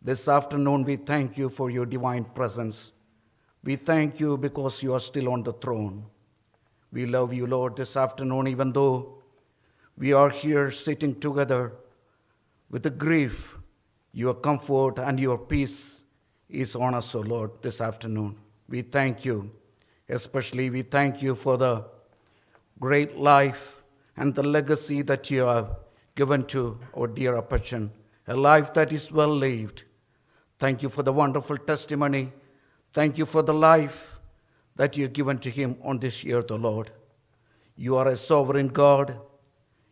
This afternoon, we thank you for your divine presence. We thank you because you are still on the throne. We love you, Lord, this afternoon, even though we are here sitting together with the grief, your comfort and your peace is on us, O Lord, this afternoon. We thank you. Especially, we thank you for the great life and the legacy that you have given to our dear Apachan, a life that is well lived. Thank you for the wonderful testimony. Thank you for the life that you have given to him on this earth, O Lord. You are a sovereign God.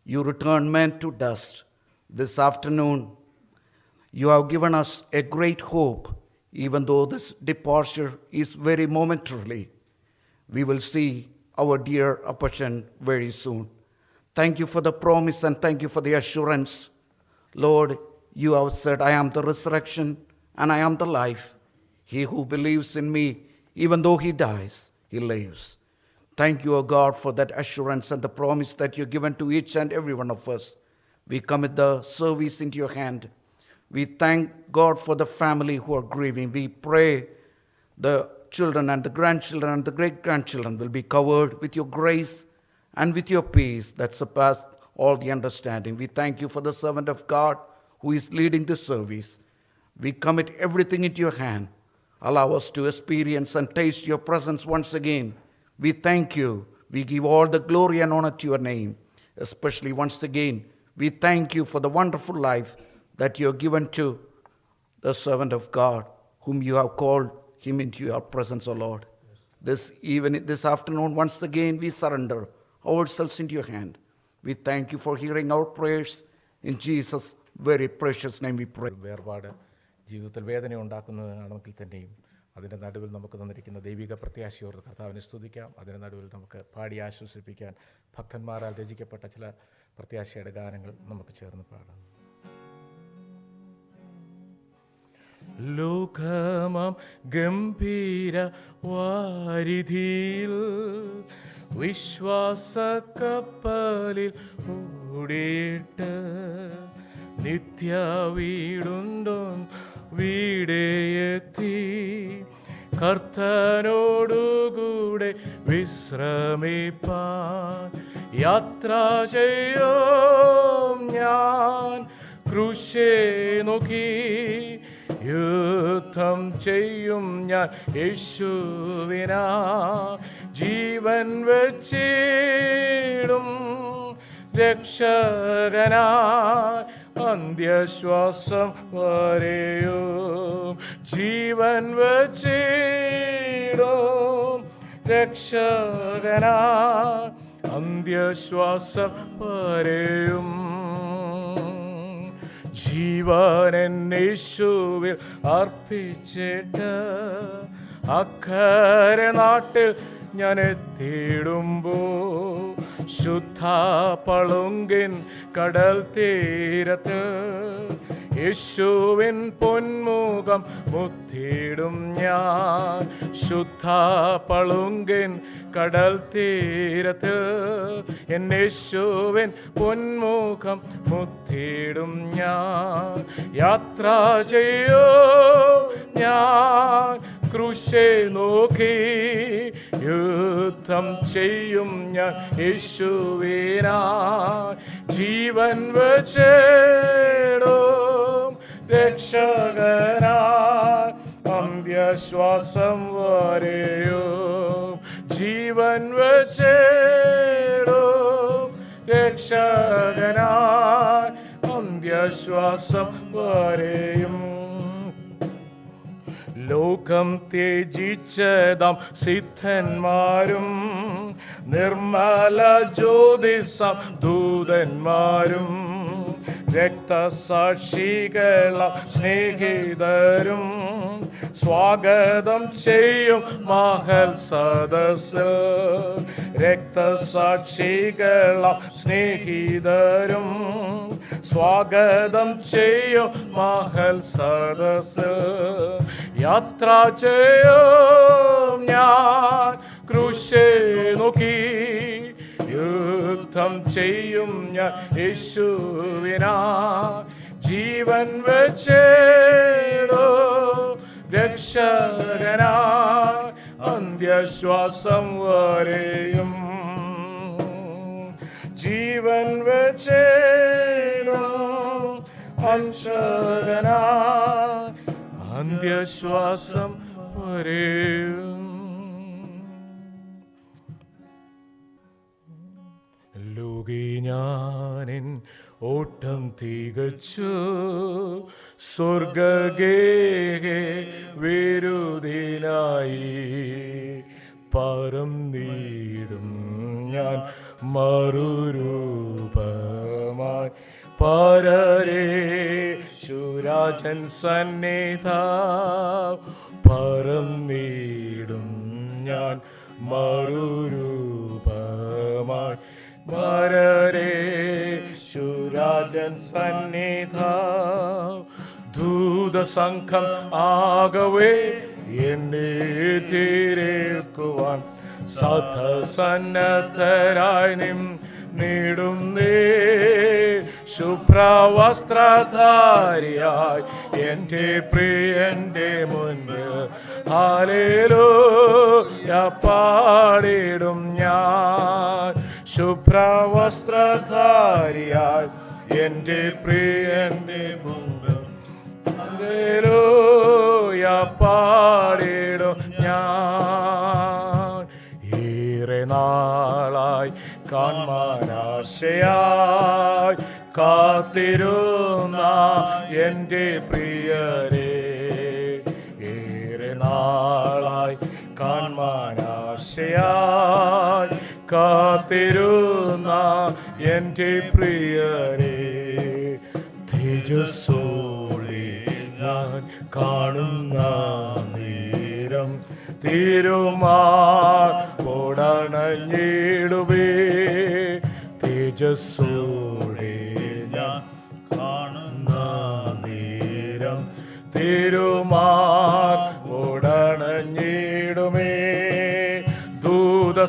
You return men to dust. This afternoon, you have given us a great hope, even though this departure is very momentarily. We will see our dear Apachan very soon. Thank you for the promise and thank you for the assurance. Lord, you have said, I am the resurrection and I am the life. He who believes in me, even though he dies, he lives. Thank you, O God, for that assurance and the promise that you've given to each and every one of us. We commit the service into your hand. We thank God for the family who are grieving. We pray the children and the grandchildren and the great-grandchildren will be covered with your grace and with your peace that surpasses all the understanding. We thank you for the servant of God who is leading this service. We commit everything into your hand. Allow us to experience and taste your presence once again. We thank you. We give all the glory and honor to your name. Especially once again, we thank you for the wonderful life that you have given to the servant of God, whom you have called him into your presence, O Lord. This afternoon, once again, we surrender ourselves into your hand. We thank you for hearing our prayers. In Jesus' very precious name we pray. ജീവിതത്തിൽ വേദന ഉണ്ടാക്കുന്നതാണെങ്കിൽ തന്നെയും അതിൻ്റെ നടുവിൽ നമുക്ക് തന്നിരിക്കുന്ന ദൈവിക പ്രത്യാശയോർത്ത് കർത്താവിനെ സ്തുതിക്കാം. അതിൻ്റെ നടുവിൽ നമുക്ക് പാടി ആശ്വസിപ്പിക്കാൻ ഭക്തന്മാരാൽ രചിക്കപ്പെട്ട ചില പ്രത്യാശയുടെ ഗാനങ്ങൾ നമുക്ക് ചേർന്ന് പാടാം. ലോകമാം ഗംഭീര വാരിധിയിൽ വിശ്വാസക്കപ്പലിൽ ഓടിയിട്ട് നിത്യ വീടുണ്ടോ വീടേയെത്തി കർത്തനോടുകൂടെ വിശ്രമിപ്പാൻ യാത്ര ചെയ്യും ഞാൻ ക്രൂശേ നോക്കി യുദ്ധം ചെയ്യും ഞാൻ യേശുവിനാ ജീവൻ വച്ചിടും രക്ഷകനായി അന്ത്യശ്വാസം വരെയും ജീവൻ വച്ചിടും രക്ഷകനായി അന്ത്യശ്വാസം വരെയും ജീവൻ യേശുവിൽ അർപ്പിച്ചിട്ട് അക്കരെ നാട്ടിൽ ഞാൻ എത്തിയിടുമ്പോ ശുദ്ധ പളുങ്കിൻ കടൽ തീരത്ത് യേശുവിൻ പൊന്മുഖം മുത്തിടും ഞാൻ ശുദ്ധ പളുങ്കിൻ കടൽ തീരത്ത് എൻ യേശുവിൻ പൊന്മുഖം മുത്തിടും ഞാൻ യാത്ര ചെയ്യോ ഞാൻ ക്രൂശേ നോക്കി യുദ്ധം ചെയ്യും ഞാൻ യേശുവിനായി ജീവൻ വച്ചിടും രക്ഷകനായി അന്ത്യശ്വാസം വരെയും ജീവൻ വച്ചിടും രക്ഷകനായി അന്ത്യശ്വാസം വരെയും ലോകം ത്യജിച്ചതാം സിദ്ധന്മാരും നിർമ്മല ജ്യോതിസം ദൂതന്മാരും രക്തസാക്ഷികളാം സ്നേഹിതരും സ്വാഗതം ചെയ്യും മഹൽ സദസ്സിൽ രക്തസാക്ഷികളാം സ്നേഹിതരും സ്വാഗതം ചെയ്യും മഹൽ സദസ്സിൽ യാത്ര ചെയ്യും ഞാൻ ക്രൂശേ നോക്കി യുദ്ധം ചെയ്യും ഞാൻ യേശുവിനായി ജീവൻ വച്ചിടും രക്ഷകനായി അന്ത്യശ്വാസം വരെയും ജീവൻ വച്ചിടും രക്ഷകനായി അന്ത്യശ്വാസം വരെയും ലോകി ഞാനിൻ ഓട്ടം തികച്ചു സ്വർഗഗേ വിരുദിനായി പറന്നീടും ഞാൻ മറുരൂപമായി പരരേ ശുരാജൻ സന്നിധ പറന്നീടും ഞാൻ മറുരൂപമായി പരരേ ശുരാജൻ സന്നിധ ദൂതസംഘം ആകവേ എന്നെ തിരക്കുവാൻ സതസന്നദ്ധരായി നീടുന്നേ ശുഭ്രവസ്ത്രധാരിയായി എൻ്റെ പ്രിയൻ്റെ മുന്നിൽ ഹല്ലേലൂയ പാടിടും ഞാൻ ശുഭ്രവസ്ത്രധാരിയായി എൻ്റെ പ്രിയൻ്റെ മുന്നിൽ ഹല്ലേലൂയ പാടിടും ഞാൻ ഏറെ നാളായി കാൺമാനാശയായി കാത്തിരുന്ന എൻ്റെ പ്രിയരേ ഏറെ നാളായി കാൺമാനാശയായി കാത്തിരുന്ന എൻ്റെ പ്രിയരേ തേജസ്സോടെ ഞാൻ കാണുന്ന നേരം തിരുമാടണഞ്ഞിടുവേ തേജസ്സോടെ ഞാൻ കാണുന്ന നേരം തിരുമാർവോടണഞ്ഞിടുമേ. ദൂതസംഘമാകവേ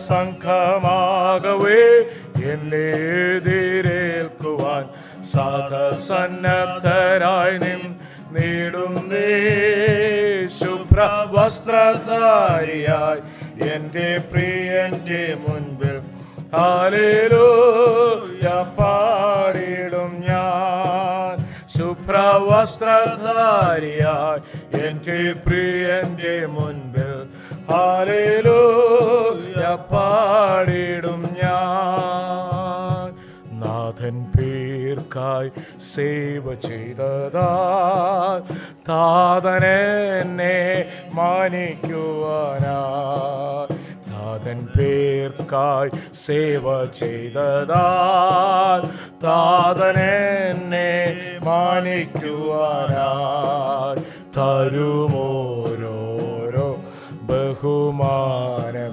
എന്നെ എതിരേൽക്കുവാൻ സദസന്നദ്ധരായി നിന്നിടുന്നേ. ശുഭ്രവസ്ത്രധാരിയായി എൻ്റെ പ്രിയന്റെ മുൻപിൽ ഹല്ലേലൂയ പാടിടും ഞാൻ. ശുഭ്രവസ്ത്രധാരിയായി എൻ്റെ പ്രിയന്റെ മുൻപിൽ ഹല്ലേലൂയ പാടിടും ഞാൻ. നാഥൻ പേർക്കായി സേവ ചെയ്തതാ താതനെന്നെ മാനിക്കുവാനായി. താതൻ പേർക്കായി സേവ ചെയ്തതാ താതനെന്നെ മാനിക്കുവാനായി. തരുമോരോരോ ബഹുമാനങ്ങൾ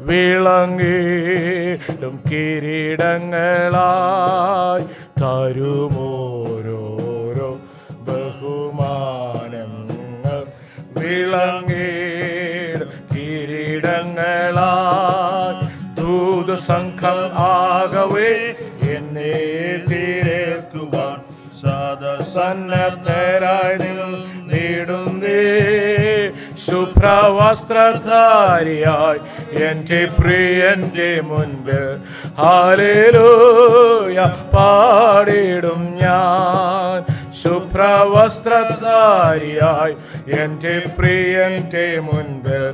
വിളങ്ങിടും കിരീടങ്ങളായി. തരുമോരോരോ ബഹുമാനങ്ങൾ വിളങ്ങിടും കിരീടങ്ങളായി. ദൂതസംഘം ആകവേ എന്നെ എതിരേൽക്കുവാൻ സദസന്നദ്ധരായി നിന്നിടുന്നേ. ശുഭ്രവസ്ത്രധാരിയായി എൻ്റെ പ്രിയന്റെ മുൻപിൽ ഹല്ലേലൂയ പാടിടും ഞാൻ. ശുഭ്രവസ്ത്രധാരിയായി എൻ്റെ പ്രിയന്റെ മുൻപിൽ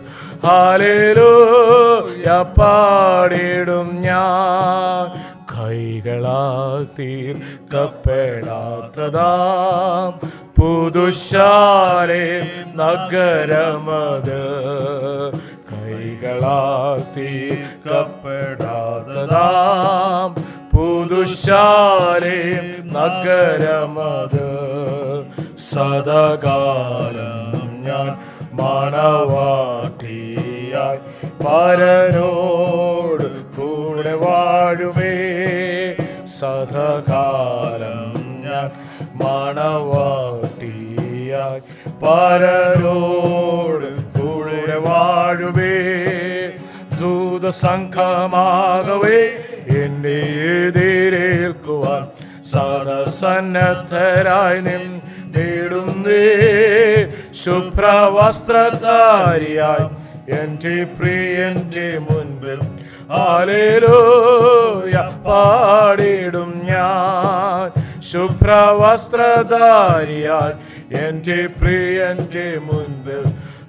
ഹല്ലേലൂയ പാടിടും ഞാൻ. കൈകളാൽ തീർക്കപ്പെടാത്തതാം പുതുശാലെ നഗരമത്. കൈകളാൽ തീർക്കപ്പെടാത്തതാം പുതുശാലെ നഗരമത്. സദാകാലം ഞാൻ മണവാട്ടിയായി പരനോട് കൂടെ വാഴുമേ. സദാകാലം ഞാൻ മണവാട്ടിയായി പരനോട് കൂടെ വാഴുമേ. ദൂതസംഘമാകവേ എന്നെ എതിരേൽക്കുവാൻ സദസന്നദ്ധരായി നിന്നിടുന്നേ. ശുഭ്രവസ്ത്രധാരിയായി എൻ്റെ പ്രിയന്റെ മുൻപിൽ ഹല്ലേലൂയ പാടിടും ഞാൻ. ശുഭ്രവസ്ത്രധാരിയായി എൻ്റെ പ്രിയന്റെ മുൻപിൽ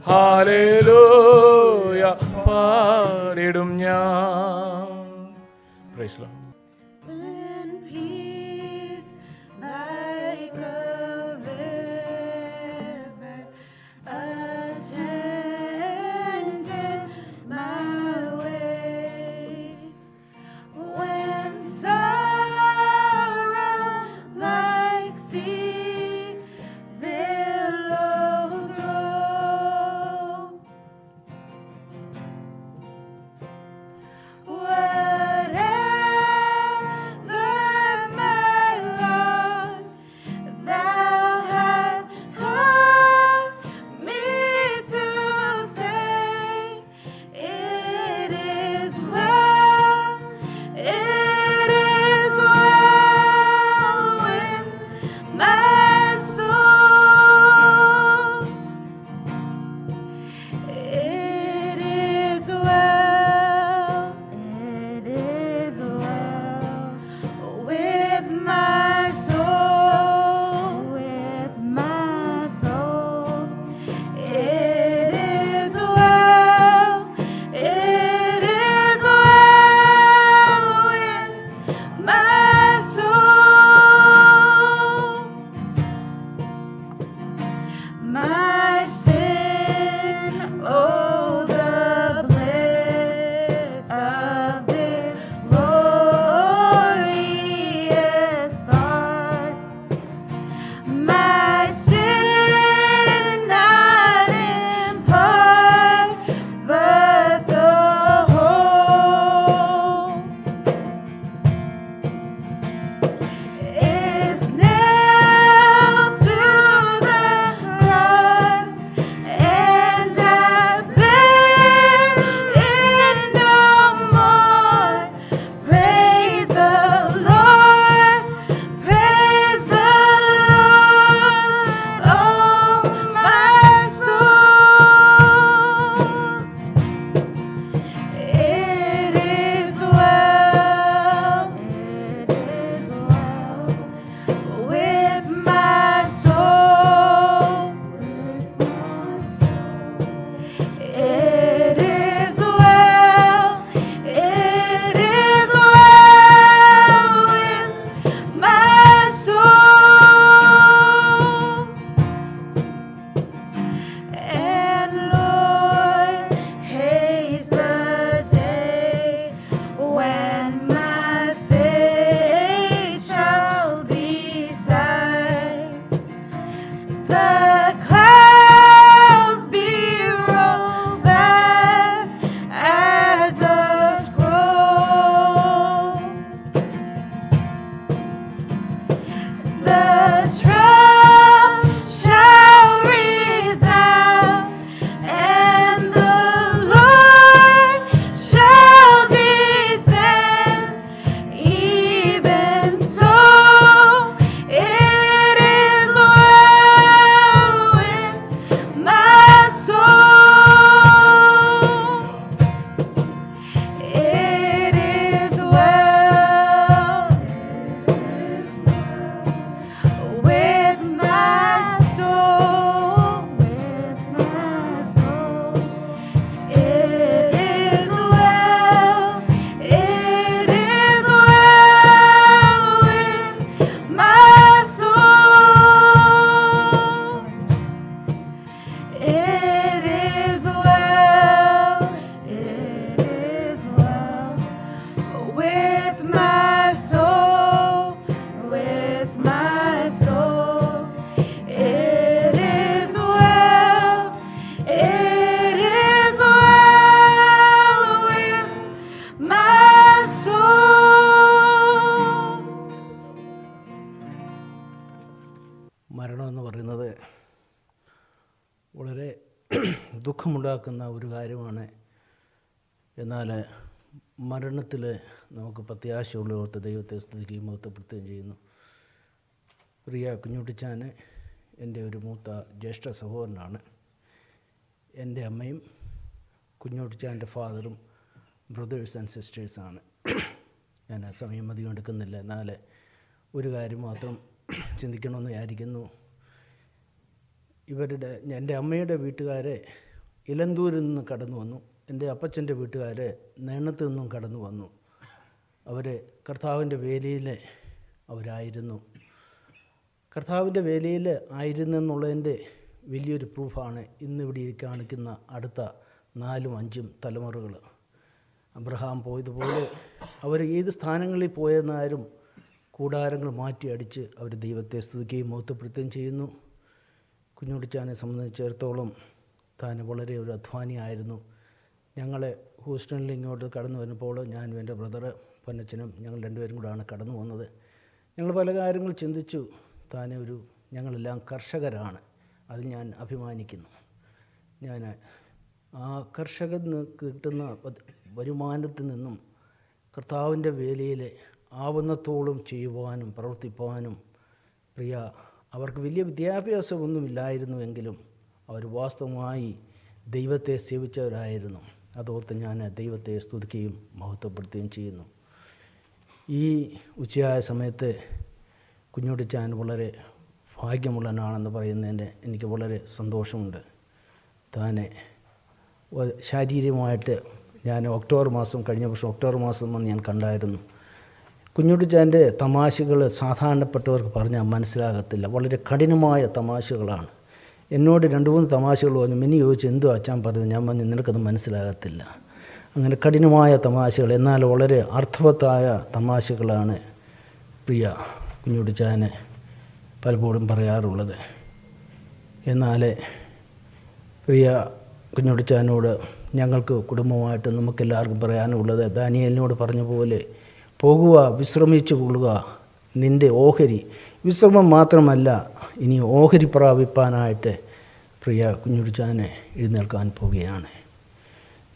ഹല്ലേലൂയ പാടിടും ഞാൻ. Praise the Lord. In peace, like a river, attended my way. When sorrows like sea billows roll, whatever ഉണ്ടാക്കുന്ന ഒരു കാര്യമാണ്. എന്നാൽ മരണത്തിൽ നമുക്ക് പ്രത്യാശയുള്ളവർക്ക് ദൈവത്തെ സ്തുതിക്കുകയും മഹത്വപ്പെടുത്തുകയും ചെയ്യുന്നു. പ്രിയ കുഞ്ഞുട്ടിച്ചാൻ എൻ്റെ ഒരു മൂത്ത ജ്യേഷ്ഠ സഹോദരനാണ്. എൻ്റെ അമ്മയും കുഞ്ഞുട്ടിച്ചാൻ്റെ ഫാദറും ബ്രദേഴ്സ് ആൻഡ് സിസ്റ്റേഴ്സാണ്. ഞാൻ സമയം അധികം എടുക്കുന്നില്ല. എന്നാൽ ഒരു കാര്യം മാത്രം ചിന്തിക്കണമെന്ന് വിചാരിക്കുന്നു. എൻ്റെ അമ്മയുടെ വീട്ടുകാരെ ഇലന്തൂരിൽ നിന്ന് കടന്നു വന്നു. എൻ്റെ അപ്പച്ചൻ്റെ വീട്ടുകാർ നേണത്ത് നിന്നും കടന്നു വന്നു. അവർ കർത്താവിൻ്റെ വേലയിൽ അവരായിരുന്നു. കർത്താവിൻ്റെ വേലയിൽ ആയിരുന്നെന്നുള്ളതിൻ്റെ വലിയൊരു പ്രൂഫാണ് ഇന്നിവിടെ കാണിക്കുന്ന അടുത്ത 4-5 തലമുറകൾ. അബ്രഹാം പോയതുപോലെ അവർ ഏത് സ്ഥാനങ്ങളിൽ പോയെന്നാരും കൂടാരങ്ങൾ മാറ്റി അടിച്ച് അവർ ദൈവത്തെ സ്തുതിക്കുകയും മഹത്വപ്പെടുത്തുകയും ചെയ്യുന്നു. കുഞ്ഞുട്ടിച്ചാനെ സംബന്ധിച്ചിടത്തോളം താൻ വളരെ ഒരു അധ്വാനിയായിരുന്നു. ഞങ്ങളെ ഹൂസ്റ്റണിൽ ഇങ്ങോട്ട് കടന്നു വരുമ്പോൾ ഞാനും എൻ്റെ ബ്രദർ പൊന്നച്ചനും ഞങ്ങൾ രണ്ടുപേരും കൂടാണ് കടന്നു വന്നത്. ഞങ്ങൾ പല കാര്യങ്ങൾ ചിന്തിച്ചു. ഞങ്ങളെല്ലാം കർഷകരാണ്. അതിൽ ഞാൻ അഭിമാനിക്കുന്നു. ഞാൻ ആ കർഷകന് കിട്ടുന്ന വരുമാനത്തിൽ നിന്നും കർത്താവിൻ്റെ വേലയിൽ ആവുന്നത്തോളം ചെയ്യുവാനും പ്രവർത്തിപ്പാനും അവർക്ക് വലിയ വിദ്യാഭ്യാസമൊന്നുമില്ലായിരുന്നുവെങ്കിലും അവർ വാസ്തവമായി ദൈവത്തെ സേവിച്ചവരായിരുന്നു. അതോർത്ത് ഞാൻ ദൈവത്തെ സ്തുതിക്കുകയും മഹത്വപ്പെടുത്തുകയും ചെയ്യുന്നു. ഈ ഉച്ചയായ സമയത്ത് കുഞ്ഞുട്ടിച്ചാൻ വളരെ ഭാഗ്യമുള്ളവനാണെന്ന് പറയുന്നതിന് എനിക്ക് വളരെ സന്തോഷമുണ്ട്. താനെ ശാരീരികമായിട്ട് ഞാൻ കഴിഞ്ഞ വർഷം ഒക്ടോബർ മാസം വന്ന് ഞാൻ കണ്ടായിരുന്നു. കുഞ്ഞുട്ടിച്ചാൻ്റെ തമാശകൾ സാധാരണപ്പെട്ടവർക്ക് പറഞ്ഞാൽ മനസ്സിലാകത്തില്ല. വളരെ കഠിനമായ തമാശകളാണ്. എന്നോട് 2-3 തമാശകൾ പറഞ്ഞു. മിനി ചോദിച്ചു എന്തോ അച്ഛൻ പറഞ്ഞു. ഞാൻ പറഞ്ഞു നിനക്കത് മനസ്സിലാകത്തില്ല. അങ്ങനെ കഠിനമായ തമാശകൾ, എന്നാൽ വളരെ അർത്ഥവത്തായ തമാശകളാണ് പ്രിയ കുഞ്ഞുട്ടിച്ചാന് പലപ്പോഴും പറയാറുള്ളത്. എന്നാൽ പ്രിയ കുഞ്ഞുട്ടിച്ചാനോട് ഞങ്ങൾക്ക് കുടുംബമായിട്ട് നമുക്കെല്ലാവർക്കും പറയാനുള്ളത് ദാനിയേലിനോട് പറഞ്ഞ പോലെ പോകുക, വിശ്രമിച്ചു കൊള്ളുക. നിൻ്റെ ഓഹരി വിശ്രമം മാത്രമല്ല, ഇനി ഓഹരി പ്രാപിപ്പാനായിട്ട് പ്രിയ കുഞ്ഞുട്ടിച്ചാനെ എഴുന്നേൽക്കാൻ പോവുകയാണ്.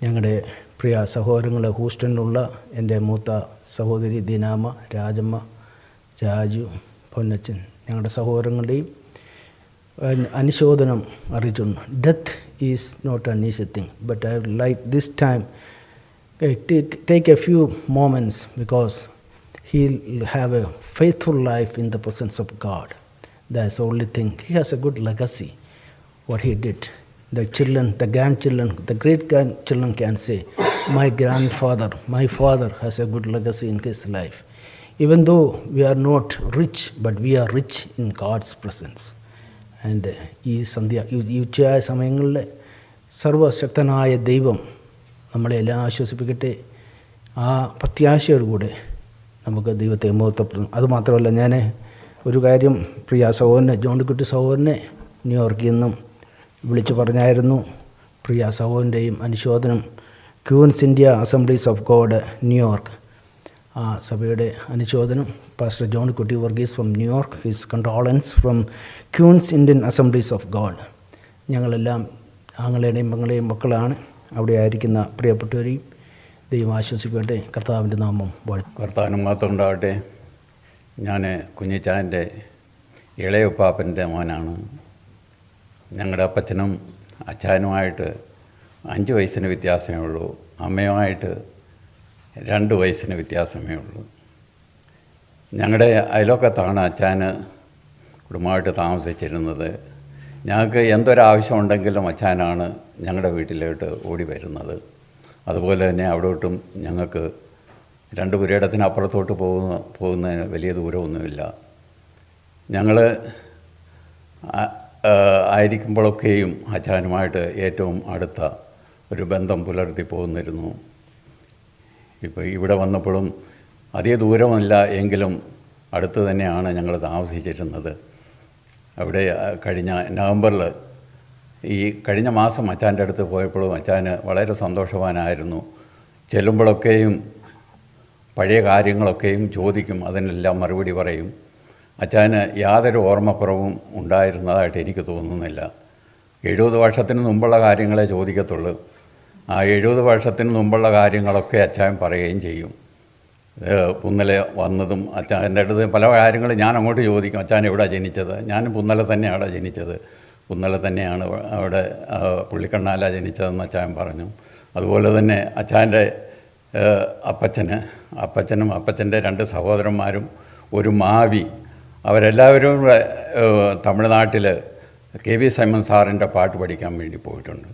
ഞങ്ങളുടെ പ്രിയ സഹോദരങ്ങൾ ഹൂസ്റ്റണിലുള്ള എൻ്റെ മൂത്ത സഹോദരി ദീനാമ്മ, രാജമ്മ, രാജു, പൊന്നച്ചൻ, ഞങ്ങളുടെ സഹോദരങ്ങളുടെയും അനുശോചനം അറിയിച്ചിട്ടുണ്ട്. Death is not an easy thing, but I would like this time take a few moments because he'll have a faithful life in the presence of God. That's the only thing. He has a good legacy, what he did. The children, the grandchildren, the great-grandchildren can say, my father has a good legacy in his life. Even though we are not rich, but we are rich in God's presence. And ഈ ഉച്ചയായ സമയങ്ങളിൽ സർവശക്തനായ ദൈവം നമ്മളെല്ലാം ആശ്വസിപ്പിക്കട്ടെ. ആ പ്രത്യാശയോടുകൂടെ നമുക്ക് ദൈവത്തെ മഹത്വപ്പെടുത്തും. അതുമാത്രമല്ല, ഞാൻ ഒരു കാര്യം പ്രിയ സഹോദരനെ, ജോണിക്കുട്ടി സഹോദരനെ ന്യൂയോർക്കിൽ നിന്നും വിളിച്ചു പറഞ്ഞായിരുന്നു. പ്രിയ സഹോദരൻ്റെയും അനുശോചനം Queens India Assemblies of God New York, ആ സഭയുടെ അനുശോചനം pastor Johnykutty Varghese from New York, his condolences from Queens Indian Assemblies of God. ഞങ്ങളെല്ലാം ആങ്ങളെയും പെങ്ങളെയും മക്കളാണ്. അവിടെ ആയിരിക്കുന്ന പ്രിയപ്പെട്ടവരെയും ദൈവം ആശ്വസിക്കട്ടെ. കർത്താവിൻ്റെ നാമം വാഴ്ത്തും. കർത്താവിന് മാത്രം ഉണ്ടാകട്ടെ. ഞാൻ കുഞ്ഞിച്ചാൻ്റെ ഇളയപ്പാപ്പൻ്റെ മോനാണ്. ഞങ്ങളുടെ അപ്പച്ചനും അച്ചാനുമായിട്ട് 5 വയസ്സിന് വ്യത്യാസമേ ഉള്ളൂ. അമ്മയുമായിട്ട് 2 വയസ്സിന് വ്യത്യാസമേ ഉള്ളൂ. ഞങ്ങളുടെ അയൽവക്കത്താണ് അച്ചാന് കുടുംബമായിട്ട് താമസിച്ചിരുന്നത്. ഞങ്ങൾക്ക് എന്തൊരാവശ്യമുണ്ടെങ്കിലും അച്ചാനാണ് ഞങ്ങളുടെ വീട്ടിലോട്ട് ഓടി വരുന്നത്. അതുപോലെ തന്നെ അവിടോട്ടും ഞങ്ങൾക്ക് 2 പുരയിടത്തിനപ്പുറത്തോട്ട് പോകുന്നതിന് വലിയ ദൂരമൊന്നുമില്ല. ഞങ്ങൾ ആയിരിക്കുമ്പോഴൊക്കെയും അച്ചാനുമായിട്ട് ഏറ്റവും അടുത്ത ഒരു ബന്ധം പുലർത്തി പോകുന്നിരുന്നു. ഇപ്പോൾ ഇവിടെ വന്നപ്പോഴും അധിക ദൂരമല്ല എങ്കിലും അടുത്ത് തന്നെയാണ് ഞങ്ങൾ താമസിച്ചിരുന്നത്. അവിടെ കഴിഞ്ഞ നവംബറിൽ കഴിഞ്ഞ മാസം അച്ചാൻ്റെ അടുത്ത് പോയപ്പോഴും അച്ചാന് വളരെ സന്തോഷവാനായിരുന്നു. ചെല്ലുമ്പോഴൊക്കെയും പഴയ കാര്യങ്ങളൊക്കെയും ചോദിക്കും, അതിനെല്ലാം മറുപടി പറയും. അച്ചാന് യാതൊരു ഓർമ്മക്കുറവും ഉണ്ടായിരുന്നതായിട്ട് എനിക്ക് തോന്നുന്നില്ല. 70 വർഷത്തിന് മുമ്പുള്ള കാര്യങ്ങളെ ചോദിക്കത്തുള്ളൂ. ആ 70 വർഷത്തിന് മുമ്പുള്ള കാര്യങ്ങളൊക്കെ അച്ചായൻ പറയുകയും ചെയ്യും. പുന്നല വന്നതും അച്ചായൻ്റെ അടുത്ത് പല കാര്യങ്ങളും ഞാൻ അങ്ങോട്ട് ചോദിക്കും, അച്ചായൻ എവിടെയാണ് ജനിച്ചത്? ഞാൻ പുന്നല തന്നെയാണ് ജനിച്ചത്, പുന്നല തന്നെയാണ് അവിടെ പുള്ളിക്കണ്ണാല ജനിച്ചതെന്ന് അച്ചായൻ പറഞ്ഞു. അതുപോലെ തന്നെ അച്ചായൻ്റെ അപ്പച്ചനും അപ്പച്ചൻ്റെ 2 സഹോദരന്മാരും ഒരു മാവി, അവരെല്ലാവരും കൂടെ തമിഴ്നാട്ടിൽ KV സൈമൺ സാറിൻ്റെ പാട്ട് പഠിക്കാൻ വേണ്ടി പോയിട്ടുണ്ട്.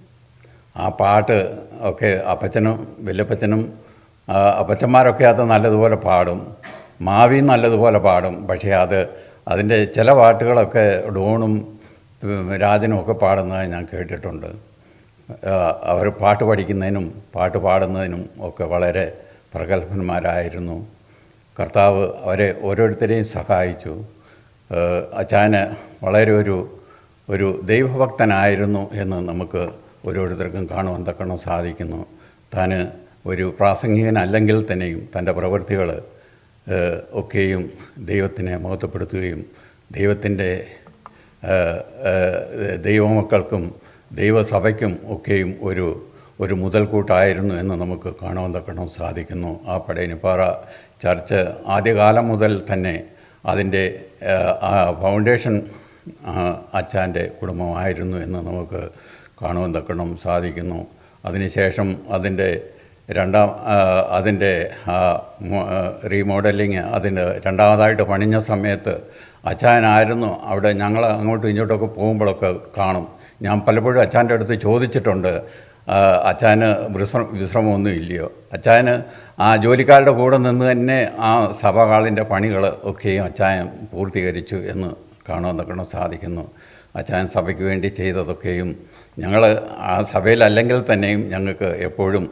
ആ പാട്ട് ഒക്കെ അപ്പച്ചനും വല്യപ്പച്ചനും അപ്പച്ചന്മാരൊക്കെ അത് നല്ലതുപോലെ പാടും, മാവി നല്ലതുപോലെ പാടും. പക്ഷേ അതിൻ്റെ ചില പാട്ടുകളൊക്കെ ഡോണും രാജനും ഒക്കെ പാടുന്നതായി ഞാൻ കേട്ടിട്ടുണ്ട്. അവർ പാട്ട് പഠിക്കുന്നതിനും പാട്ട് പാടുന്നതിനും ഒക്കെ വളരെ പ്രഗത്ഭന്മാരായിരുന്നു. കർത്താവ് അവരെ ഓരോരുത്തരെയും സഹായിച്ചു. അച്ചായന് വളരെ ഒരു ദൈവഭക്തനായിരുന്നു എന്ന് നമുക്ക് ഓരോരുത്തർക്കും കാണുവാൻ തക്കണം സാധിക്കുന്നു. താൻ ഒരു പ്രാസംഗികനല്ലെങ്കിൽ തന്നെയും തൻ്റെ പ്രവൃത്തികൾ ഒക്കെയും ദൈവത്തിനെ മഹത്വപ്പെടുത്തുകയും ദൈവത്തിൻ്റെ ദൈവമക്കൾക്കും ദൈവസഭയ്ക്കും ഒക്കെയും ഒരു മുതൽക്കൂട്ടായിരുന്നു എന്ന് നമുക്ക് കാണുവാൻ തക്കണം സാധിക്കുന്നു. ആ പടയനിപ്പാറ ചർച്ച് ആദ്യകാലം മുതൽ തന്നെ അതിൻ്റെ ഫൗണ്ടേഷൻ അച്ചാൻ്റെ കുടുംബമായിരുന്നു എന്ന് നമുക്ക് കാണുവാൻ തക്കണം സാധിക്കുന്നു. അതിനുശേഷം അതിൻ്റെ റീമോഡലിങ് രണ്ടാമതായിട്ട് പണിഞ്ഞ സമയത്ത് അച്ചായനായിരുന്നു അവിടെ. ഞങ്ങൾ അങ്ങോട്ടും ഇങ്ങോട്ടൊക്കെ പോകുമ്പോഴൊക്കെ കാണും. ഞാൻ പലപ്പോഴും അച്ചായൻ്റെ അടുത്ത് ചോദിച്ചിട്ടുണ്ട്, അച്ചായന് വിശ്രമമൊന്നും ഇല്ലയോ? അച്ചായന് ആ ജോലിക്കാരുടെ കൂടെ നിന്ന് തന്നെ ആ സഭകാളിൻ്റെ പണികൾ ഒക്കെയും അച്ചായൻ പൂർത്തീകരിച്ചു എന്ന് കാണുവാൻ തക്കണം സാധിക്കുന്നു. അച്ചായൻ സഭയ്ക്ക് വേണ്ടി ചെയ്തതൊക്കെയും ഞങ്ങൾ ആ സഭയിലല്ലെങ്കിൽ തന്നെയും ഞങ്ങൾക്ക് എപ്പോഴും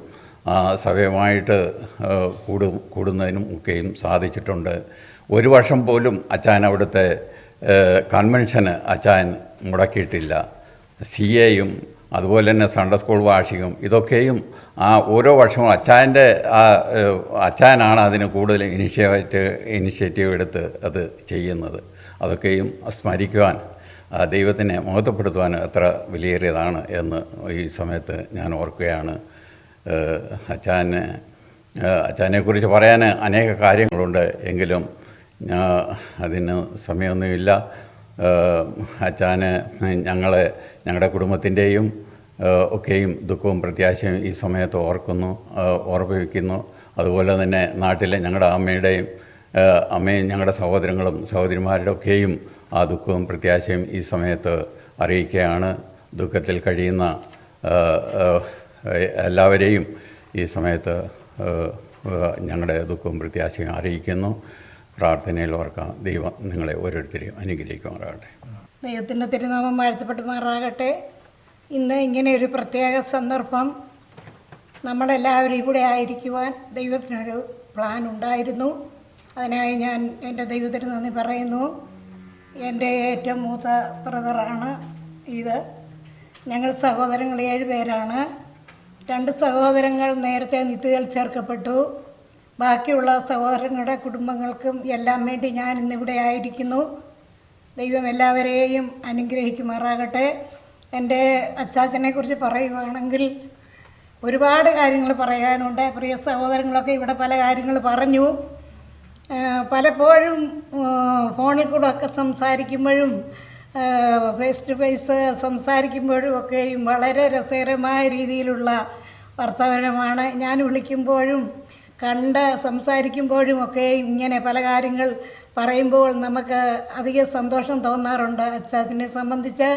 ആ സഭയുമായിട്ട് കൂടുന്നതിനും ഒക്കെയും സാധിച്ചിട്ടുണ്ട്. ഒരു വർഷം പോലും അച്ചായൻ അവിടുത്തെ കൺവെൻഷന് അച്ചായൻ മുടക്കിയിട്ടില്ല. CAയും അതുപോലെ തന്നെ സൺഡേ സ്കൂൾ വാർഷികം ഇതൊക്കെയും ഓരോ വർഷവും അച്ചായനാണ് അതിന് കൂടുതൽ ഇനിഷ്യേറ്റീവ് എടുത്ത് അത് ചെയ്യുന്നത്. അതൊക്കെയും സ്മരിക്കുവാൻ, ദൈവത്തിനെ മഹത്വപ്പെടുത്തുവാൻ എത്ര വിലയേറിയതാണ് എന്ന് ഈ സമയത്ത് ഞാൻ ഓർക്കുകയാണ്. അച്ചാനെക്കുറിച്ച് പറയാൻ അനേക കാര്യങ്ങളുണ്ട്, എങ്കിലും അതിന് സമയമൊന്നുമില്ല. അച്ചാന് ഞങ്ങളുടെ കുടുംബത്തിൻ്റെയും ഒക്കെയും ദുഃഖവും പ്രത്യാശയും ഈ സമയത്ത് ഓർമ്മിപ്പിക്കുന്നു. അതുപോലെ തന്നെ നാട്ടിലെ ഞങ്ങളുടെ അമ്മയും ഞങ്ങളുടെ സഹോദരങ്ങളും സഹോദരിമാരുടെ ഒക്കെയും ആ ദുഃഖവും പ്രത്യാശയും ഈ സമയത്ത് അറിയിക്കുകയാണ്. ദുഃഖത്തിൽ കഴിയുന്ന എല്ലാവരെയും ഈ സമയത്ത് ഞങ്ങളുടെ ദുഃഖവും പ്രത്യാശയും അറിയിക്കുന്നു. പ്രാർത്ഥനയിൽ ഓർക്കാം. ദൈവം നിങ്ങളെ ഓരോരുത്തരെയും അനുഗ്രഹിക്കുമാറാകട്ടെ. ദൈവത്തിൻ്റെ തിരുനാമം വാഴ്ത്തപ്പെട്ടുമാറാകട്ടെ. ഇന്ന് ഇങ്ങനെ ഒരു പ്രത്യേക സന്ദർഭം നമ്മളെല്ലാവരും ഇവിടെ ആയിരിക്കുവാൻ ദൈവത്തിനൊരു പ്ലാൻ ഉണ്ടായിരുന്നു. അതിനായി ഞാൻ എൻ്റെ ദൈവത്തിന് നന്ദി പറയുന്നു. എൻ്റെ ഏറ്റവും മൂത്ത ബ്രദറാണ് ഇത്. ഞങ്ങൾ സഹോദരങ്ങൾ 7 പേരാണ്. 2 സഹോദരങ്ങൾ നേരത്തെ നിത്യതയിൽ ചേർക്കപ്പെട്ടു. ബാക്കിയുള്ള സഹോദരങ്ങളുടെ കുടുംബങ്ങൾക്കും എല്ലാം വേണ്ടി ഞാൻ ഇന്നിവിടെ ആയിരിക്കുന്നു. ദൈവം എല്ലാവരെയും അനുഗ്രഹിക്കുമാറാകട്ടെ. എൻ്റെ അച്ചാച്ചനെക്കുറിച്ച് പറയുകയാണെങ്കിൽ ഒരുപാട് കാര്യങ്ങൾ പറയാനുണ്ട്. പ്രിയ സഹോദരങ്ങളൊക്കെ ഇവിടെ പല കാര്യങ്ങൾ പറഞ്ഞു. പലപ്പോഴും ഫോണിൽ കൂടെ ഒക്കെ സംസാരിക്കുമ്പോഴും ഫേസ് ടു ഫേസ് സംസാരിക്കുമ്പോഴും ഒക്കെയും വളരെ രസകരമായ രീതിയിലുള്ള വർത്തമാനമാണ്. ഞാൻ വിളിക്കുമ്പോഴും കണ്ട് സംസാരിക്കുമ്പോഴും ഒക്കെ ഇങ്ങനെ പല കാര്യങ്ങൾ പറയുമ്പോൾ നമുക്ക് അധികം സന്തോഷം തോന്നാറുണ്ട്. അച്ചാച്ചനെ സംബന്ധിച്ച്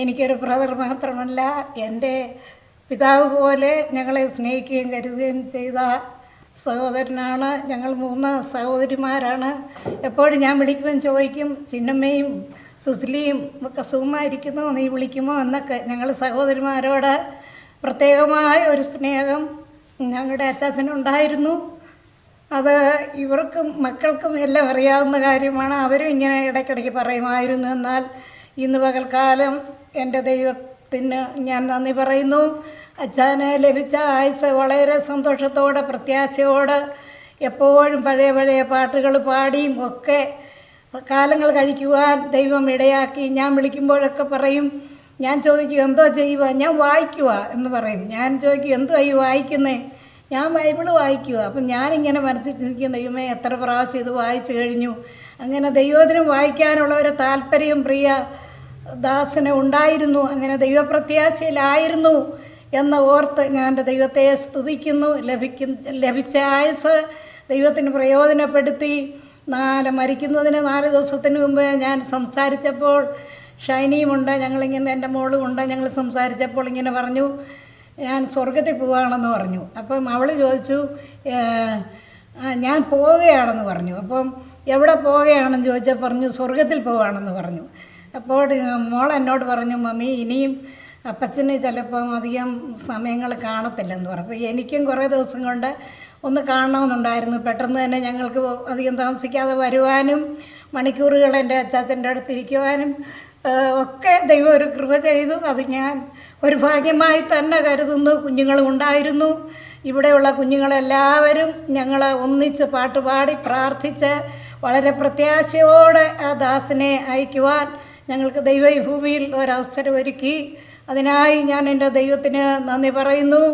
എനിക്കൊരു ബ്രദർ മാത്രമല്ല, എൻ്റെ പിതാവ് പോലെ ഞങ്ങളെ സ്നേഹിക്കുകയും കരുതുകയും ചെയ്ത സഹോദരനാണ്. ഞങ്ങൾ 3 സഹോദരിമാരാണ്. എപ്പോഴും ഞാൻ വിളിക്കുമ്പോൾ ചോദിക്കും, ചിന്നമ്മയും സുസ്ലിയും ഒക്കെ സുഖമായിരിക്കുന്നു, നീ വിളിക്കുമോ എന്നൊക്കെ. ഞങ്ങൾ സഹോദരിമാരോട് പ്രത്യേകമായ ഒരു സ്നേഹം ഞങ്ങളുടെ അച്ചാച്ചനുണ്ടായിരുന്നു. അത് ഇവർക്കും മക്കൾക്കും എല്ലാം അറിയാവുന്ന കാര്യമാണ്. അവരും ഇങ്ങനെ ഇടയ്ക്കിടയ്ക്ക് പറയുമായിരുന്നു. എന്നാൽ ഇന്ന് പകൽക്കാലം എൻ്റെ ദൈവത്തിന് ഞാൻ നന്ദി പറയുന്നു. അച്ചാന് ലഭിച്ച ആയുസ് വളരെ സന്തോഷത്തോടെ പ്രത്യാശയോടെ എപ്പോഴും പഴയ പാട്ടുകൾ പാടിയും ഒക്കെ കാലങ്ങൾ കഴിക്കുവാൻ ദൈവം ഇടയാക്കി. ഞാൻ വിളിക്കുമ്പോഴൊക്കെ പറയും, ഞാൻ ചോദിക്കും എന്തോ ചെയ്യുക, ഞാൻ വായിക്കുക എന്ന് പറയും. ഞാൻ ചോദിക്കും എന്തോ ഈ വായിക്കുന്നേ, ഞാൻ ബൈബിള് വായിക്കുക. അപ്പം ഞാനിങ്ങനെ മനസ്സിൽ ചിന്തിക്കും, ദൈവമേ എത്ര പ്രാവശ്യം ഇത് വായിച്ചു കഴിഞ്ഞു. അങ്ങനെ ദൈവത്തിന് വായിക്കാനുള്ള ഒരു താല്പര്യം പ്രിയ ദാസന് ഉണ്ടായിരുന്നു. അങ്ങനെ ദൈവപ്രത്യാശയിലായിരുന്നു എന്ന് ഓർത്ത് ഞാൻ എൻ്റെ ദൈവത്തെ സ്തുതിക്കുന്നു. ലഭിച്ച ആയുസ് ദൈവത്തിന് പ്രയോജനപ്പെടുത്തി മരിക്കുന്നതിന് 4 ദിവസത്തിന് മുമ്പ് ഞാൻ സംസാരിച്ചപ്പോൾ, ഷൈനിയുമുണ്ട്, ഞങ്ങളിങ്ങനെ എൻ്റെ മോളുമുണ്ട്, ഞങ്ങൾ സംസാരിച്ചപ്പോൾ ഇങ്ങനെ പറഞ്ഞു, ഞാൻ സ്വർഗത്തിൽ പോവുകയാണെന്ന് പറഞ്ഞു. അപ്പം അവൾ ചോദിച്ചു, ഞാൻ പോവുകയാണെന്ന് പറഞ്ഞു. അപ്പം എവിടെ പോവുകയാണെന്ന് ചോദിച്ചാൽ പറഞ്ഞു സ്വർഗത്തിൽ പോവുകയാണെന്ന് പറഞ്ഞു. അപ്പോൾ മോൾ എന്നോട് പറഞ്ഞു, മമ്മി ഇനിയും അപ്പച്ചന് ചിലപ്പം അധികം സമയങ്ങൾ കാണത്തില്ലെന്ന് പറഞ്ഞു. അപ്പോൾ എനിക്കും കുറേ ദിവസം കൊണ്ട് ഒന്ന് കാണണമെന്നുണ്ടായിരുന്നു. പെട്ടെന്ന് തന്നെ ഞങ്ങൾക്ക് അധികം താമസിക്കാതെ വരുവാനും മണിക്കൂറുകൾ എൻ്റെ അച്ചാച്ചൻ്റെ അടുത്ത് ഇരിക്കുവാനും ഒക്കെ ദൈവം ഒരു കൃപ ചെയ്തു. അത് ഞാൻ ഒരു ഭാഗ്യമായി തന്നെ കരുതുന്നു. കുഞ്ഞുങ്ങളും ഉണ്ടായിരുന്നു. ഇവിടെയുള്ള കുഞ്ഞുങ്ങളെല്ലാവരും ഞങ്ങൾ ഒന്നിച്ച് പാട്ടുപാടി പ്രാർത്ഥിച്ച് വളരെ പ്രത്യാശയോടെ ആ ദാസിനെ അയക്കുവാൻ ഞങ്ങൾക്ക് ദൈവം ഈ ഭൂമിയിൽ ഒരവസരം ഒരുക്കി. അതിനായി ഞാൻ എൻ്റെ ദൈവത്തിന് നന്ദി പറയുന്നു.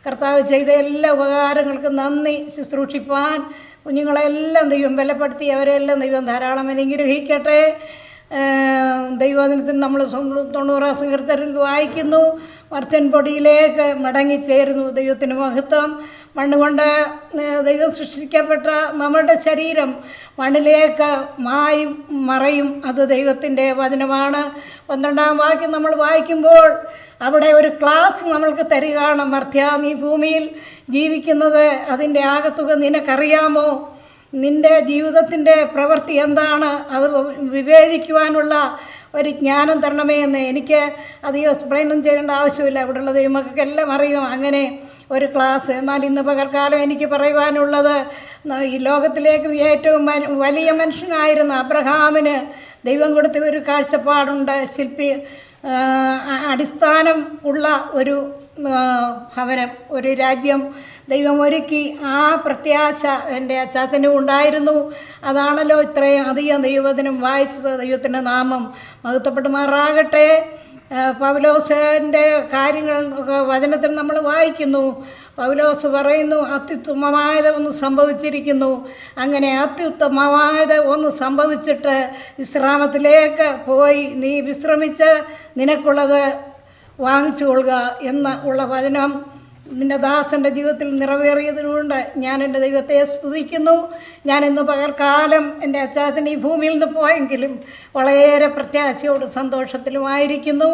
കർത്താവ് ചെയ്ത എല്ലാ ഉപകാരങ്ങൾക്കും നന്ദി. ശുശ്രൂഷിപ്പാൻ കുഞ്ഞുങ്ങളെല്ലാം ദൈവം ബലപ്പെടുത്തി, അവരെല്ലാം ദൈവം ധാരാളം അനുഗ്രഹിക്കട്ടെ. ദൈവദിനത്തിൽ നമ്മൾ 90 സങ്കീർത്തനത്തിൽ വായിക്കുന്നു, മർത്യൻ പൊടിയിലേക്ക് മടങ്ങിച്ചേരുന്നു. ദൈവത്തിന് മഹത്വം. മണ്ണുകൊണ്ട് ദൈവം സൃഷ്ടിക്കപ്പെട്ട നമ്മുടെ ശരീരം മണ്ണിലേക്ക് മായും മറയും. അത് ദൈവത്തിൻ്റെ വചനമാണ്. 12-ാം വാക്യം നമ്മൾ വായിക്കുമ്പോൾ അവിടെ ഒരു ക്ലാസ് നമ്മൾക്ക് തരികയാണ്. മർത്യ, നീ ഭൂമിയിൽ ജീവിക്കുന്നത് അതിൻ്റെ ആകത്തുക നിനക്കറിയാമോ? നിൻ്റെ ജീവിതത്തിൻ്റെ പ്രവൃത്തി എന്താണ്? അത് വിവേചിക്കുവാനുള്ള ഒരു ജ്ഞാനം തരണമേ എന്ന്. എനിക്ക് അധികം എക്സ്പ്ലെയിനും ചെയ്യേണ്ട ആവശ്യമില്ല, ഇവിടെയുള്ള ദൈവമക്കൾക്കെല്ലാം അറിയും അങ്ങനെ ഒരു ക്ലാസ്. എന്നാൽ ഇന്ന് പകൽക്കാലം എനിക്ക് പറയുവാനുള്ളത്, ഈ ലോകത്തിലേക്ക് ഏറ്റവും വലിയ മനുഷ്യനായിരുന്ന അബ്രഹാമിന് ദൈവം കൊടുത്ത ഒരു കാഴ്ചപ്പാടുണ്ട്. അടിസ്ഥാനം ഉള്ള ഒരു ഭവനം, ഒരു രാജ്യം ദൈവം ഒരുക്കി. ആ പ്രത്യാശ എൻ്റെ അച്ചാച്ചനും ഉണ്ടായിരുന്നു. അതാണല്ലോ ഇത്രയും അധികം ദൈവത്തിനും വായിച്ചത്. ദൈവത്തിൻ്റെ നാമം മഹത്വപ്പെടുമാറാകട്ടെ. പൗലോസിൻ്റെ കാര്യങ്ങൾ വചനത്തിൽ നമ്മൾ വായിക്കുന്നു. പൗലോസ് പറയുന്നു, അത്യുത്തമമായത് ഒന്ന് സംഭവിച്ചിരിക്കുന്നു. അങ്ങനെ അത്യുത്തമമായത് ഒന്ന് സംഭവിച്ചിട്ട് വിശ്രാമത്തിലേക്ക് പോയി നീ വിശ്രമിച്ച് നിനക്കുള്ളത് വാങ്ങിച്ചു കൊള്ളുക എന്ന ഉള്ള വചനം നിൻ്റെ ദാസൻ്റെ ജീവിതത്തിൽ നിറവേറിയതുകൊണ്ട് ഞാൻ എൻ്റെ ദൈവത്തെ സ്തുതിക്കുന്നു. ഞാനിന്ന് പകൽക്കാലം എൻ്റെ അച്ചാച്ചൻ ഈ ഭൂമിയിൽ നിന്ന് പോയെങ്കിലും വളരെ പ്രത്യാശയോടും സന്തോഷത്തിലുമായിരിക്കുന്നു.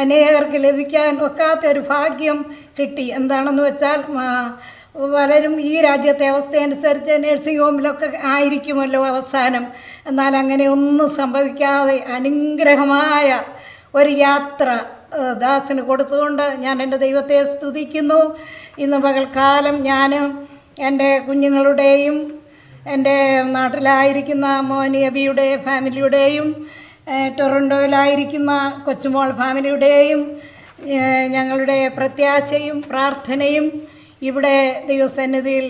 അനേകർക്ക് ലഭിക്കാൻ ഒക്കാത്ത ഒരു ഭാഗ്യം കിട്ടി. എന്താണെന്ന് വെച്ചാൽ പലരും ഈ രാജ്യത്തെ അവസ്ഥയനുസരിച്ച് നഴ്സിംഗ് ഹോമിലൊക്കെ ആയിരിക്കുമല്ലോ അവസാനം. എന്നാൽ അങ്ങനെ ഒന്നും സംഭവിക്കാതെ അനുഗ്രഹമായ ഒരു യാത്ര ദാസിന് കൊടുത്തുകൊണ്ട് ഞാൻ എൻ്റെ ദൈവത്തെ സ്തുതിക്കുന്നു. ഇന്ന് പകൽക്കാലം ഞാൻ എൻ്റെ കുഞ്ഞുങ്ങളുടെയും എൻ്റെ നാട്ടിലായിരിക്കുന്ന മോനി അബിയുടെ ഫാമിലിയുടെയും ടൊറൻറ്റോയിലായിരിക്കുന്ന കൊച്ചുമോൾ ഫാമിലിയുടെയും ഞങ്ങളുടെ പ്രത്യാശയും പ്രാർത്ഥനയും ഇവിടെ ദൈവസന്നിധിയിൽ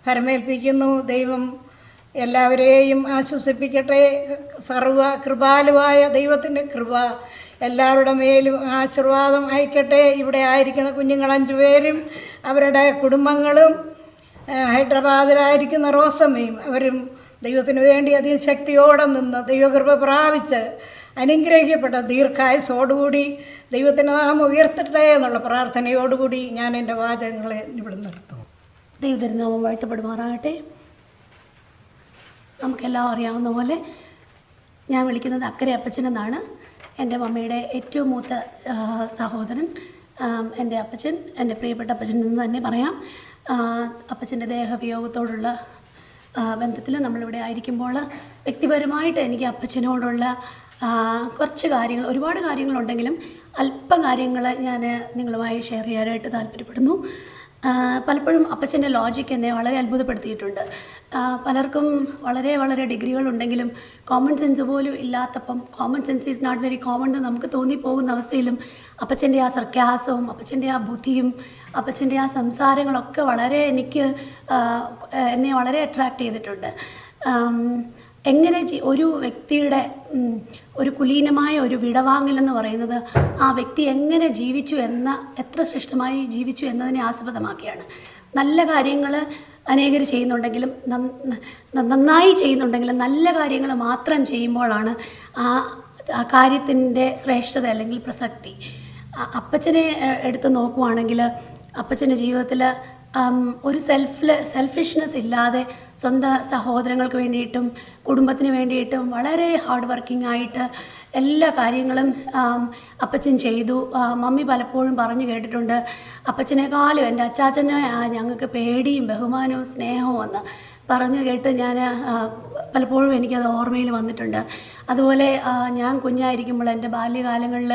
ഫരമേൽപ്പിക്കുന്നു. ദൈവം എല്ലാവരെയും ആശ്വസിപ്പിക്കട്ടെ. സർവ കൃപാലുവായ ദൈവത്തിൻ്റെ കൃപ എല്ലാവരുടെ മേലും ആശീർവാദം അയക്കട്ടെ. ഇവിടെ ആയിരിക്കുന്ന കുഞ്ഞുങ്ങൾ 5 പേരും അവരുടെ കുടുംബങ്ങളും ഹൈദരാബാദിലായിരിക്കുന്ന റോസമ്മയും അവരും ദൈവത്തിന് വേണ്ടി അധികം ശക്തിയോടെ നിന്ന് ദൈവകൃപ പ്രാപിച്ച് അനുഗ്രഹിക്കപ്പെട്ട ദീർഘായുസോടുകൂടി ദൈവത്തിന് നാം ഉയർത്തട്ടെ എന്നുള്ള പ്രാർത്ഥനയോടുകൂടി ഞാൻ എൻ്റെ വാചകങ്ങളെ ഇവിടെ നിർത്തുന്നു. ദൈവതിരുനാമം വാഴ്ത്തപ്പെടുമാറാകട്ടെ. നമുക്കെല്ലാം അറിയാവുന്ന പോലെ ഞാൻ വിളിക്കുന്നത് അക്കരെ അപ്പച്ചൻ എന്നാണ്. എൻ്റെ മമ്മിയുടെ ഏറ്റവും മൂത്ത സഹോദരൻ എൻ്റെ അപ്പച്ചൻ, എൻ്റെ പ്രിയപ്പെട്ട അപ്പച്ചൻ എന്ന് തന്നെ പറയാം. അപ്പച്ചൻ്റെ ദേഹവിയോഗത്തോടുള്ള ബന്ധത്തിൽ നമ്മളിവിടെ ആയിരിക്കുമ്പോൾ വ്യക്തിപരമായിട്ട് എനിക്ക് അപ്പച്ചനോടുള്ള കുറച്ച് കാര്യങ്ങൾ, ഒരുപാട് കാര്യങ്ങളുണ്ടെങ്കിലും അല്പം കാര്യങ്ങൾ ഞാൻ നിങ്ങളുമായി ഷെയർ ചെയ്യാനായിട്ട് താല്പര്യപ്പെടുന്നു. പലപ്പോഴും അപ്പച്ചൻ്റെ ലോജിക്ക് എന്നെ വളരെ അത്ഭുതപ്പെടുത്തിയിട്ടുണ്ട്. പലർക്കും വളരെ വളരെ ഡിഗ്രികളുണ്ടെങ്കിലും കോമൺ സെൻസ് പോലും ഇല്ലാത്തപ്പം common sense is not very common എന്ന് നമുക്ക് തോന്നിപ്പോകുന്ന അവസ്ഥയിലും അപ്പച്ചൻ്റെ ആ സർക്കാസവും അപ്പച്ചൻ്റെ ആ ബുദ്ധിയും അപ്പച്ചൻ്റെ ആ സംസാരങ്ങളൊക്കെ വളരെ എന്നെ വളരെ അട്രാക്റ്റ് ചെയ്തിട്ടുണ്ട്. എങ്ങനെ ഒരു വ്യക്തിയുടെ ഒരു കുലീനമായ ഒരു വിടവാങ്ങലെന്ന് പറയുന്നത് ആ വ്യക്തി എങ്ങനെ ജീവിച്ചു എത്ര ശ്രേഷ്ഠമായി ജീവിച്ചു എന്നതിനെ ആസ്പദമാക്കിയാണ്. നല്ല കാര്യങ്ങൾ അനേകർ ചെയ്യുന്നുണ്ടെങ്കിലും നന്നായി ചെയ്യുന്നുണ്ടെങ്കിലും നല്ല കാര്യങ്ങൾ മാത്രം ചെയ്യുമ്പോഴാണ് ആ കാര്യത്തിൻ്റെ ശ്രേഷ്ഠത അല്ലെങ്കിൽ പ്രസക്തി. അപ്പച്ചനെ എടുത്ത് നോക്കുവാണെങ്കിൽ അപ്പച്ചൻ്റെ ജീവിതത്തിൽ ഒരു സെൽഫിഷ്നെസ് ഇല്ലാതെ സ്വന്തം സഹോദരങ്ങൾക്ക് വേണ്ടിയിട്ടും കുടുംബത്തിന് വേണ്ടിയിട്ടും വളരെ ഹാർഡ് വർക്കിംഗ് ആയിട്ട് എല്ലാ കാര്യങ്ങളും അപ്പച്ചൻ ചെയ്തു. മമ്മി പലപ്പോഴും പറഞ്ഞു കേട്ടിട്ടുണ്ട്, അപ്പച്ചനേക്കാളും എൻ്റെ അച്ചാച്ചനെ ഞങ്ങൾക്ക് പേടിയും ബഹുമാനവും സ്നേഹവും എന്ന് പറഞ്ഞു കേട്ട് ഞാൻ പലപ്പോഴും എനിക്കത് ഓർമ്മയിൽ വന്നിട്ടുണ്ട്. അതുപോലെ ഞാൻ കുഞ്ഞായിരിക്കുമ്പോൾ എൻ്റെ ബാല്യകാലങ്ങളിൽ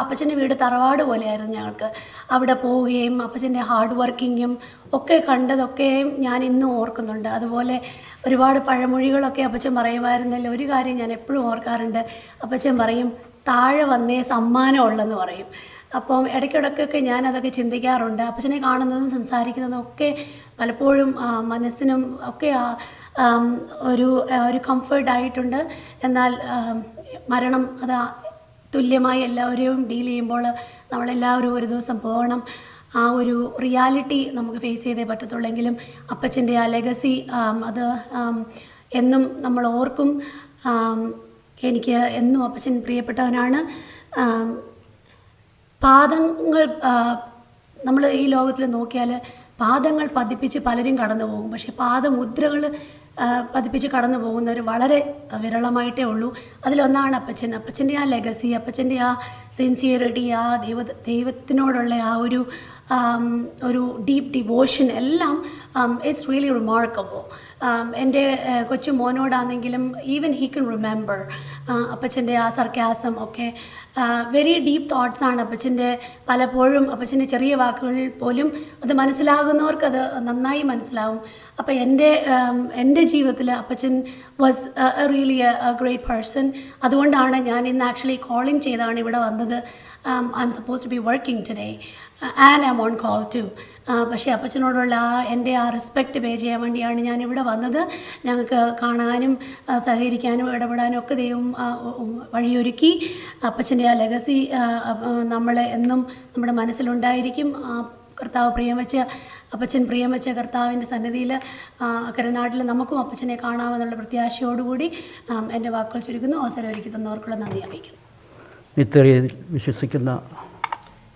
അപ്പച്ചൻ്റെ വീട് തറവാട് പോലെയായിരുന്നു ഞങ്ങൾക്ക്. അവിടെ പോവുകയും അപ്പച്ചൻ്റെ ഹാർഡ് വർക്കിങ്ങും ഒക്കെ കണ്ടതൊക്കെയും ഞാൻ ഇന്നും ഓർക്കുന്നുണ്ട്. അതുപോലെ ഒരുപാട് പഴമൊഴികളൊക്കെ അപ്പച്ചൻ പറയുമായിരുന്നല്ലോ. ഒരു കാര്യം ഞാൻ എപ്പോഴും ഓർക്കാറുണ്ട്, അപ്പച്ചൻ പറയും താഴെ വന്നേ സമ്മാനമുള്ളെന്ന് പറയും. അപ്പം ഇടയ്ക്കിടയ്ക്കൊക്കെ ഞാനതൊക്കെ ചിന്തിക്കാറുണ്ട്. അപ്പച്ചനെ കാണുന്നതും സംസാരിക്കുന്നതും ഒക്കെ പലപ്പോഴും മനസ്സിനും ഒക്കെ ഒരു കംഫർട്ടായിട്ടുണ്ട്. എന്നാൽ മരണം അത് തുല്യമായി എല്ലാവരെയും ഡീൽ ചെയ്യുമ്പോൾ നമ്മളെല്ലാവരും ഒരു ദിവസം പോകണം. ആ ഒരു റിയാലിറ്റി നമുക്ക് ഫേസ് ചെയ്തേ പറ്റത്തുള്ളെങ്കിലും അപ്പച്ചൻ്റെ ആ ലെഗസി അത് എന്നും നമ്മൾ ഓർക്കും. എനിക്ക് എന്നും അപ്പച്ചൻ പ്രിയപ്പെട്ടവനാണ്. പാദങ്ങൾ നമ്മൾ ഈ ലോകത്തിൽ നോക്കിയാൽ പാദങ്ങൾ പതിപ്പിച്ച് പലരും കടന്നു പോകും. പക്ഷേ പാദമുദ്രകൾ പതിപ്പിച്ച് കടന്നു പോകുന്നവർ വളരെ വിരളമായിട്ടേ ഉള്ളൂ. അതിലൊന്നാണ് അപ്പച്ചൻ. അപ്പച്ചൻ്റെ ആ ലെഗസി, അപ്പച്ചൻ്റെ ആ സിൻസിയറിറ്റി, ആ ദൈവത്തിനോടുള്ള ആ ഒരു ഡീപ്പ് ഡിവോഷൻ എല്ലാം ഇറ്റ്സ് റിയലി റിമാർക്കബിൾ. എൻ്റെ കൊച്ചു മോനോടാണെങ്കിലും ഈവൻ ഹീ കൻ റിമെമ്പർ അപ്പച്ചൻ്റെ ആ സർക്കാസം ഒക്കെ വെരി ഡീപ്പ് തോട്ട്സാണ് അപ്പച്ചൻ്റെ. പലപ്പോഴും അപ്പച്ചൻ്റെ ചെറിയ വാക്കുകളിൽ പോലും അത് മനസ്സിലാകുന്നവർക്കത് നന്നായി മനസ്സിലാവും. അപ്പോൾ എൻ്റെ ജീവിതത്തിൽ അപ്പച്ചൻ was really a great person. അതുകൊണ്ടാണ് ഞാൻ ഇന്ന് ആക്ച്വലി കോളിംഗ് ചെയ്താണ് ഇവിടെ വന്നത്. I'm suppose to be working today and I'm on call too. പക്ഷേ അപ്പച്ചനോടുള്ള എൻ്റെ ആ റെസ്പെക്റ്റ് പേ ചെയ്യാൻ വേണ്ടിയാണ് ഞാൻ ഇവിടെ വന്നത്. ഞങ്ങൾക്ക് കാണാനും സഹകരിക്കാനും ഇടപെടാനും ഒക്കെ ദൈവം വഴിയൊരുക്കി. അപ്പച്ചൻ്റെ ആ ലെഗസി നമ്മൾ എന്നും നമ്മുടെ മനസ്സിലുണ്ടായിരിക്കും. അപ്പച്ചൻ പ്രിയം വെച്ച കർത്താവിൻ്റെ സന്നിധിയിൽ കരനാട്ടിൽ നമുക്കും അപ്പച്ചനെ കാണാമെന്നുള്ള പ്രത്യാശയോടുകൂടി എൻ്റെ വാക്കുകൾ ചുരുക്കുന്നു. അവസരം ഒരുക്കി തന്നവർക്കുള്ള നന്ദി അറിയിക്കുന്നു. നിത്യതയിൽ വിശ്വസിക്കുന്ന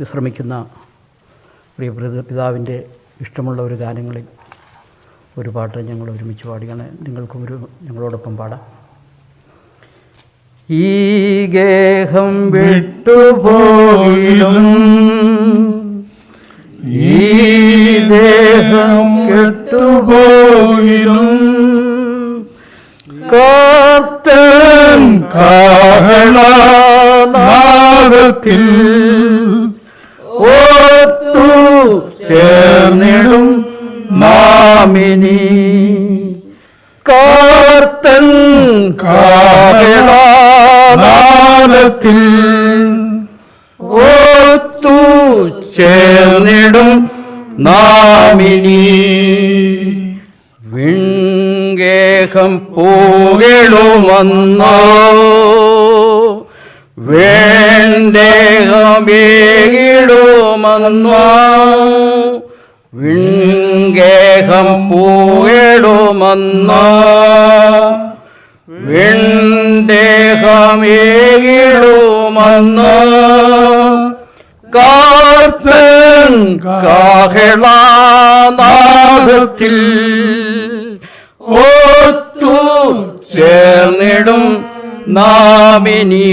വിശ്രമിക്കുന്ന പ്രിയ പിതാവിൻ്റെ ഇഷ്ടമുള്ള ഒരു ഗാനങ്ങളിൽ ഒരു പാട്ട് ഞങ്ങൾ ഒരുമിച്ച് പാടുകയാണ്. നിങ്ങൾക്കും ഞങ്ങളോടൊപ്പം പാടാം. ഈ ഗേഹം വിട്ടുപോയിലും ഈ ദേഹം കെട്ടുപോയിലും കർത്തൻ കാഹളനാദത്തിൽ ഒത്തു ചേർന്നിടും നാമിനി. കർത്തൻ കാഹളനാദത്തിൽ ഒത്തു ചേർന്നിടും നാമിനി. വിൺഗേഹം പൂകളുമന്നോ വേണ്ടേഹമേകിടുമന്നോ. വിൺഗേഹം പൂകളുമന്നോ വേണ്ടേഹമേകിടുമന്നോ. കർത്തൻ കാഹളനാദത്തിൽ ഒത്തു ചേർന്നിടും നാമിനി.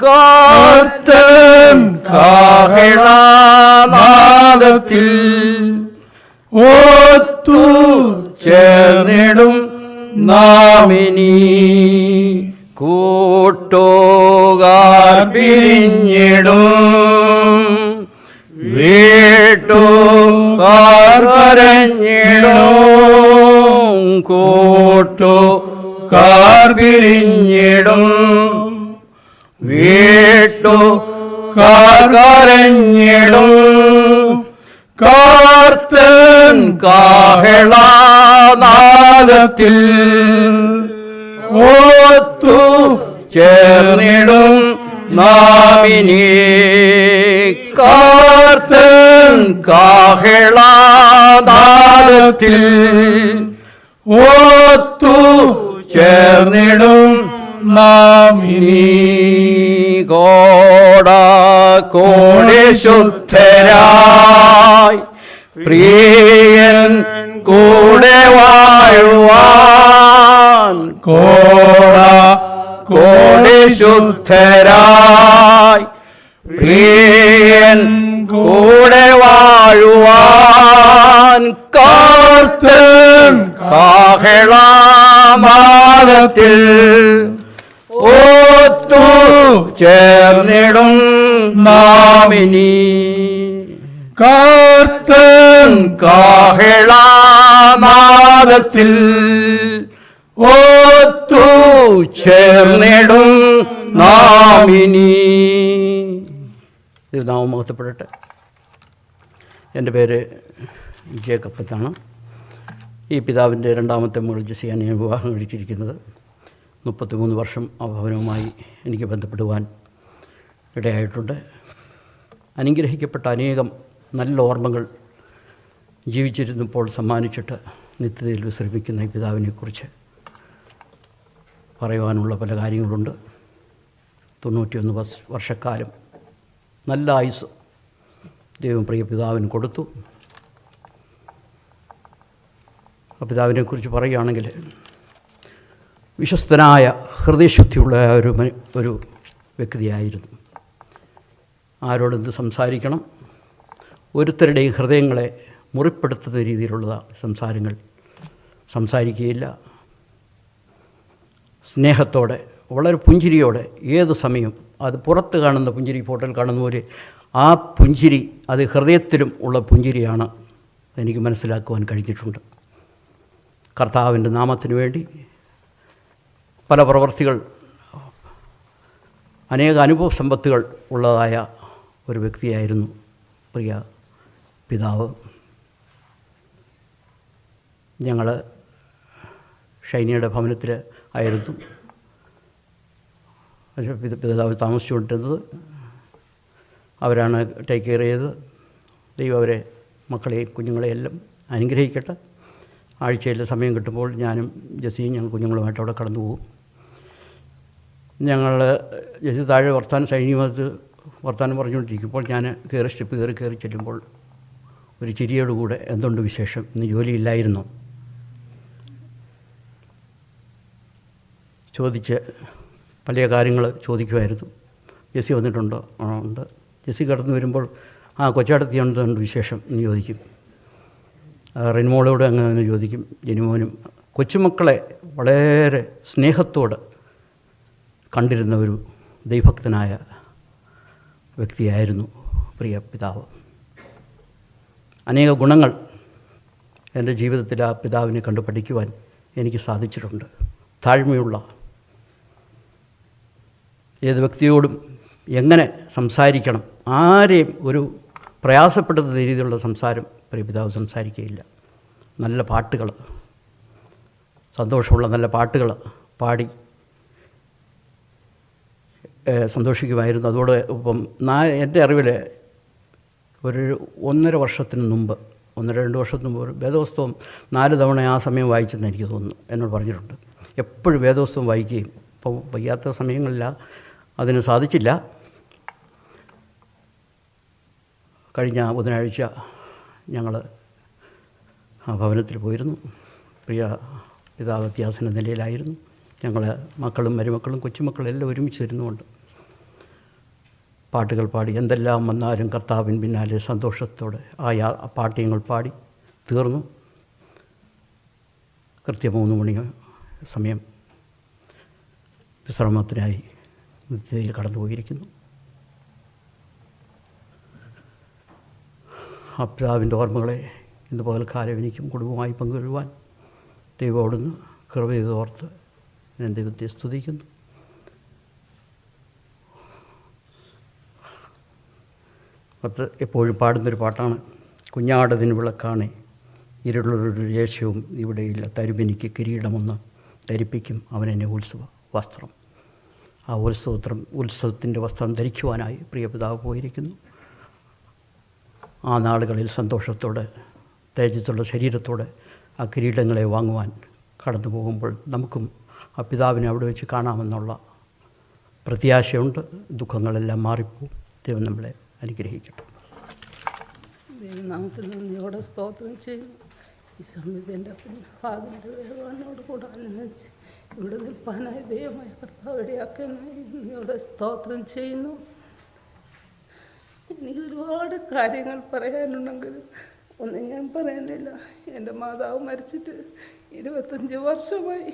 കർത്തൻ കാഹളനാദത്തിൽ ഒത്തു ചേർന്നിടും നാമിനി. കൂട്ടുകാർ പിരിഞ്ഞിടും വീട്ടുകാർ കരഞ്ഞിടും. കൂട്ടുകാർ പിരിഞ്ഞിടും വീട്ടുകാർ കരഞ്ഞിടും. കർത്തൻ കാഹളനാദത്തിൽ മാതത്തിൽ ഓത്തു ചേർന്നിടും നാമിനി കാർത്തൻ കാഹളാദാരത്തിൽ ഓത്തു ചേർന്നിടും നാമിനി കോടി ശുദ്ധരായി പ്രിയൻ കൂടെ വാഴുവാൻ കോടി ശുദ്ധരായി പ്രിയൻ കൂടെ വാഴുവാൻ കാർത്തൻ കാഹളാമാദത്തിൽ ഓത്തു ചേർന്നിടും നാമിനി കാർത്തൻ കാഹളാനാദത്തിൽ ഓത്തു ചേർന്നിടും നാമിനി. ഇത് നാമം മഹത്വപ്പെടട്ടെ. എൻ്റെ പേര് ജേക്കബ് എന്നാണ്. ഈ പിതാവിൻ്റെ രണ്ടാമത്തെ മകൾ ജെസിയാണ് ഞാൻ വിവാഹം കഴിച്ചിരിക്കുന്നത്. 33 വർഷം ആ ഭവനവുമായി എനിക്ക് ബന്ധപ്പെടുവാൻ ഇടയായിട്ടുണ്ട്. അനുഗ്രഹിക്കപ്പെട്ട അനേകം നല്ല ഓർമ്മകൾ ജീവിച്ചിരുന്നപ്പോൾ സമ്മാനിച്ചിട്ട് നിത്യതയിൽ വിശ്രമിക്കുന്ന ഈ പിതാവിനെക്കുറിച്ച് പറയുവാനുള്ള പല കാര്യങ്ങളുണ്ട്. 91 വർഷക്കാലം നല്ല ആയുസ് ദൈവം പ്രിയ പിതാവിന് കൊടുത്തു. ആ പിതാവിനെക്കുറിച്ച് പറയുകയാണെങ്കിൽ വിശ്വസ്തനായ ഹൃദയശുദ്ധിയുള്ള ഒരു വ്യക്തിയായിരുന്നു. ആരോടെന്ത് സംസാരിക്കണം, ഒരുത്തരുടെയും ഹൃദയങ്ങളെ മുറിപ്പെടുത്തുന്ന രീതിയിലുള്ള സംസാരങ്ങൾ സംസാരിക്കുകയില്ല. സ്നേഹത്തോടെ വളരെ പുഞ്ചിരിയോടെ ഏത് സമയം അത് പുറത്ത് കാണുന്ന പുഞ്ചിരി, ഫോട്ടോയിൽ കാണുന്ന പോലെ ആ പുഞ്ചിരി അത് ഹൃദയത്തിലും ഉള്ള പുഞ്ചിരിയാണ് എനിക്ക് മനസ്സിലാക്കുവാൻ കഴിഞ്ഞിട്ടുണ്ട്. കർത്താവിൻ്റെ നാമത്തിന് വേണ്ടി പല പ്രവർത്തികൾ, അനേക അനുഭവ സമ്പത്തുകൾ ഉള്ളതായ ഒരു വ്യക്തിയായിരുന്നു പ്രിയ പിതാവ്. ഞങ്ങൾ ഷൈനിയുടെ ഭവനത്തിൽ ആയിരുന്നു പിതാവ് താമസിച്ചുകൊണ്ടിരുന്നത്. അവരാണ് ടേക്ക് കെയർ ചെയ്തത്. ദൈവം അവരെ, മക്കളെയും കുഞ്ഞുങ്ങളെയും എല്ലാം അനുഗ്രഹിക്കട്ടെ. ആഴ്ചയിൽ സമയം കിട്ടുമ്പോൾ ഞാനും ജെസിയും ഞങ്ങൾ കുഞ്ഞുങ്ങളുമായിട്ട് അവിടെ കടന്നു പോകും. ഞങ്ങൾ ജെസി താഴെ ഷൈനിയുമായിട്ട് വർത്താനം പറഞ്ഞുകൊണ്ടിരിക്കുമ്പോൾ ഞാൻ സ്റ്റെപ്പ് കയറി ചെല്ലുമ്പോൾ ഒരു ചിരിയോടുകൂടെ എന്തുണ്ട് വിശേഷം, ഇന്ന് ജോലിയില്ലായിരുന്നു ചോദിച്ച് പല കാര്യങ്ങൾ ചോദിക്കുമായിരുന്നു. ജെസി വന്നിട്ടുണ്ടോ? ഉണ്ട്. ജെസി കടന്നു വരുമ്പോൾ കൊച്ചാടത്തി എന്തുണ്ട് വിശേഷം എന്ന് ചോദിക്കും. റെൻമോളോട് അങ്ങനെ തന്നെ ചോദിക്കും. ജനിമോനും കൊച്ചുമക്കളെ വളരെ സ്നേഹത്തോട് കണ്ടിരുന്ന ഒരു ദൈവഭക്തനായ വ്യക്തിയായിരുന്നു പ്രിയ പിതാവ്. അനേക ഗുണങ്ങൾ എൻ്റെ ജീവിതത്തിൽ ആ പിതാവിനെ കണ്ടു പഠിക്കുവാൻ എനിക്ക് സാധിച്ചിട്ടുണ്ട്. താഴ്മയുള്ള, ഏത് വ്യക്തിയോടും എങ്ങനെ സംസാരിക്കണം, ആരെയും ഒരു പ്രയാസപ്പെടുന്ന രീതിയിലുള്ള സംസാരം പ്രിയ പിതാവ് സംസാരിക്കുകയില്ല. നല്ല പാട്ടുകൾ, സന്തോഷമുള്ള നല്ല പാട്ടുകൾ പാടി സന്തോഷിക്കുമായിരുന്നു. അതോടെ ഇപ്പം എൻ്റെ അറിവിൽ ഒരു 1.5 വർഷത്തിന് മുമ്പ്, 1-2 വർഷത്തിന് മുമ്പ് വേദപുസ്തകം 4 തവണ ആ സമയം വായിച്ചെന്ന് എനിക്ക് തോന്നുന്നു, എന്നോട് പറഞ്ഞിട്ടുണ്ട്. എപ്പോഴും വേദപുസ്തകം വായിക്കുകയും, ഇപ്പോൾ വയ്യാത്ത സമയങ്ങളില്ല അതിന് സാധിച്ചില്ല. കഴിഞ്ഞ ബുധനാഴ്ച ഞങ്ങൾ ആ ഭവനത്തിൽ പോയിരുന്നു. പ്രിയ പിതാവ് വ്യത്യാസന നിലയിലായിരുന്നു. ഞങ്ങൾ മക്കളും മരുമക്കളും കൊച്ചുമക്കളും എല്ലാം ഒരുമിച്ചിരുന്നുകൊണ്ട് പാട്ടുകൾ പാടി, എന്തെല്ലാം വന്നാലും കർത്താവിൻ പിന്നാലെ സന്തോഷത്തോടെ ആ പാട്ട് പാടി തീർന്നു. കൃത്യം 3 മണി സമയം വിശ്രമത്തിനായി നിത്യതയിൽ കടന്നുപോയിരിക്കുന്നു. ആ പിതാവിൻ്റെ ഓർമ്മകളെ ഇന്ന് പകൽക്കാലം എനിക്കും കുടുംബമായി പങ്കുവരുവാൻ ദൈവമോടുന്ന് കൃപ ചെയ്തോർത്ത് ഞാൻ ദൈവത്തെ സ്തുതിക്കുന്നു. എപ്പോഴും പാടുന്നൊരു പാട്ടാണ്, കുഞ്ഞാടതിന് വിളക്കാണേ ഇരുളൊരു യേശവും ഇവിടെയില്ല. തരുമെനിക്ക് കിരീടമൊന്ന് ധരിപ്പിക്കും അവനെന്നെ ഉത്സവ വസ്ത്രം. ആ ഉത്സവത്തിൻ്റെ വസ്ത്രം ധരിക്കുവാനായി പ്രിയപിതാവ് പോയിരിക്കുന്നു. ആ നാളുകളിൽ സന്തോഷത്തോടെ തേജസ്സുള്ള ശരീരത്തോടെ ആ കിരീടങ്ങളെ വാങ്ങുവാൻ കടന്നു പോകുമ്പോൾ നമുക്കും ആ പിതാവിനെ അവിടെ വെച്ച് കാണാമെന്നുള്ള പ്രത്യാശയുണ്ട്. ദുഃഖങ്ങളെല്ലാം മാറിപ്പോവും. ദൈവം നമ്മളെ അനുഗ്രഹിക്കട്ടെ. ദൈവനാമത്തിൽ നന്ദിയോടെ സ്തോത്രം ചെയ്യുന്നു. ഈ സമയത്ത് എൻ്റെ ഫാദറിൻ്റെ വേദനയോട് കൂടെ അനുഭവിച്ച് ഇവിടെ നിൽപ്പാനായി ദൈവമായ കർത്താവ് ഇടയാക്കാനായി നന്ദിയോടെ സ്തോത്രം ചെയ്യുന്നു. എനിക്ക് ഒരുപാട് കാര്യങ്ങൾ പറയാനുണ്ടെങ്കിലും ഒന്നും ഞാൻ പറയുന്നില്ല. എൻ്റെ മാതാവ് മരിച്ചിട്ട് 25 വർഷമായി.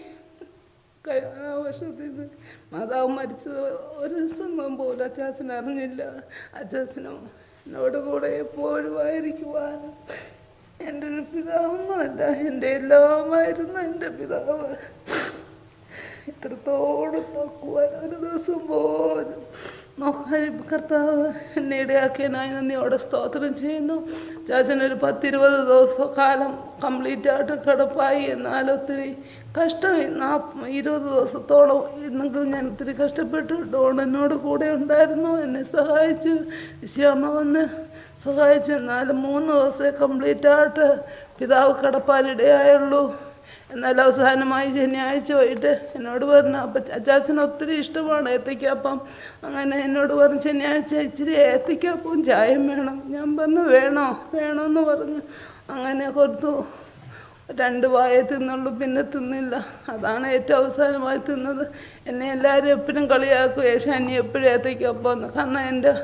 ആ വർഷത്തിൽ മാതാവ് മരിച്ചത് ഒരു സംഭവം പോലും അച്ചാച്ചൻ അറിഞ്ഞില്ല. അച്ചാച്ചനും എന്നോട് കൂടെ എപ്പോഴും ആയിരിക്കുവാനും എൻ്റെ ഒരു പിതാവൊന്നുമല്ല, എൻ്റെ എല്ലാമായിരുന്നു എൻ്റെ പിതാവ്. ഇത്രത്തോളം നോക്കുവാൻ ഒരു ദിവസം പോലും നോക്കാൻ കർത്താവ് എന്നെ ഇടയാക്കിയതിനായി നന്ദിയോടെ സ്തോത്രം ചെയ്യുന്നു. ചാച്ചനൊരു 10-20 ദിവസക്കാലം കംപ്ലീറ്റായിട്ട് കിടപ്പായി. എന്നാൽ ഒത്തിരി കഷ്ടം 20 ദിവസത്തോളം ഇന്നെങ്കിലും ഞാൻ ഒത്തിരി കഷ്ടപ്പെട്ടു. ഡോൺ എന്നോട് കൂടെ ഉണ്ടായിരുന്നു, എന്നെ സഹായിച്ചു. ശ്യാമ വന്ന് സഹായിച്ചു. എന്നാലും 3 ദിവസമേ കംപ്ലീറ്റായിട്ട് പിതാവ് കിടപ്പാനിടയായുള്ളൂ. എന്നാൽ അവസാനമായി ശനിയാഴ്ച പോയിട്ട് എന്നോട് പറഞ്ഞു, അപ്പം അച്ചാച്ചന് ഒത്തിരി ഇഷ്ടമാണ് ഏത്തയ്ക്കാപ്പം. അങ്ങനെ എന്നോട് പറഞ്ഞു ശനിയാഴ്ച ഇച്ചിരി ഏത്തയ്ക്കാപ്പവും ചായയും വേണം. ഞാൻ പറഞ്ഞു വേണമെന്ന് പറഞ്ഞു. അങ്ങനെ കൊടുത്തു. 2 വായ തിന്നുള്ളൂ, പിന്നെ തിന്നില്ല. അതാണ് ഏറ്റവും അവസാനമായി തിന്നത്. എന്നെ എല്ലാവരും എപ്പോഴും കളിയാക്കും, യേശാനി എപ്പോഴും ഏത്തയ്ക്കാപ്പം. കാരണം എൻ്റെ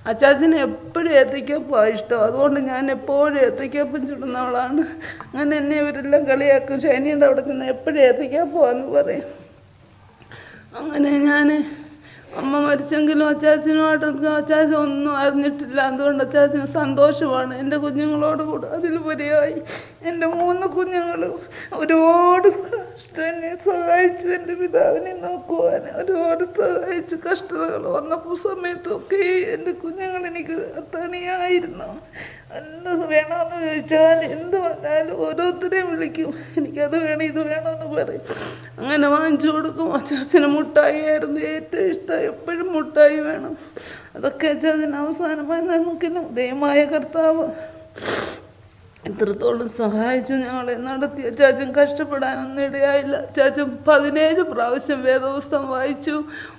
അച്ചാച്ചന് എപ്പോഴും ഏത്തയ്ക്കപ്പം ഇഷ്ടം. അതുകൊണ്ട് ഞാൻ എപ്പോഴും ഏത്തയ്ക്കപ്പം ചുടുന്നവളാണ്. അങ്ങനെ എന്നെ ഇവരെല്ലാം കളിയാക്കും, ഷൈനിയുടെ അവിടെ ചെന്ന് എപ്പോഴും ഏത്തയ്ക്കപ്പമാണെന്ന് പറയും. അങ്ങനെ ഞാൻ അമ്മ മരിച്ചെങ്കിലും അച്ചാച്ചനുമായിട്ട് അച്ചാച്ചൻ ഒന്നും അറിഞ്ഞിട്ടില്ല. അതുകൊണ്ട് അച്ചാച്ചന് സന്തോഷമാണ്. എൻ്റെ കുഞ്ഞുങ്ങളോട് കൂടെ അതിലുപരിയായി എൻ്റെ 3 കുഞ്ഞുങ്ങളും ഒരുപാട് എന്നെ സഹായിച്ചു. എൻ്റെ പിതാവിനെ നോക്കുവാൻ ഒരുപാട് സഹായിച്ചു. കഷ്ടതകൾ വന്നപ്പോൾ സമയത്തൊക്കെ എൻ്റെ കുഞ്ഞുങ്ങൾ എനിക്ക് തണിയായിരുന്നു. എന്ത് വേണമെന്ന് ചോദിച്ചാൽ എന്ത് വന്നാലും ഓരോരുത്തരെയും വിളിക്കും, എനിക്കത് വേണം ഇത് വേണമെന്ന് പറയും. അങ്ങനെ വാങ്ങിച്ചു കൊടുക്കും. അച്ചാച്ചന് മുട്ടായി ആയിരുന്നു ഏറ്റവും ഇഷ്ടം. എപ്പോഴും മുട്ടായി വേണം. അതൊക്കെ അച്ചാച്ചന് അവസാനമായി നമുക്കില്ല. ദൈവമായ കർത്താവ് ഇത്രത്തോളം സഹായിച്ചു, ഞങ്ങളെ നടത്തി. അച്ചാച്ചൻ കഷ്ടപ്പെടാനൊന്നും ഇടയായില്ല. അച്ചാച്ചൻ 17 പ്രാവശ്യം വേദപുസ്തകം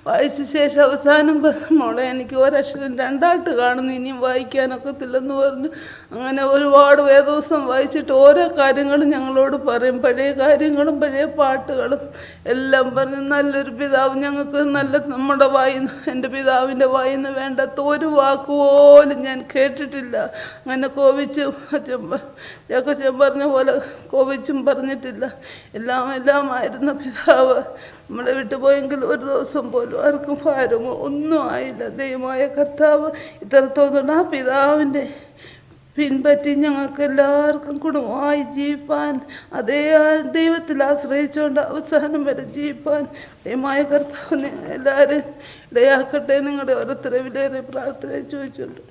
വായിച്ച ശേഷം അവസാനം മോളെ എനിക്ക് ഒരക്ഷരം 2ആയിട്ട് കാണുന്നു, ഇനിയും വായിക്കാനൊക്കത്തില്ലെന്ന് പറഞ്ഞു. അങ്ങനെ ഒരുപാട് വേദപുസ്തകം വായിച്ചിട്ട് ഓരോ കാര്യങ്ങളും ഞങ്ങളോട് പറയും. പഴയ കാര്യങ്ങളും പഴയ പാട്ടുകളും എല്ലാം പറഞ്ഞ് നല്ലൊരു പിതാവ് ഞങ്ങൾക്ക് നമ്മുടെ എൻ്റെ പിതാവിൻ്റെ വായിന്ന് വേണ്ടാത്ത ഒരു വാക്കുപോലും ഞാൻ കേട്ടിട്ടില്ല. അങ്ങനെ കോപിച്ച് ചക്കച്ചൻ പറഞ്ഞ പോലെ കോപിച്ചും പറഞ്ഞിട്ടില്ല. എല്ലാമായിരുന്ന പിതാവ് നമ്മളെ വിട്ടുപോയെങ്കിൽ ഒരു ദിവസം പോലും ആർക്കും ഭാരമോ ഒന്നും ആയില്ല. ദൈവമായ കർത്താവ് ഇത്രത്തോളം ആ പിതാവിൻ്റെ പിൻപറ്റി ഞങ്ങൾക്ക് എല്ലാവർക്കും കുടുംബമായി ജീവിപ്പാൻ, അതേ ദൈവത്തിൽ ആശ്രയിച്ചുകൊണ്ട് അവസാനം വരെ ജീവിപ്പാൻ ദൈവമായ കർത്താവിനെ എല്ലാവരും ഇടയാക്കട്ടെ. നിങ്ങളുടെ ഓരോരുത്തരെ വിലയേറെ പ്രാർത്ഥന ചോദിച്ചുണ്ട്.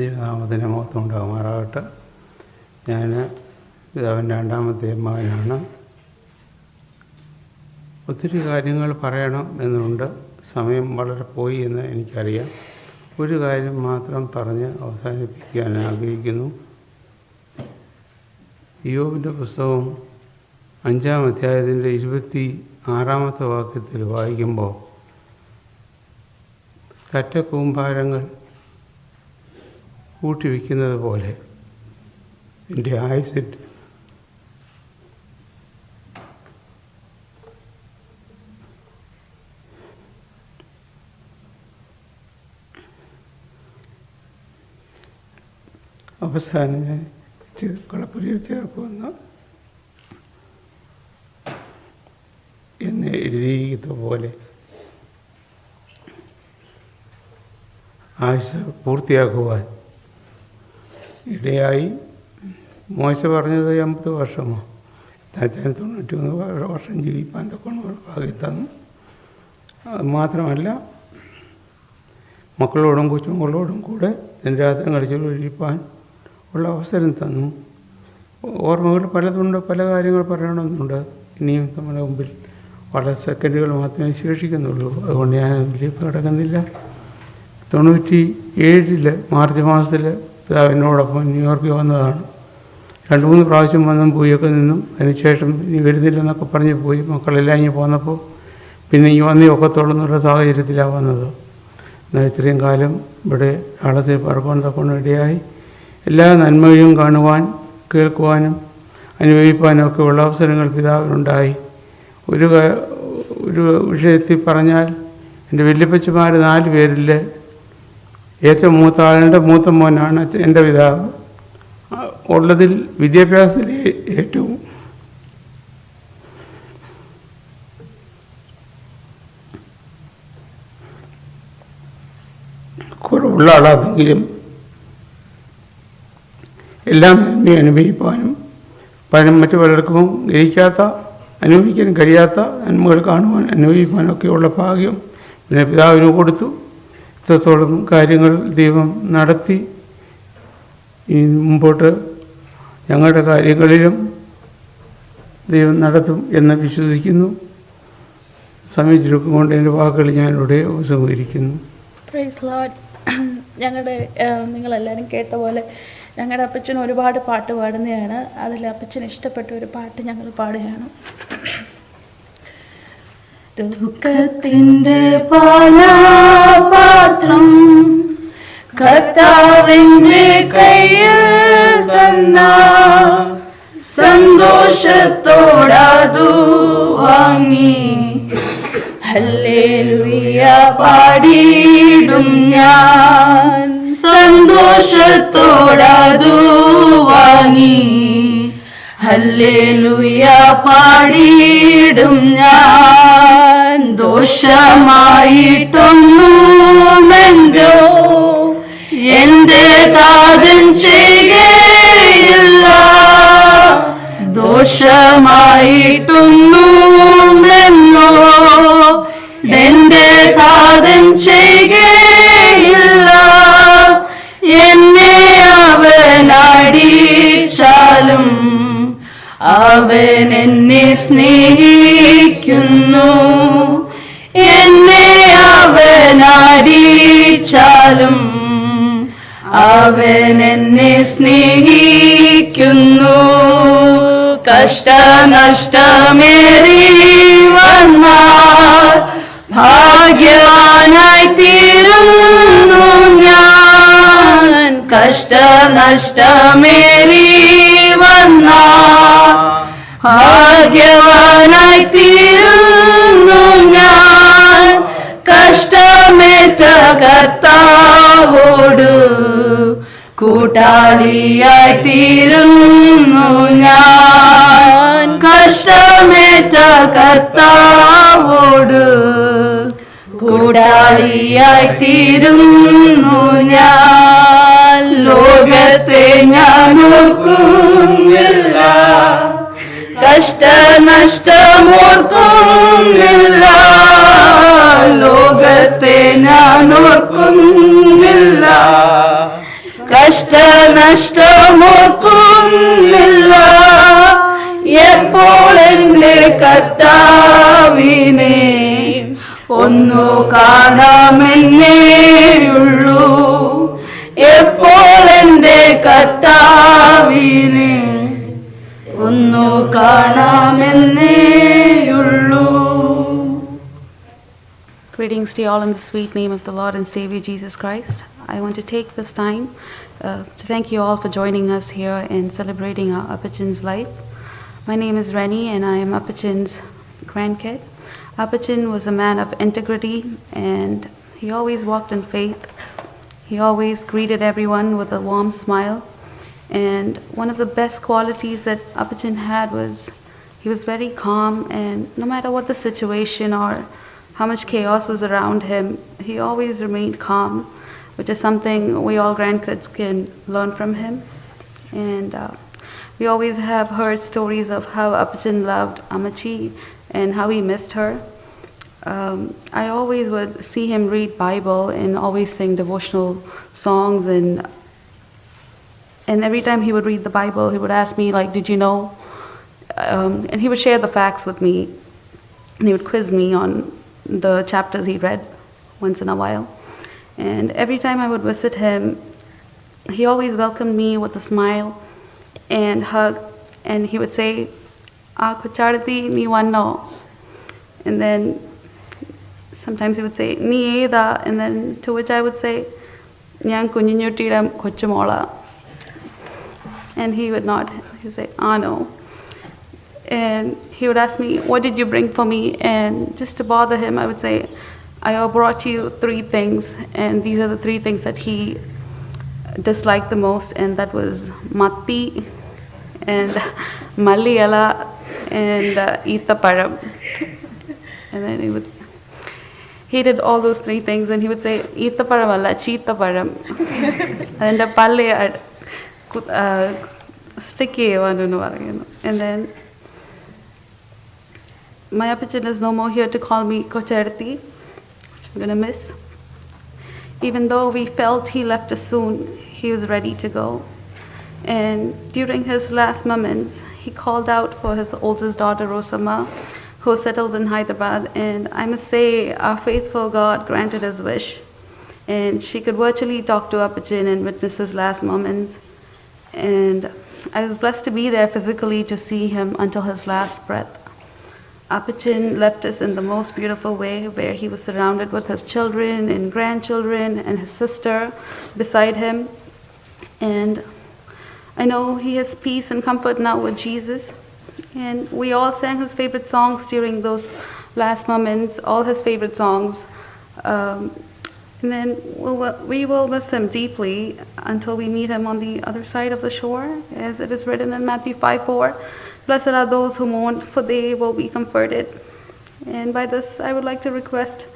ദൈവനാമത്തിന് മഹത്വം ഉണ്ടാകുമാറാകട്ടെ. ഞാൻ പിതാവിൻ്റെ 2ാമത്തെ മകനാണ്. ഒത്തിരി കാര്യങ്ങൾ പറയണം എന്നുണ്ട്. സമയം വളരെ പോയി എന്ന് എനിക്കറിയാം. ഒരു കാര്യം മാത്രം പറഞ്ഞ് അവസാനിപ്പിക്കാൻ ആഗ്രഹിക്കുന്നു. യോബിൻ്റെ പുസ്തകം 5-ാം അധ്യായത്തിൻ്റെ 26-ാമത്തെ വാക്യത്തിൽ വായിക്കുമ്പോൾ കറ്റക്കൂമ്പാരങ്ങൾ കൂട്ടിവെക്കുന്നത് പോലെ എൻ്റെ ആയുസ്സിൻ്റെ അവസാനം ഞാൻ കളപ്പുരയിൽ ചേർക്കുമെന്ന് എന്ന് എഴുതിയിരിക്കുന്ന പോലെ ആയുസ് പൂർത്തിയാക്കുവാൻ ഇടയായി. മോശ പറഞ്ഞത് 50 വർഷമോ, താച്ചാൻ 91 വർഷം ജീവിപ്പാൻ തൊക്കെ ഭാഗ്യം തന്നു. അത് മാത്രമല്ല മക്കളോടും കൊച്ചുങ്ങളോടും കൂടെ ദിനരാത്രം കളിച്ചു കഴിപ്പാൻ ഉള്ള അവസരം തന്നു. ഓർമ്മകൾ പലതുണ്ട്, പല കാര്യങ്ങൾ പറയണമെന്നുണ്ട്. ഇനിയും നമ്മുടെ മുമ്പിൽ വളരെ സെക്കൻഡുകൾ മാത്രമേ ശേഷിക്കുന്നുള്ളൂ. അതുകൊണ്ട് ഞാൻ അതിലേക്ക് കടക്കുന്നില്ല. 97 മാർച്ച് മാസത്തിൽ പിതാവിനോടൊപ്പം ന്യൂയോർക്കിൽ വന്നതാണ്. 2-3 പ്രാവശ്യം വന്നും പോയൊക്കെ നിന്നും അതിനുശേഷം ഇനി വരുന്നില്ലെന്നൊക്കെ പറഞ്ഞ് പോയി. മക്കളെല്ലാം ഇങ്ങനെ പോന്നപ്പോൾ പിന്നെ ഈ വന്നേ ഒക്കത്തുള്ളൂ എന്നുള്ള സാഹചര്യത്തിലാണ് വന്നത്. എന്നാൽ ഇത്രയും കാലം ഇവിടെ ആളത്തെ പറക്കുവാൻ തക്കൊണ്ട് ഇടയായി. എല്ലാ നന്മയും കാണുവാൻ, കേൾക്കുവാനും അനുഭവിക്കാനും ഒക്കെ ഉള്ള അവസരങ്ങൾ പിതാവിനുണ്ടായി. ഒരു വിഷയത്തിൽ പറഞ്ഞാൽ എൻ്റെ വല്യപ്പച്ചമാർ 4 പേരിൽ ഏറ്റവും മൂത്ത ആളുടെ മൂത്ത മോനാണ് എൻ്റെ പിതാവ്. ഉള്ളതിൽ വിദ്യാഭ്യാസത്തിൽ ഏറ്റവും കുറവുള്ള ആളാണെങ്കിലും എല്ലാം നന്മയെ അനുഭവിക്കാനും മറ്റു പലർക്കും അനുഭവിക്കാൻ കഴിയാത്ത നന്മകൾ കാണുവാൻ അനുഭവിക്കാനും ഒക്കെയുള്ള ഭാഗ്യം പിന്നെ പിതാവിന് കൊടുത്തു. ഇത്രത്തോളം കാര്യങ്ങൾ ദൈവം നടത്തി. ഇനി മുമ്പോട്ട് ഞങ്ങളുടെ കാര്യങ്ങളിലും ദൈവം നടത്തും എന്ന് വിശ്വസിക്കുന്നു. സമയം ചുരുക്കം കൊണ്ട് എൻ്റെ വാക്കുകൾ ഞാനിവിടെ ഉപസംഹരിക്കുന്നു. Praise Lord. നിങ്ങളെല്ലാവരും കേട്ട പോലെ ഞങ്ങളുടെ അപ്പച്ചൻ ഒരുപാട് പാട്ട് പാടുന്നതാണ്. അതിൽ അപ്പച്ചന് ഇഷ്ടപ്പെട്ട ഒരു പാട്ട് ഞങ്ങൾ പാടുകയാണ്. ദുഃഖത്തിൻ്റെ പാനപാത്രം കർത്താവിൻ്റെ കയ്യിൽ തന്ന സന്തോഷത്തോടതു വാങ്ങി ഹല്ലേലൂയ പാടിയിടും ഞാൻ. സന്തോഷത്തോടതു വാങ്ങി ഹല്ലേലൂയ പാടിയിടും ഞാൻ. ദോഷമായിട്ടൊന്നുമെന്തോ എന്റെ താതൻ ചെയ്യുകയില്ല. ദോഷമായിട്ടൊന്നുമെന്നോ എന്റെ താതൻ ചെയ്യുകയില്ല. എന്നെ അവനടിച്ചാലും അവൻ എന്നെ സ്നേഹിക്കുന്നു. എന്നെ അവനടിച്ചാലും അവൻ എന്നെ സ്നേഹിക്കുന്നു. കഷ്ടനഷ്ടമേറി വന്നാൽ ഭാഗ്യവാനായി തീരുന്നു ഞാൻ. കഷ്ടനഷ്ടമേറി വന്നാൽ ഭാഗ്യവാനായി തീരുന്നു ഞാൻ. കഷ്ടമേറ്റ കർത്താവോട് കൂട്ടാളിയായി തീരുന്നു ഞാൻ. കഷ്ടമേറ്റ കർത്താവോട് കൂട്ടാളിയായി തീരുന്നു ഞാൻ. ലോകത്തെ ഞാൻ ഓർക്കുന്നില്ല, കഷ്ടനഷ്ടമോർക്കുന്നില്ല. ലോകത്തെ ഞാൻ ഓർക്കുന്നില്ല, കഷ്ടനഷ്ടമോർക്കുന്നില്ല. എപ്പോൾ എൻ്റെ കർത്താവിനെ ഒന്നു കാണാമെന്നേയുള്ളൂ. എപ്പോൾ എൻ്റെ കർത്താവിനെ ഒന്നു കാണാമെന്നേയുള്ളൂ. Greetings to you all in the sweet name of the Lord and Savior Jesus Christ. I want to take this time to thank you all for joining us here in celebrating our Appachin's life. My name is Rennie and I am Appachin's grandkid. Appachin was a man of integrity and he always walked in faith. He always greeted everyone with a warm smile. And one of the best qualities that Appachin had was he was very calm, and no matter what the situation or how much chaos was around him, he always remained calm, which is something we all grandkids can learn from him. And we always have heard stories of how Appachin loved Amachi and how he missed her. I always would see him read Bible and always sing devotional songs, and And every time he would read the Bible, he would ask me, like, did you know? And he would share the facts with me, and he would quiz me on the chapters he read once in a while. And every time I would visit him, he always welcomed me with a smile and hug, and he would say, Kucharthi, ni vanno. And then sometimes he would say, ni eda, and then to which I would say, Nyan kunyinyuttiram kochumola. And he would nod, he would say, no. And he would ask me, what did you bring for me? And just to bother him, I would say, I brought you 3 things, and these are the 3 things that he disliked the most, and that was matti, and maliyala, and eethaparam. And then he did all those 3 things, and he would say, eethaparam alla, cheethaparam. And the palle sticky, and then my Appachan is no more here to call me Kocharthi, which I'm going to miss. Even though we felt he left us soon, he was ready to go. And during his last moments, he called out for his oldest daughter, Rosama, who settled in Hyderabad. And I must say, our faithful God granted his wish. And she could virtually talk to Appachan and witness his last moments. And I was blessed to be there physically to see him until his last breath. Appachan left us in the most beautiful way, where he was surrounded with his children and grandchildren and his sister beside him. And I know he has peace and comfort now with Jesus. And we all sang his favorite songs during those last moments, all his favorite songs. And then we will miss him deeply until we meet him on the other side of the shore, as it is written in Matthew 5:4. Blessed are those who mourn, for they will be comforted. And by this, I would like to request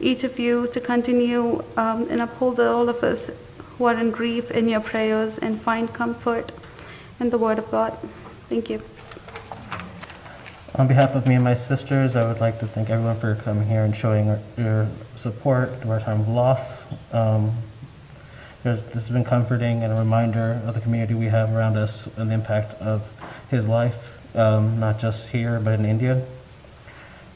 each of you to continue and uphold all of us who are in grief in your prayers and find comfort in the Word of God. Thank you. On behalf of me and my sisters, I would like to thank everyone for coming here and showing your support through our time of loss. This has been comforting and a reminder of the community we have around us and the impact of his life. Not just here, but in India.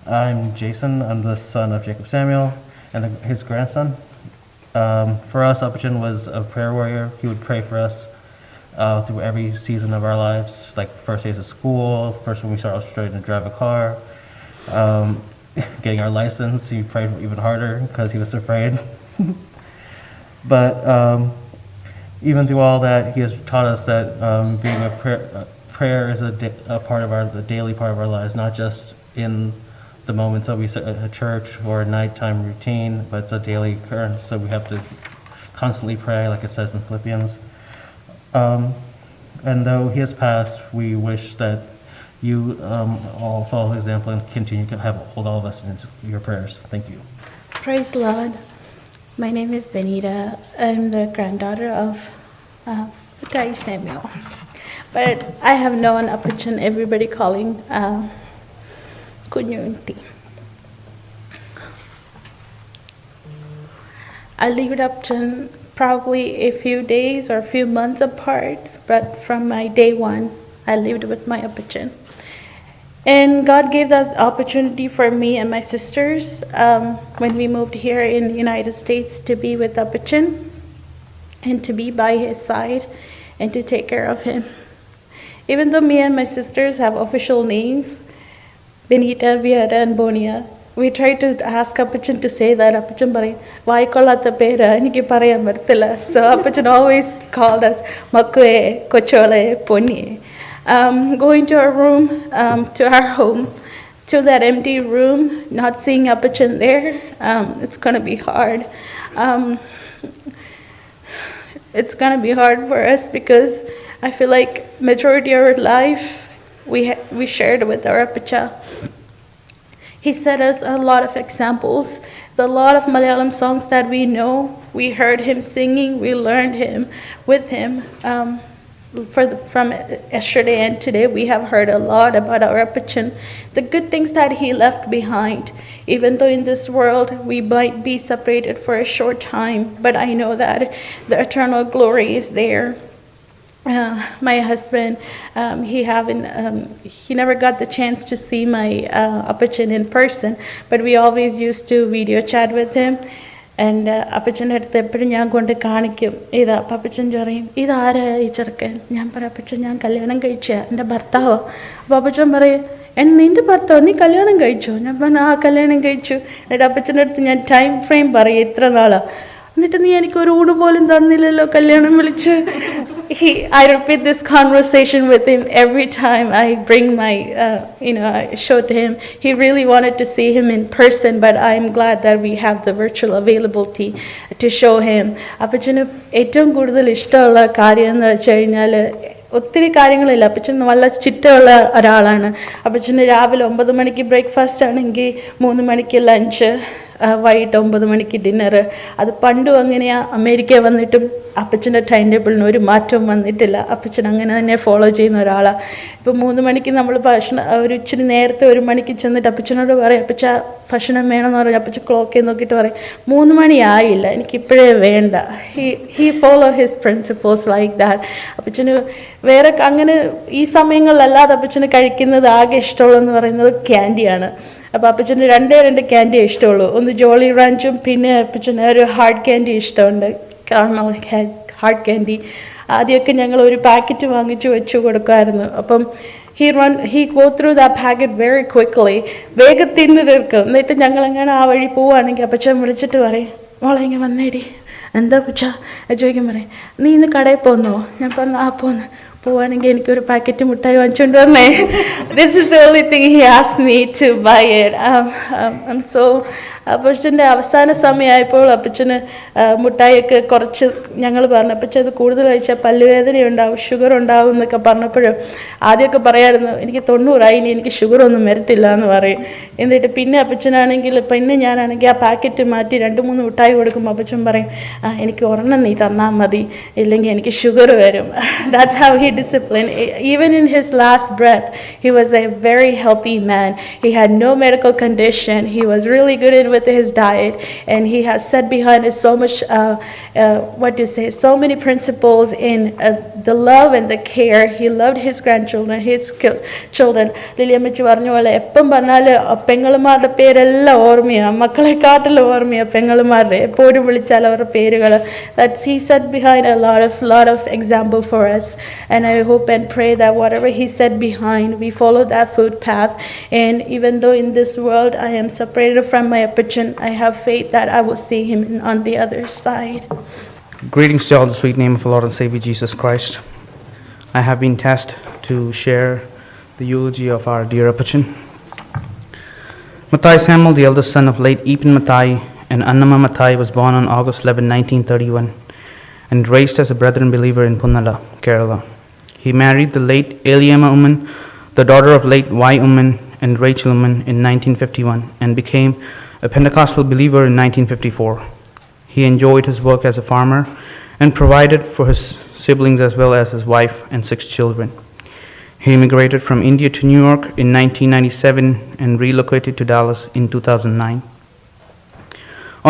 I'm Jason. I'm the son of Jacob Samuel and his grandson. For us, Appachan was a prayer warrior. He would pray for us through every season of our lives, like first days of school, first when we started starting to drive a car, getting our license. He prayed even harder because he was afraid. But even through all that, he has taught us that being a prayer is a part of the daily part of our lives, not just in the moments that we sit at a church or a nighttime routine, but it's a daily occurrence. So we have to constantly pray, like it says in Philippians. And though he has passed, we wish that you all follow his example and continue to hold all of us in your prayers. Thank you. Praise the Lord. My name is Benita. I'm the granddaughter of Utai Samuel. But I have known Appachan, everybody calling Kunyunti. I lived Appachan probably a few days or a few months apart, but from my day 1, I lived with my Appachan. And God gave that opportunity for me and my sisters when we moved here in the United States to be with Appachan and to be by his side and to take care of him. Even though me and my sisters have official names, Benita, Vieta, and Bonia, we tried to ask Appachan to say that. Appachan parayum, "Vaikkollatha pera, enikku parayan varthilla." So Appachan always called us Makkue, Kochole, Ponni. Going to our room, to our home, to that empty room, not seeing Appachan there, it's going to be hard. It's going to be hard for us because I feel like majority of our life we shared with our Appachan. He set us a lot of examples. A lot of Malayalam songs that we know, we heard him singing, we learned him with him. From yesterday and today, we have heard a lot about our Appachan, the good things that he left behind. Even though in this world we might be separated for a short time, but I know that the eternal glory is there. my husband, he never got the chance to see my Appachan in person, but we always used to video chat with him. And അപ്പച്ചൻ്റെ അടുത്ത് എപ്പോഴും ഞാൻ കൊണ്ട് കാണിക്കും ഇതാ. അപ്പം അപ്പച്ചൻ പറയും, ഇതാരാ ഈ ചെറുക്കൻ? ഞാൻ പറയാം, അപ്പച്ചൻ ഞാൻ കല്യാണം കഴിച്ച എൻ്റെ ഭർത്താവോ? അപ്പോൾ അപ്പച്ചൻ പറയും, നിൻ്റെ ഭർത്താവ് നീ കല്യാണം കഴിച്ചോ? ഞാൻ പറഞ്ഞു, ആ കല്യാണം കഴിച്ചു. എന്നിട്ട് അപ്പച്ചൻ്റെ അടുത്ത് ഞാൻ ടൈം ഫ്രെയിം പറയും, ഇത്ര നാളാണ്. എന്നിട്ട് നീ എനിക്കൊരു ഊണ് പോലും തന്നില്ലല്ലോ കല്യാണം വിളിച്ച്. I repeat this conversation with him every time I bring my show to him. He really wanted to see him in person, but I'm glad that we have the virtual availability to show him. അപ്പച്ചന് ഏറ്റവും കൂടുതൽ ഇഷ്ടമുള്ള കാര്യം എന്ന് വെച്ച് കഴിഞ്ഞാൽ ഒത്തിരി കാര്യങ്ങളില്ല. അപ്പച്ചൻ വളരെ ചിട്ടയുള്ള ഒരാളാണ്. അപ്പച്ചന് രാവിലെ 9 മണിക്ക് ബ്രേക്ക്ഫാസ്റ്റ് ആണെങ്കിൽ 3 മണിക്ക് ലഞ്ച്, വൈകിട്ട് 9 മണിക്ക് ഡിന്നറ്. അത് പണ്ടും അങ്ങനെയാണ്. അമേരിക്ക വന്നിട്ടും അപ്പച്ചൻ്റെ ടൈം ടേബിളിന് ഒരു മാറ്റവും വന്നിട്ടില്ല. അപ്പച്ചൻ അങ്ങനെ തന്നെ ഫോളോ ചെയ്യുന്ന ഒരാളാണ്. ഇപ്പോൾ 3 മണിക്ക് നമ്മൾ ഭക്ഷണം ഒരു ഇച്ചിരി നേരത്തെ 1 മണിക്ക് ചെന്നിട്ട് അപ്പച്ചനോട് പറയും, അപ്പച്ച ഭക്ഷണം വേണമെന്ന് പറയും. അപ്പച്ചൻ ക്ലോക്കിൽ നോക്കിയിട്ട് പറയും, 3 മണി ആയില്ല, എനിക്കിപ്പോഴേ വേണ്ട. He follow his principles like that. അപ്പച്ചന് വേറെ അങ്ങനെ ഈ സമയങ്ങളിലല്ലാതെ അപ്പച്ചന് കഴിക്കുന്നത് ആകെ ഇഷ്ടമുള്ളതെന്ന് പറയുന്നത് ക്യാൻഡിയാണ്. അപ്പോൾ അപ്പച്ചന് 2 ക്യാൻഡിയേ ഇഷ്ടമുള്ളൂ. ഒന്ന് ജോളി റാഞ്ചും പിന്നെ അപ്പച്ചന് ഒരു ഹാർഡ് ക്യാൻഡി ഇഷ്ടമുണ്ട്, കാർമൽ ഹാർഡ് ക്യാൻഡി. ആദ്യമൊക്കെ ഞങ്ങൾ ഒരു പാക്കറ്റ് വാങ്ങിച്ച് വെച്ച് കൊടുക്കുമായിരുന്നു. അപ്പം he go through that packet very quickly. വേഗം തിന്ന് തീർക്കും. എന്നിട്ട് ഞങ്ങളെങ്ങനെ ആ വഴി പോവുകയാണെങ്കിൽ അപ്പച്ചൻ വിളിച്ചിട്ട് പറയും, മോളെ ഇങ്ങനെ വന്നേടി. എന്താ പച്ച ചോദിക്കാൻ പറയും, നീ ഇന്ന് കടയിൽ പോന്നോ? ഞാൻ പറഞ്ഞു, ആ പോന്ന്. പോവാണെങ്കിൽ എനിക്കൊരു പാക്കറ്റ് മിഠായി വാങ്ങിച്ചുകൊണ്ട് വന്നേ. This is the only thing he asked me to buy it. I'm so അപ്പച്ചൻ്റെ അവസാന സമയമായപ്പോൾ അപ്പച്ചന് മിഠായിയൊക്കെ കുറച്ച് ഞങ്ങൾ പറഞ്ഞു, അപ്പച്ചൻ അത് കൂടുതൽ കഴിച്ചാൽ പല്ലുവേദനയുണ്ടാവും, ഷുഗർ ഉണ്ടാവും എന്നൊക്കെ പറഞ്ഞപ്പോഴും ആദ്യമൊക്കെ പറയാമായിരുന്നു, എനിക്ക് 90 ഇനി എനിക്ക് ഷുഗറൊന്നും വരത്തില്ല എന്ന് പറയും. എന്നിട്ട് പിന്നെ അപ്പച്ചനാണെങ്കിൽ പിന്നെ ഞാനാണെങ്കിൽ ആ പാക്കറ്റ് മാറ്റി 2-3 മിഠായി കൊടുക്കുമ്പോൾ അപ്പച്ചൻ പറയും, എനിക്ക് ഒരെണ്ണം നീ തന്നാൽ മതി, ഇല്ലെങ്കിൽ എനിക്ക് ഷുഗർ വരും. That's how he disciplined. Even in his last breath, he was a very healthy man. He had no medical condition. He was really good with his diet, and he has set behind it so much so many principles in the love and the care. He loved his grandchildren, his children. ലിലിയമ്മച്ചി പറഞ്ഞ പോലെ എപ്പം പറഞ്ഞാൽ പെങ്ങളുമാരുടെ പേരെല്ലാം ഓർമ്മയാണ്, മക്കളെക്കാട്ടിലും ഓർമ്മയാണ് പെങ്ങളുമാരുടെ. എപ്പോഴും വിളിച്ചാൽ അവരുടെ പേരുകൾ. That he set behind a lot of example for us, and I hope and pray that whatever he set behind, we follow that food path. And even though in this world I am separated from my Appachan, I have faith that I will see him on the other side. Greetings to all in the sweet name of our Lord and Savior Jesus Christ. I have been tasked to share the eulogy of our dear Appachan. Mathai Samuel, the eldest son of late Epan Mathai and Annama Mathai, was born on August 11, 1931 and raised as a brethren believer in Punnala, Kerala. He married the late Eliama Umman, the daughter of late Y. Umman and Rachel Umman, in 1951 and became a Pentecostal believer in 1954. He enjoyed his work as a farmer and provided for his siblings as well as his wife and 6 children. He immigrated from India to New York in 1997 and relocated to Dallas in 2009.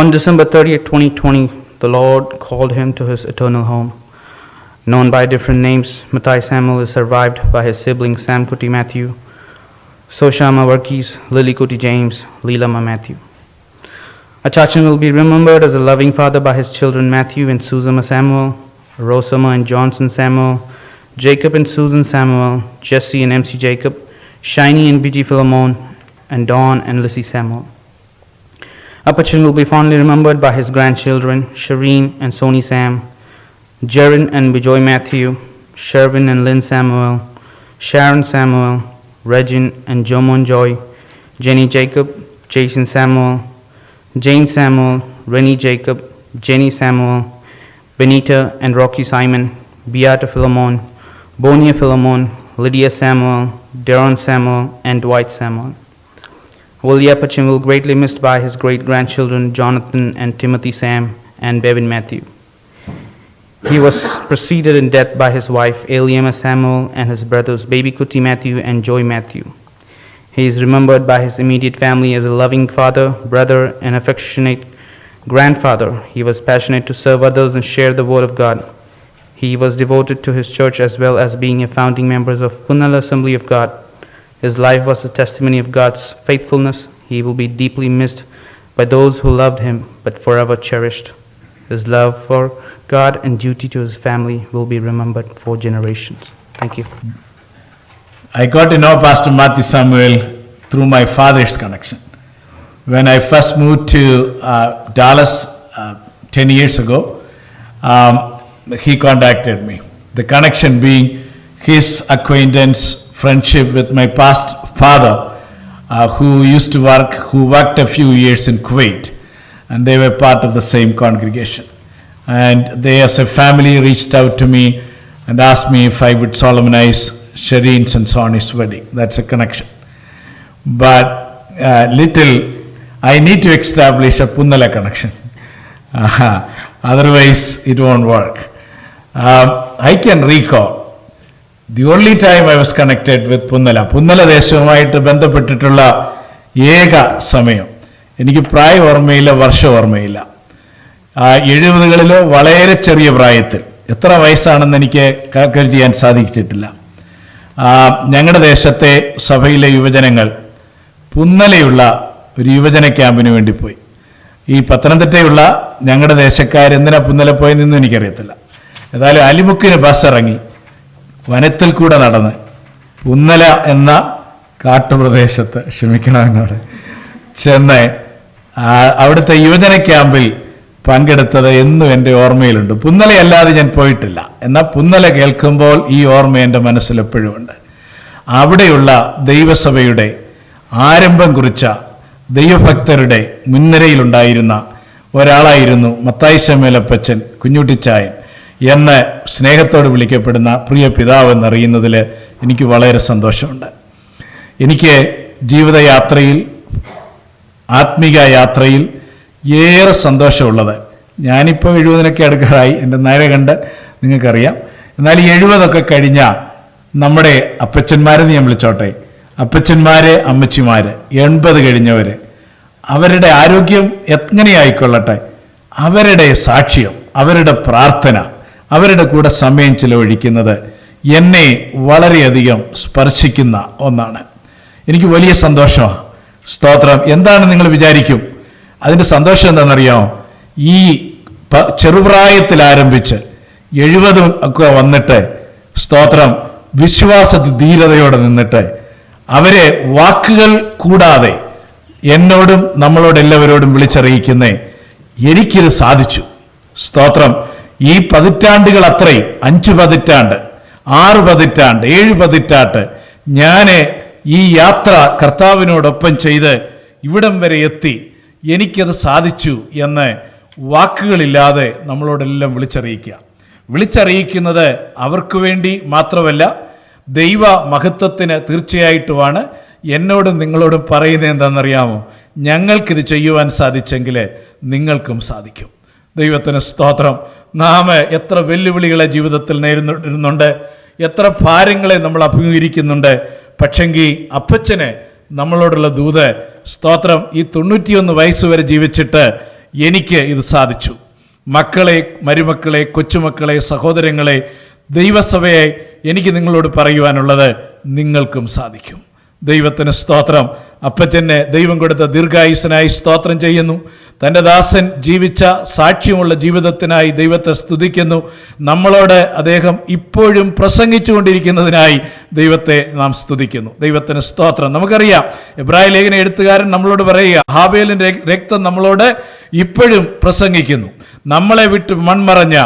On December 30th, 2020, the Lord called him to his eternal home. Known by different names, Mathai Samuel is survived by his siblings Sam Kuti Matthew, Soshama Varkis, Lily Kuti James, Leelama Matthew. Achachan will be remembered as a loving father by his children Matthew and Susama Samuel, Rosama and Johnson Samuel, Jacob and Susan Samuel, Jesse and MC Jacob, Shiny and BG Philemon, and Dawn and Lissy Samuel. Appachan will be fondly remembered by his grandchildren Shireen and Sony Sam, Jaron and Bijoy Matthew, Sherwin and Lynn Samuel, Sharon Samuel, Regin and Jomon Joy, Jenny Jacob, Jason Samuel, Jane Samuel, Rennie Jacob, Jenny Samuel, Benita and Rocky Simon, Beata Philemon, Bonia Philemon, Lydia Samuel, Darren Samuel, and Dwight Samuel. Willie Appachan will greatly missed by his great-grandchildren Jonathan and Timothy Sam and Bevin Matthew. He was preceded in death by his wife Eliama Samuel and his brothers Baby Kuti Matthew and Joy Matthew. He is remembered by his immediate family as a loving father, brother, and affectionate grandfather. He was passionate to serve others and share the word of God. He was devoted to his church as well as being a founding member of Punnala Assembly of God. His life was a testimony of God's faithfulness. He will be deeply missed by those who loved him, but forever cherished. His love for God and duty to his family will be remembered for generations. Thank you. I got to know Pastor Matthew Samuel through my father's connection. When I first moved to Dallas 10 years ago, he contacted me. The connection being his acquaintance, friendship with my past father, who worked a few years in Kuwait, and they were part of the same congregation. And they as a family reached out to me and asked me if I would solemnize Shireen's and Sonny's wedding. That's a connection. But I need to establish a Punnala connection. Otherwise, it won't work. I can recall the only time I was connected with Punnala ദേശവുമായിട്ട് ബന്ധപ്പെട്ടിട്ടുള്ള ഏക സമയം, എനിക്ക് പ്രായം ഓർമ്മയില്ല, വർഷം ഓർമ്മയില്ല. 70കളിലോ വളരെ ചെറിയ പ്രായത്തിൽ, എത്ര വയസ്സാണെന്ന് എനിക്ക് കാൽക്കുലേറ്റ് ചെയ്യാൻ സാധിച്ചിട്ടില്ല, ഞങ്ങളുടെ ദേശത്തെ സഭയിലെ യുവജനങ്ങൾ പുന്നലയുള്ള ഒരു യുവജന ക്യാമ്പിന് വേണ്ടി പോയി. ഈ പത്തനംതിട്ടയുള്ള ഞങ്ങളുടെ ദേശക്കാരെന്തിനാ പുന്നല പോയെന്നൊന്നും എനിക്കറിയത്തില്ല. ഏതായാലും അലിമുക്കിന് ബസ് ഇറങ്ങി വനത്തിൽ കൂടെ നടന്ന് പുന്നല എന്ന കാട്ടുപ്രദേശത്ത്, ക്ഷമിക്കണം എന്നോട്, ചെന്ന് അവിടുത്തെ യുവജന ക്യാമ്പിൽ പങ്കെടുത്തത് എന്നും എൻ്റെ ഓർമ്മയിലുണ്ട്. പുന്നലയല്ലാതെ ഞാൻ പോയിട്ടില്ല, എന്നാൽ പുന്നല കേൾക്കുമ്പോൾ ഈ ഓർമ്മ എൻ്റെ മനസ്സിൽ എപ്പോഴും ഉണ്ട്. അവിടെയുള്ള ദൈവസഭയുടെ ആരംഭം കുറിച്ച ദൈവഭക്തരുടെ മുൻനിരയിലുണ്ടായിരുന്ന ഒരാളായിരുന്നു മത്തായി ശമേലപ്പച്ചൻ കുഞ്ഞുട്ടിച്ചായൻ എന്ന് സ്നേഹത്തോട് വിളിക്കപ്പെടുന്ന പ്രിയ പിതാവ് എന്നറിയുന്നതിൽ എനിക്ക് വളരെ സന്തോഷമുണ്ട്. എനിക്ക് ജീവിതയാത്രയിൽ, ആത്മീക യാത്രയിൽ ഏറെ സന്തോഷമുള്ളത്, ഞാനിപ്പോൾ 70 അടുക്കാറായി, എൻ്റെ നേരെ കണ്ട് നിങ്ങൾക്കറിയാം. എന്നാൽ ഈ 70 കഴിഞ്ഞ നമ്മുടെ അപ്പച്ചന്മാരെന്ന് ഞാൻ വിളിച്ചോട്ടെ, അപ്പച്ചന്മാര്, അമ്മച്ചിമാര്, 80 കഴിഞ്ഞവർ, അവരുടെ ആരോഗ്യം എങ്ങനെയായിക്കൊള്ളട്ടെ, അവരുടെ സാക്ഷ്യം, അവരുടെ പ്രാർത്ഥന, അവരുടെ കൂടെ സമയം ചിലവഴിക്കുന്നത് എന്നെ വളരെയധികം സ്പർശിക്കുന്ന ഒന്നാണ്. എനിക്ക് വലിയ സന്തോഷമാണ്. സ്തോത്രം. എന്താണ് നിങ്ങൾ വിചാരിക്കും? അതിൻ്റെ സന്തോഷം എന്താണെന്നറിയാമോ? ഈ ചെറുപ്രായത്തിൽ ആരംഭിച്ച് 70 ഒക്കെ വന്നിട്ട്, സ്തോത്രം, വിശ്വാസ ധീരതയോടെ നിന്നിട്ട് അവരെ വാക്കുകൾ കൂടാതെ എന്നോടും നമ്മളോടെല്ലാവരോടും വിളിച്ചറിയിക്കുന്നേ, എനിക്കിത് സാധിച്ചു. സ്തോത്രം. ഈ പതിറ്റാണ്ടുകൾ അത്രയും, 5 പതിറ്റാണ്ട്, 6 പതിറ്റാണ്ട്, 7 പതിറ്റാണ്ട് ഞാൻ ഈ യാത്ര കർത്താവിനോടൊപ്പം ചെയ്ത് ഇവിടം വരെ എത്തി, എനിക്കത് സാധിച്ചു എന്ന് വാക്കുകളില്ലാതെ നമ്മളോടെല്ലാം വിളിച്ചറിയിക്കുന്നത് അവർക്ക് വേണ്ടി മാത്രമല്ല, ദൈവ മഹത്വത്തിന് തീർച്ചയായിട്ടുമാണ്. എന്നോടും നിങ്ങളോടും പറയുന്നത് എന്താണെന്നറിയാമോ? ഞങ്ങൾക്കിത് ചെയ്യുവാൻ സാധിച്ചെങ്കിൽ നിങ്ങൾക്കും സാധിക്കും. ദൈവത്തിന് സ്തോത്രം. നാം എത്ര വെല്ലുവിളികളെ ജീവിതത്തിൽ നേരിടുന്നുണ്ട്, എത്ര ഭാരങ്ങളെ നമ്മൾ അഭിമുഖീകരിക്കുന്നുണ്ട്. പക്ഷെങ്കിൽ അപ്പച്ചന് നമ്മളോടുള്ള ദൂത്, സ്തോത്രം, ഈ 91 വയസ്സ് വരെ ജീവിച്ചിട്ട് എനിക്ക് ഇത് സാധിച്ചു. മക്കളെ, മരുമക്കളെ, കൊച്ചുമക്കളെ, സഹോദരങ്ങളെ, ദൈവസഭയെ എനിക്ക് നിങ്ങളോട് പറയുവാനുള്ളത്, നിങ്ങൾക്കും സാധിക്കും. ദൈവത്തിന് സ്തോത്രം. അപ്പച്ചന് ദൈവം കൊടുത്ത ദീർഘായുസ്സനായി സ്തോത്രം ചെയ്യുന്നു. തൻ്റെ ദാസൻ ജീവിച്ച സാക്ഷ്യമുള്ള ജീവിതത്തിനായി ദൈവത്തെ സ്തുതിക്കുന്നു. നമ്മളോട് അദ്ദേഹം ഇപ്പോഴും പ്രസംഗിച്ചുകൊണ്ടിരിക്കുന്നതിനായി ദൈവത്തെ നാം സ്തുതിക്കുന്നു. ദൈവത്തിന് സ്തോത്രം. നമുക്കറിയാം, എബ്രായ ലേഖന എഴുത്തുകാരൻ നമ്മളോട് പറയുക, ഹാബേലിൻ്റെ രക്തം നമ്മളോട് ഇപ്പോഴും പ്രസംഗിക്കുന്നു. നമ്മളെ വിട്ട് മൺമറഞ്ഞ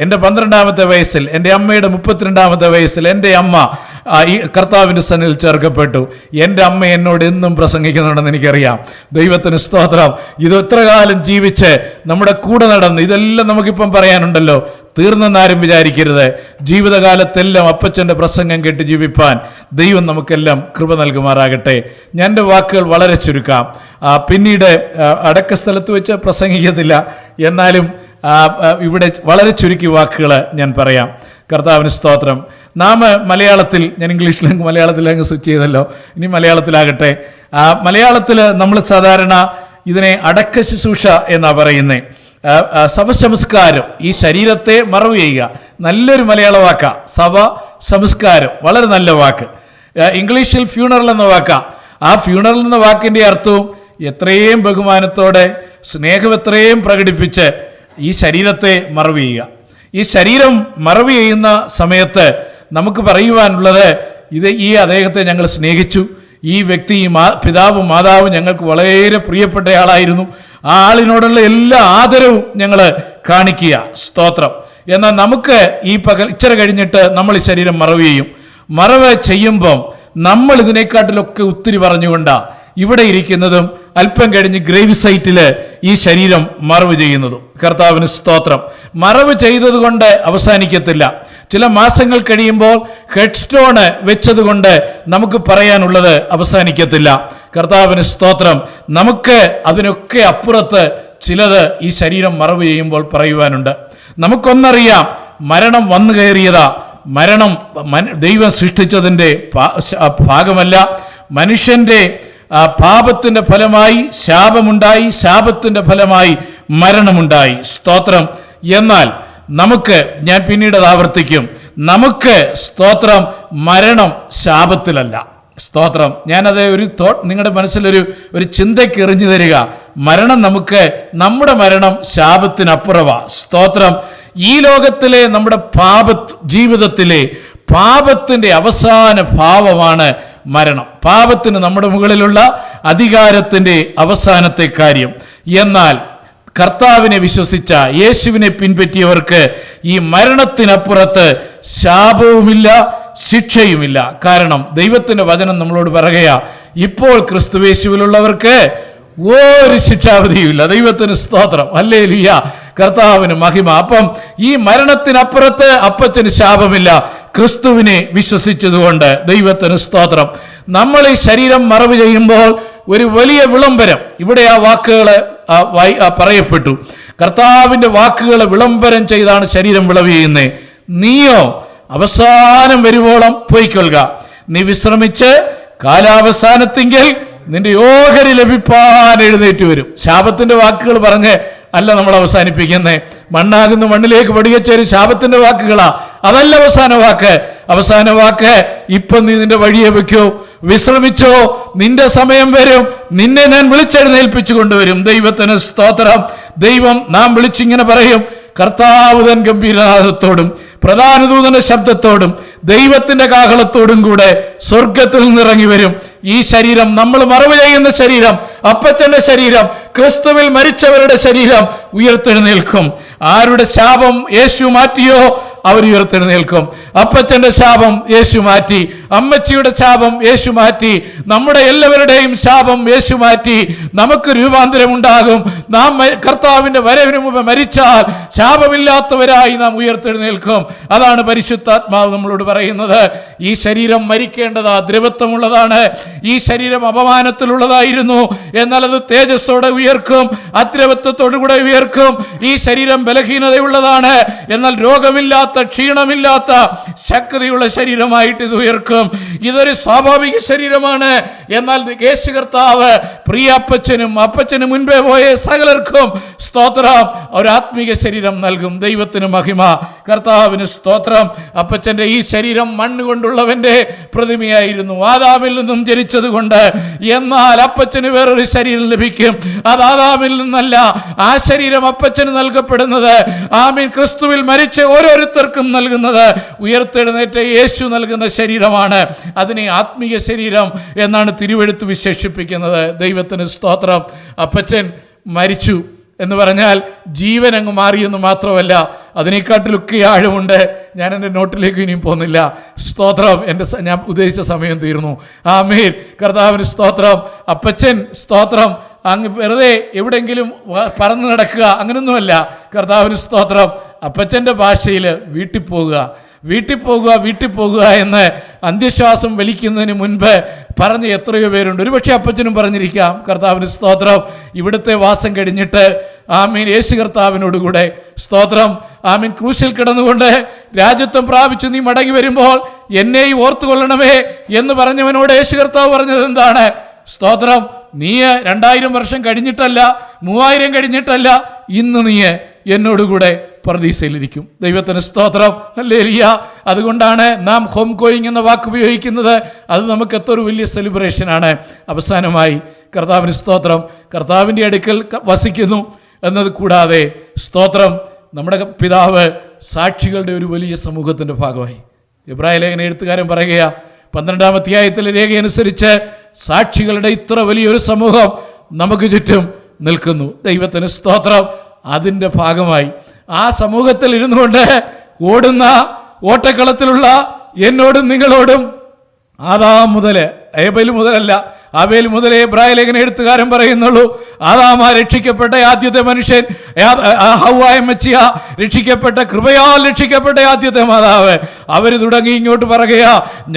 എൻ്റെ 12ാമത്തെ വയസ്സിൽ, എൻ്റെ അമ്മയുടെ 32ാമത്തെ വയസ്സിൽ എൻ്റെ അമ്മ ഈ കർത്താവിൻ്റെ സന്നിധിയിൽ ചേർക്കപ്പെട്ടു. എൻ്റെ അമ്മ എന്നോട് എന്നും പ്രസംഗിക്കുന്നുണ്ടെന്ന് എനിക്കറിയാം. ദൈവത്തിന് സ്തോത്രം. ഇത് എത്ര കാലം ജീവിച്ച് നമ്മുടെ കൂടെ നടന്ന്, ഇതെല്ലാം നമുക്കിപ്പം പറയാനുണ്ടല്ലോ, തീർന്നെന്നാരും വിചാരിക്കരുത്. ജീവിതകാലത്തെല്ലാം അപ്പച്ചൻ്റെ പ്രസംഗം കേട്ട് ജീവിപ്പാൻ ദൈവം നമുക്കെല്ലാം കൃപ നൽകുമാറാകട്ടെ. ഞാൻ എൻ്റെ വാക്കുകൾ വളരെ ചുരുക്കാം. പിന്നീട് അടക്ക സ്ഥലത്ത് വെച്ച് പ്രസംഗിക്കത്തില്ല, എന്നാലും ഇവിടെ വളരെ ചുരുക്കി വാക്കുകൾ ഞാൻ പറയാം. കർത്താവിന് സ്തോത്രം. നാം മലയാളത്തിൽ, ഞാൻ ഇംഗ്ലീഷിലേക്ക് മലയാളത്തിലേക്ക് സ്വിച്ച് ചെയ്തല്ലോ, ഇനി മലയാളത്തിലാകട്ടെ. മലയാളത്തിൽ നമ്മൾ സാധാരണ ഇതിനെ അടക്ക ശുശ്രൂഷ എന്നാണ് പറയുന്നത്. ശവസംസ്കാരം, ഈ ശരീരത്തെ മറവ് ചെയ്യുക. നല്ലൊരു മലയാള വാക്കാ ശവ സംസ്കാരം, വളരെ നല്ല വാക്ക്. ഇംഗ്ലീഷിൽ ഫ്യൂണറൽ എന്ന വാക്കാ. ആ ഫ്യൂണറൽ എന്ന വാക്കിൻ്റെ അർത്ഥവും എത്രയും ബഹുമാനത്തോടെ സ്നേഹം എത്രയും പ്രകടിപ്പിച്ച് ഈ ശരീരത്തെ മറവ് ചെയ്യുക. ഈ ശരീരം മറവ് ചെയ്യുന്ന സമയത്ത് നമുക്ക് പറയുവാനുള്ളത് ഈ അദ്ദേഹത്തെ ഞങ്ങൾ സ്നേഹിച്ചു, ഈ വ്യക്തി പിതാവും മാതാവും ഞങ്ങൾക്ക് വളരെ പ്രിയപ്പെട്ടയാളായിരുന്നു, ആ ആളിനോടുള്ള എല്ലാ ആദരവും ഞങ്ങൾ കാണിക്കുക. സ്തോത്രം. എന്നാൽ നമുക്ക് ഈ ഇച്ചിരി കഴിഞ്ഞിട്ട് നമ്മൾ ഈ ശരീരം മറവ് ചെയ്യും. മറവ് ചെയ്യുമ്പം നമ്മൾ ഇതിനെക്കാട്ടിലൊക്കെ ഒത്തിരി പറഞ്ഞുകൊണ്ടാണ് ഇവിടെ ഇരിക്കുന്നതും അല്പം കഴിഞ്ഞ് ഗ്രേവ് സൈറ്റിൽ ഈ ശരീരം മറവ് ചെയ്യുന്നതും. കർത്താവിന് സ്തോത്രം. മറവ് ചെയ്തത് കൊണ്ട് അവസാനിക്കത്തില്ല. ചില മാസങ്ങൾ കഴിയുമ്പോൾ ഹെഡ് സ്റ്റോണ് വെച്ചതുകൊണ്ട് നമുക്ക് പറയാനുള്ളത് അവസാനിക്കത്തില്ല. കർത്താവിന് സ്തോത്രം. നമുക്ക് അതിനൊക്കെ അപ്പുറത്ത് ചിലത് ഈ ശരീരം മറവ് ചെയ്യുമ്പോൾ പറയുവാനുണ്ട്. നമുക്കൊന്നറിയാം, മരണം വന്നു കയറിയതാ. മരണം ദൈവം സൃഷ്ടിച്ചതിൻ്റെ ഭാഗമല്ല. മനുഷ്യൻ്റെ പാപത്തിൻ്റെ ഫലമായി ശാപമുണ്ടായി, ശാപത്തിൻ്റെ ഫലമായി മരണമുണ്ടായി. സ്തോത്രം. എന്നാൽ നമുക്ക്, ഞാൻ പിന്നീട് അത് ആവർത്തിക്കും, നമുക്ക് സ്തോത്രം മരണം ശാപത്തിലല്ല. സ്തോത്രം. ഞാനത് ഒരു നിങ്ങളുടെ മനസ്സിലൊരു ചിന്തയ്ക്ക് എറിഞ്ഞു തരിക. മരണം നമ്മുടെ മരണം ശാപത്തിനപ്പുറവാ. സ്തോത്രം. ഈ ലോകത്തിലെ നമ്മുടെ ജീവിതത്തിലെ പാപത്തിൻ്റെ അവസാന ഭാവമാണ് മരണം. പാപത്തിന് നമ്മുടെ മുകളിലുള്ള അധികാരത്തിൻ്റെ അവസാനത്തെ കാര്യം. എന്നാൽ കർത്താവിനെ വിശ്വസിച്ച, യേശുവിനെ പിൻപറ്റിയവർക്ക് ഈ മരണത്തിനപ്പുറത്ത് ശാപവുമില്ല, ശിക്ഷയുമില്ല. കാരണം ദൈവത്തിൻ്റെ വചനം നമ്മളോട് പറയുകയാ, ഇപ്പോൾ ക്രിസ്തുയേശുവിലുള്ളവർക്ക് ഒരു ശിക്ഷാവിധിയുമില്ല. ദൈവത്തിന് സ്തോത്രം. ഹല്ലേലൂയ. കർത്താവിന് മഹിമ. അപ്പം ഈ മരണത്തിനപ്പുറത്ത് അപ്പച്ചന് ശാപമില്ല, ക്രിസ്തുവിനെ വിശ്വസിച്ചതുകൊണ്ട്. ദൈവത്തിന് സ്തോത്രം. നമ്മൾ ഈ ശരീരം മറവ് ചെയ്യുമ്പോൾ ഒരു വലിയ വിളംബരം, ഇവിടെ ആ വാക്കുകൾ പറയപ്പെട്ടു. കർത്താവിൻ്റെ വാക്കുകൾ വിളംബരം ചെയ്താണ് ശരീരം വിളവ് ചെയ്യുന്നത്. നീയോ അവസാനം വരുവോളം പോയിക്കൊള്ളുക, നീ വിശ്രമിച്ച് കാലാവസാനത്തിങ്കിൽ നിന്റെ ഓഹരി ലഭിപ്പാൻ എഴുന്നേറ്റ് വരും. ശാപത്തിന്റെ വാക്കുകൾ പറഞ്ഞ് അല്ല നമ്മൾ അവസാനിപ്പിക്കുന്നേ. മണ്ണാകുന്ന മണ്ണിലേക്ക് പടികച്ചേരി ശാപത്തിന്റെ വാക്കുകളാ. അതല്ല അവസാന വാക്ക്. അവസാന വാക്ക്, ഇപ്പൊ നീ നിന്റെ വഴിയെ വെക്കോ, വിശ്രമിച്ചോ, നിന്റെ സമയം വരും, നിന്നെ ഞാൻ വിളിച്ചെഴുന്നേൽപ്പിച്ചു കൊണ്ടുവരും. ദൈവത്തിന് സ്തോത്രം. ദൈവം നാം വിളിച്ചിങ്ങനെ പറയും, കർത്താവ് തൻ ഗംഭീരനാദത്തോടും പ്രധാന ദൂതന്റെ ശബ്ദത്തോടും ദൈവത്തിന്റെ കാഹളത്തോടും കൂടെ സ്വർഗത്തിൽ നിന്നിറങ്ങി വരും. ഈ ശരീരം, നമ്മൾ മറവ് ചെയ്യുന്ന ശരീരം, അപ്പച്ചന്റെ ശരീരം, ക്രിസ്തുവിൽ മരിച്ചവരുടെ ശരീരം ഉയർത്തെഴുന്നേൽക്കും. ആരുടെ ശാപം യേശു മാറ്റിയോ അവർ ഉയർത്തെഴുന്നേൽക്കും. അപ്പച്ചന്റെ ശാപം യേശു മാറ്റി, അമ്മച്ചിയുടെ ശാപം യേശു മാറ്റി, നമ്മുടെ എല്ലാവരുടെയും ശാപം യേശു മാറ്റി. നമുക്ക് രൂപാന്തരമുണ്ടാകും. നാം കർത്താവിന്റെ വരവിന് മുമ്പ് മരിച്ചാൽ ശാപമില്ലാത്തവരായി നാം ഉയർത്തെഴുന്നേൽക്കും. അതാണ് പരിശുദ്ധാത്മാവ് നമ്മളോട് പറയുന്നത്. ഈ ശരീരം മരിക്കേണ്ടതാ, ദ്രവത്വമുള്ളതാണ്. ഈ ശരീരം അപമാനത്തിലുള്ളതായിരുന്നു, എന്നാൽ അത് തേജസ്സോടെ ഉയർക്കും, അദ്രവത്വത്തോടുകൂടെ ഉയർക്കും. ഈ ശരീരം ബലഹീനതയുള്ളതാണ്, എന്നാൽ രോഗമില്ലാത്ത, ക്ഷീണമില്ലാത്ത, ശക്തിയുള്ള ശരീരമായിട്ട് ഇത് ഉയർക്കും. ഇതൊരു സ്വാഭാവിക ശരീരമാണ്. എന്നാൽ യേശു കർത്താവ് പ്രിയ അപ്പച്ചനും മുൻപേ പോയ സകലർക്കും സ്തോത്രം ഒരു ആത്മീക ശരീരം നൽകും. ദൈവത്തിന് മഹിമ. കർത്താവിന് സ്തോത്രം. അപ്പച്ചന്റെ ഈ ശരീരം മണ്ണ് കൊണ്ടുള്ളവന്റെ പ്രതിമയായിരുന്നു, ആദാമിൽ നിന്നും ജനിച്ചത് കൊണ്ട്. എന്നാൽ അപ്പച്ചന് വേറൊരു ശരീരം ലഭിക്കും. അത് ആദാമിൽ നിന്നല്ല. ആ ശരീരം അപ്പച്ചന് നൽകപ്പെടുന്നത്, ആമീൻ, ക്രിസ്തുവിൽ മരിച്ച ഓരോരുത്തർക്കും നൽകുന്നത് ഉയർത്തെഴുന്നേറ്റ യേശു നൽകുന്ന ശരീരമാണ്. അതിനെ ആത്മീയ ശരീരം എന്നാണ് തിരുവെഴുത്ത് വിശേഷിപ്പിക്കുന്നത്. ദൈവത്തിന് സ്തോത്രം. അപ്പച്ചൻ മരിച്ചു എന്ന് പറഞ്ഞാൽ ജീവൻ അങ്ങ് മാറിയെന്ന് മാത്രമല്ല, അതിനെക്കാട്ടിലൊക്കെ ആഴമുണ്ട്. ഞാൻ എൻ്റെ നോട്ടിലേക്ക് ഇനിയും പോകുന്നില്ല. സ്തോത്രം. ഞാൻ ഉദ്ദേശിച്ച സമയം തീർന്നു. ആമേൻ. കർത്താവിന് സ്തോത്രം. അപ്പച്ചൻ സ്തോത്രം അങ്ങ് വെറുതെ എവിടെയെങ്കിലും പറന്നു നടക്കുക അങ്ങനൊന്നുമല്ല. കർത്താവിന് സ്തോത്രം. അപ്പച്ചൻ്റെ ഭാഷയിൽ വീട്ടിൽ പോകുക എന്ന് അന്ത്യശ്വാസം വലിക്കുന്നതിന് മുൻപ് പറഞ്ഞ എത്രയോ പേരുണ്ട്. ഒരുപക്ഷെ അപ്പച്ചനും പറഞ്ഞിരിക്കാം. കർത്താവിന് സ്തോത്രം. ഇവിടുത്തെ വാസം കഴിഞ്ഞിട്ട് ആമീൻ യേശു കർത്താവിനോടുകൂടെ സ്തോത്രം ആമീൻ ക്രൂശിൽ കിടന്നുകൊണ്ട് രാജ്യത്വം പ്രാപിച്ചു നീ മടങ്ങി വരുമ്പോൾ എന്നെയും ഓർത്തുകൊള്ളണമേ എന്ന് പറഞ്ഞവനോട് യേശു കർത്താവ് പറഞ്ഞത് എന്താണ്? സ്തോത്രം. നീ 2000 വർഷം കഴിഞ്ഞിട്ടല്ല, 3000 കഴിഞ്ഞിട്ടല്ല, ഇന്ന് നീ എന്നോടുകൂടെ പർദീസയിലിരിക്കും. ദൈവത്തിന് സ്തോത്രം, ഹല്ലേലൂയ. അതുകൊണ്ടാണ് നാം ഹോം ഗോയിങ് എന്ന വാക്ക് ഉപയോഗിക്കുന്നത്. അത് നമുക്ക് എത്ര ഒരു വലിയ സെലിബ്രേഷനാണ്. അവസാനമായി കർത്താവിന് സ്തോത്രം, കർത്താവിൻ്റെ അടുക്കൽ വസിക്കുന്നു എന്നത് കൂടാതെ സ്തോത്രം, നമ്മുടെ പിതാവ് സാക്ഷികളുടെ ഒരു വലിയ സമൂഹത്തിൻ്റെ ഭാഗമായി. എബ്രായ ലേഖന എഴുത്തുകാരൻ പറയുക 12-ാം അധ്യായത്തിലെ രേഖയനുസരിച്ച് സാക്ഷികളുടെ ഇത്ര വലിയൊരു സമൂഹം നമുക്ക് ചുറ്റും നിൽക്കുന്നു. ദൈവത്തിന് സ്തോത്രം. അതിൻ്റെ ഭാഗമായി ആ സമൂഹത്തിൽ ഇരുന്നു കൊണ്ട് ഓടുന്ന ഓട്ടക്കളത്തിലുള്ള എന്നോടും നിങ്ങളോടും ആദാം മുതൽ ഏബേൽ മുതലല്ല, ആബേൽ മുതലേ എബ്രായ ലേഖന എഴുത്തുകാരൻ പറയുന്നുള്ളൂ. ആദാമ രക്ഷിക്കപ്പെട്ട ആദ്യത്തെ മനുഷ്യൻ, ഹവ്വായ മെച്ചിയ രക്ഷിക്കപ്പെട്ട, കൃപയാൽ രക്ഷിക്കപ്പെട്ട ആദ്യത്തെ മാതാവ്. അവർ തുടങ്ങി ഇങ്ങോട്ട് പറയുക,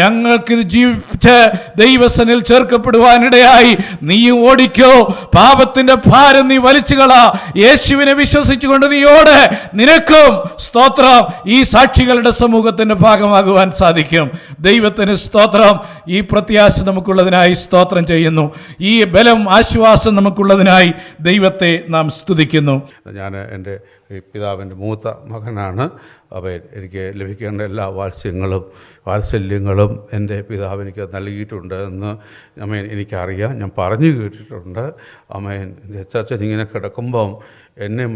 ഞങ്ങൾക്കിത് ജീവിച്ച് ദൈവസനിൽ ചേർക്കപ്പെടുവാനിടയായി. നീയും ഓടിക്കോ, പാപത്തിന്റെ ഭാരം നീ വലിച്ചുകളാ, യേശുവിനെ വിശ്വസിച്ചുകൊണ്ട് നീ ഓട്, നിനക്കും സ്തോത്രം ഈ സാക്ഷികളുടെ സമൂഹത്തിന്റെ ഭാഗമാകുവാൻ സാധിക്കും. ദൈവത്തിന് സ്തോത്രം. ഈ പ്രത്യാശ നമുക്കുള്ളതിനായി സ്തോത്രം ചെയ്യുന്നു. ഈ ബലം, ആശ്വാസം നമുക്കുള്ളതിനായി ദൈവത്തെ നാം സ്തുതിക്കുന്നു. ഞാൻ എൻ്റെ പിതാവിൻ്റെ മൂത്ത മകനാണ്. അവൻ എനിക്ക് ലഭിക്കേണ്ട എല്ലാ വാത്സല്യങ്ങളും എൻ്റെ പിതാവ് എനിക്ക് നൽകിയിട്ടുണ്ട് എന്ന് എനിക്കറിയാം, ഞാൻ പറഞ്ഞു കേട്ടിട്ടുണ്ട്. അമ്മേൻ ചർച്ച ഇങ്ങനെ കിടക്കുമ്പം എന്നെ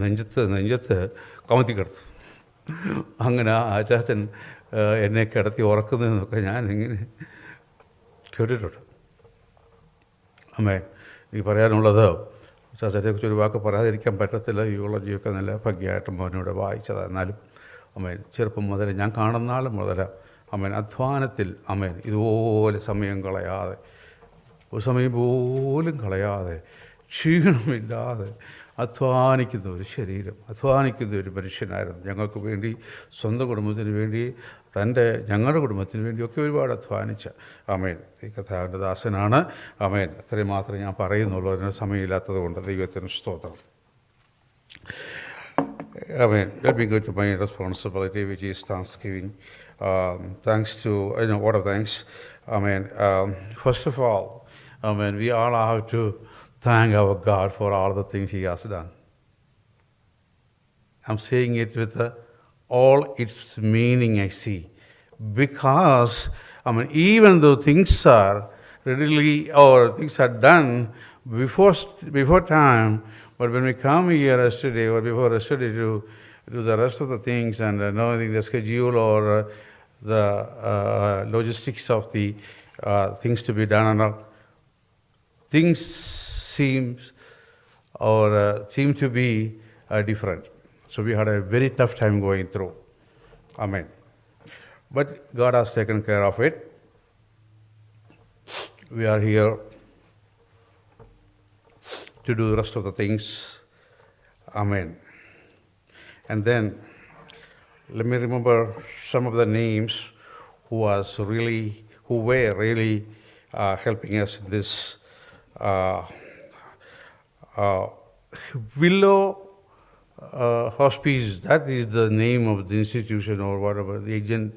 നെഞ്ചത്ത് കമത്തി കിടത്തു. അങ്ങനെ ആ ചാച്ചൻ എന്നെ കിടത്തി ഉറക്കുന്നതെന്നൊക്കെ ഞാൻ ഇങ്ങനെ കേട്ടിട്ടുണ്ട്. അമ്മേ, എനിക്ക് പറയാനുള്ളത്, ചാച്ചനെക്കുറിച്ച് ഒരു വാക്ക് പറയാതിരിക്കാൻ പറ്റത്തില്ല. യൂളജിയൊക്കെ നല്ല ഭംഗിയായിട്ട് മോനോട് വായിച്ചതാണ്. എന്നാലും അമ്മേൻ ചെറുപ്പം മുതൽ ഞാൻ കാണുന്ന നാൾ മുതൽ അമ്മേൻ അധ്വാനത്തിൽ അമ്മേൻ ഇതുപോലെ സമയം കളയാതെ, ഒരു സമയം പോലും കളയാതെ, ക്ഷീണമില്ലാതെ അധ്വാനിക്കുന്ന ഒരു ശരീരം, അധ്വാനിക്കുന്ന ഒരു മനുഷ്യനായിരുന്നു. ഞങ്ങൾക്ക് വേണ്ടി, സ്വന്തം കുടുംബത്തിന് വേണ്ടി, ഞങ്ങളുടെ കുടുംബത്തിന് വേണ്ടിയൊക്കെ ഒരുപാട് അധ്വാനിച്ച അമേൻ ഈ കഥാവിൻ്റെ ദാസനാണ്. അമേൻ, അത്രയും മാത്രമേ ഞാൻ പറയുന്നുള്ളൂ, അതിന് സമയമില്ലാത്തത് കൊണ്ട്. ദൈവത്തിന് സ്തോത്രം. Amen. Let me go to my responsibility, which is Thanksgiving. Thanks to, word of thanks. Amen. First of all, amen, we all have to thank our God for all the things He has done. I'm saying it with all its meaning I see. Because, even though things are readily, or things are done before time, but when we come here yesterday or before yesterday to do the rest of the things and knowing the schedule or the logistics of the things to be done and all, things seem to be different. So we had a very tough time going through. Amen. But God has taken care of it. We are here to do the rest of the things. Amen. And then, let me remember some of the names who were really helping us in this. Willow Hospice, that is the name of the institution or whatever, the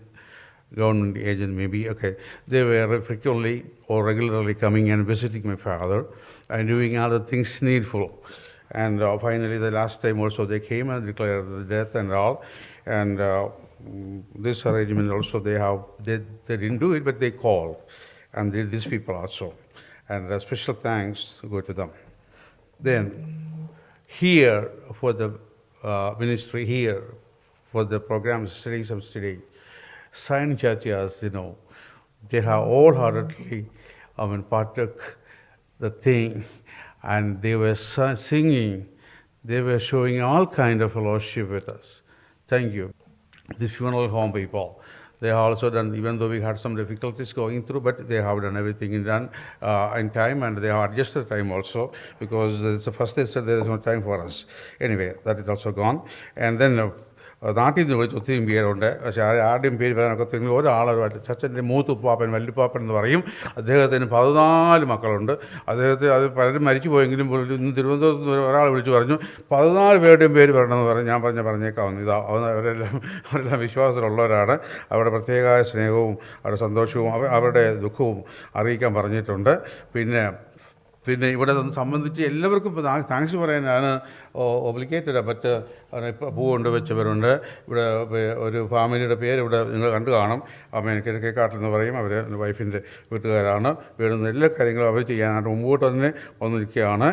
government agent maybe, okay. They were frequently or regularly coming and visiting my father and doing other things needful. And finally, the last time also they came and declared the death and all. And this arrangement also they didn't do it, but they called. And these people also. And special thanks go to them. Then, here for the ministry, here for the programs, studies of study, Zion churches, they have wholeheartedly partook the thing, and they were singing, they were showing all kind of fellowship with us. Thank you. The funeral home people, they have also done, even though we had some difficulties going through, but they have done everything in time, and they have adjusted time also, because first they said there is no time for us. Anyway, that is also gone. And then നാട്ടിൽ നിന്ന് വിളിച്ച് ഒത്തിരി പേരുണ്ട്. പക്ഷേ ആരുടെയും പേര് പറയാനൊക്കെ ഒരാളുമായിട്ട് ചച്ചൻ്റെ മൂത്തുപ്പാപ്പൻ വല്ലുപ്പാപ്പൻ എന്ന് പറയും. അദ്ദേഹത്തിന് 14 മക്കളുണ്ട്. അദ്ദേഹത്തെ അത് പലരും മരിച്ചു പോയെങ്കിലും ഇന്ന് തിരുവനന്തപുരത്ത് നിന്ന് ഒരാൾ വിളിച്ചു പറഞ്ഞു 14 പേരുടെയും പേര് പറയണമെന്ന് പറഞ്ഞു. ഞാൻ പറഞ്ഞേക്കാവുന്നു. അവരെല്ലാം വിശ്വാസത്തിലുള്ളവരാണ്. അവരുടെ പ്രത്യേകമായ സ്നേഹവും അവരുടെ സന്തോഷവും അവരുടെ ദുഃഖവും അറിയിക്കാൻ പറഞ്ഞിട്ടുണ്ട്. പിന്നെ പിന്നെ ഇവിടെ സംബന്ധിച്ച് എല്ലാവർക്കും ഇപ്പോൾ താങ്ക്സ് പറയാനാണ് ഒബ്ലിഗേറ്റഡ്. മറ്റ് ഇപ്പോൾ പൂ കൊണ്ട് വെച്ചവരുണ്ട്. ഇവിടെ ഒരു ഫാമിലിയുടെ പേര് ഇവിടെ നിങ്ങൾ കണ്ടു കാണും. കിഴക്കേക്കാട്ടിൽ എന്ന് പറയും. അവർ വൈഫിൻ്റെ വീട്ടുകാരാണ്. വേണ്ടുന്ന എല്ലാ കാര്യങ്ങളും അവർ ചെയ്യാനായിട്ട് മുമ്പോട്ട് തന്നെ വന്നിരിക്കുകയാണ്.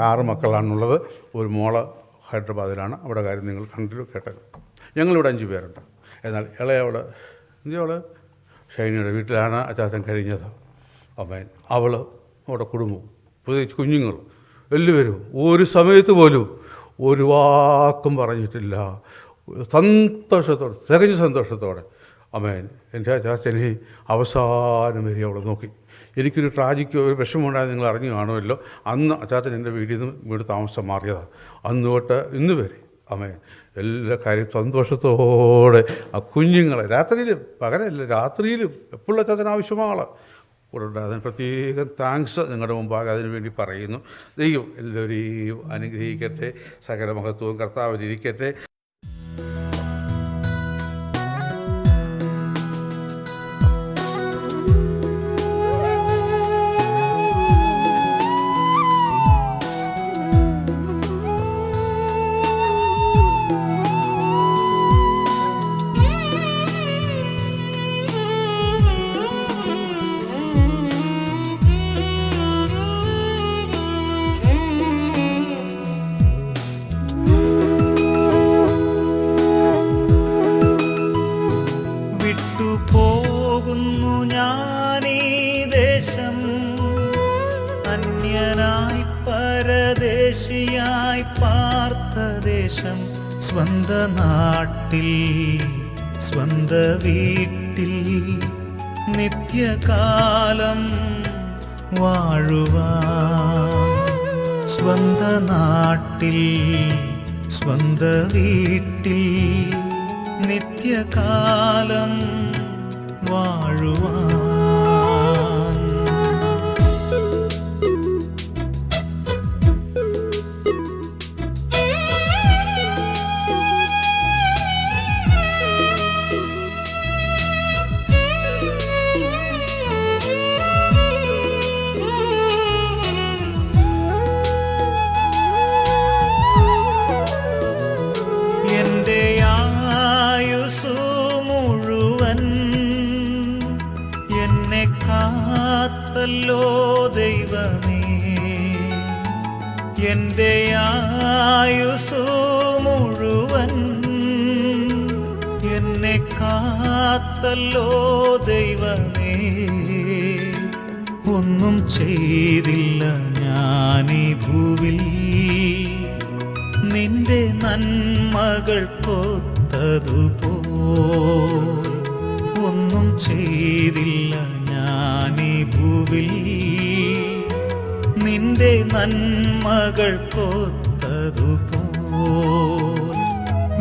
6 മക്കളാണുള്ളത്. ഒരു മോള് ഹൈദരാബാദിലാണ്. അവിടെ കാര്യം നിങ്ങൾ കണ്ടു കേട്ടത്. ഞങ്ങളിവിടെ 5 പേരുണ്ട്. എന്നാൽ ഇളയവള് അവള് ഷൈനിയുടെ വീട്ടിലാണ് അച്ചാച്ചൻ കഴിഞ്ഞത്. അമ്മേൻ അവൾ അവിടെ കുടുംബവും പ്രത്യേകിച്ച് കുഞ്ഞുങ്ങൾ എല്ലാവരും ഒരു സമയത്ത് പോലും ഒരു വാക്കും പറഞ്ഞിട്ടില്ല. സന്തോഷത്തോടെ, തികഞ്ഞ സന്തോഷത്തോടെ അമ്മേൻ എൻ്റെ അച്ചാച്ചനെ അവസാനം വരെ അവളെ നോക്കി. എനിക്കൊരു ട്രാജിക്കോ ഒരു വിഷമമുണ്ടായത് നിങ്ങൾ അറിഞ്ഞു കാണുമല്ലോ. അന്ന് അച്ചാച്ചൻ എൻ്റെ വീട്ടിൽ നിന്ന് വീട് താമസം മാറിയതാണ്. അന്ന് തൊട്ട് ഇന്ന് വരെ അമ്മേൻ എല്ലാ കാര്യം സന്തോഷത്തോടെ ആ കുഞ്ഞുങ്ങളെ രാത്രിയിലും പകലല്ല രാത്രിയിലും എപ്പോഴും അച്ചാച്ചന് ആവശ്യമാണ് കൂടെ ഉണ്ട്. അതിന് പ്രത്യേകം താങ്ക്സ് നിങ്ങളുടെ മുമ്പാകെ അതിനു വേണ്ടി പറയുന്നു. ദൈവം എല്ലാവരെയും അനുഗ്രഹിക്കട്ടെ. സകല മഹത്വവും കർത്താവിലിരിക്കട്ടെ. പരദേശിയായി പാർത്ത ദേശം സ്വന്ത നാട്ടിൽ സ്വന്ത വീട്ടിൽ നിത്യകാലം വാഴുവാൻ സ്വന്ത നാട്ടിൽ സ്വന്ത വീട്ടിൽ നിത്യകാലം വാഴുവാൻ ദൈവമേ എൻ്റെ ആയുസ്സു മുഴുവൻ എന്നെ കാത്തല്ലോ ദൈവമേ. ഒന്നും ചെയ്തില്ല ഞാനീ ഭൂവിൽ നിന്റെ നന്മകൾ കൊത്തതുപോ. ഒന്നും ചെയ്തില്ല ഞാനീ ഭൂവിൽ നിന്റെ നന്മകൾ കൊത്തതുപോൽ.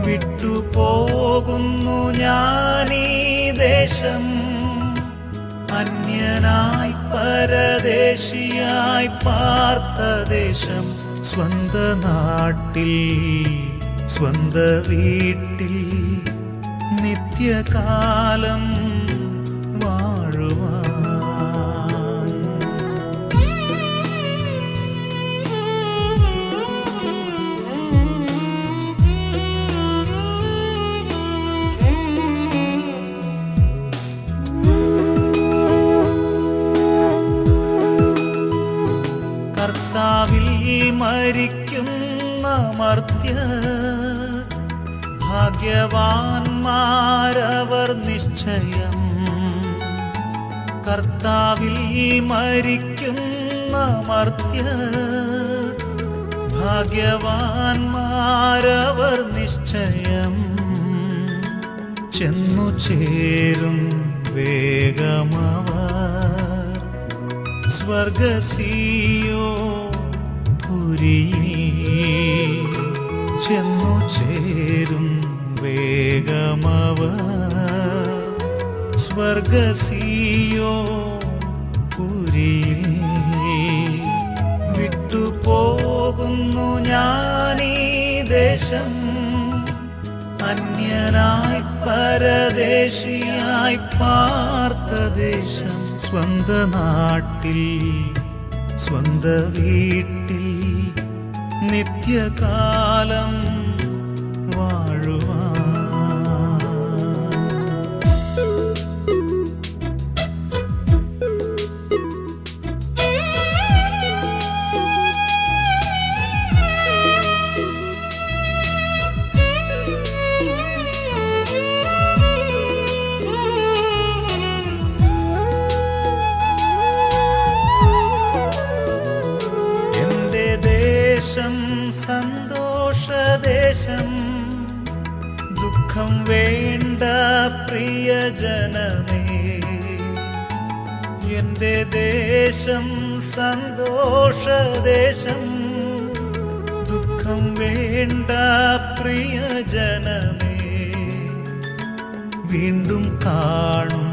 വിട്ടുപോകുന്നു ഞാനീ ദേശം അന്യനായി പരദേശിയായി പാർത്ത ദേശം സ്വന്ത നാട്ടിൽ സ്വന്ത വീട്ടിൽ നിത്യകാലം വാഴുവാൻ. കർത്താവിൽ മരിക്കുന്ന മർത്യർ ഭാഗ്യവാന്മാരവർ നിശ്ചയം. കർത്താവിൽ മരിക്കുന്ന മർത്യർ ഭാഗ്യവാന്മാരവർ നിശ്ചയം. ചെന്നു ചേരും വേഗമവർ സ്വർഗസിയോ പുരിയിൽ. ചെന്നു ചേരും വേഗമവർ സ്വർഗസിയോ പുരിയിൽ. വിട്ടുപോകുന്നു ഞാനീ ദേശം അന്യനായി പരദേശിയായി പാർത്ത ദേശം സ്വന്ത നാട്ടിൽ സ്വന്ത വീട്ടിൽ നിത്യകാലം വാഴുവാൻ. സന്തോഷദേശം, ദുഃഖം വേണ്ട പ്രിയജനമേ. എൻ്റെ ദേശം സന്തോഷദേശം, ദുഃഖം വേണ്ട പ്രിയജനമേ. വീണ്ടും കാണും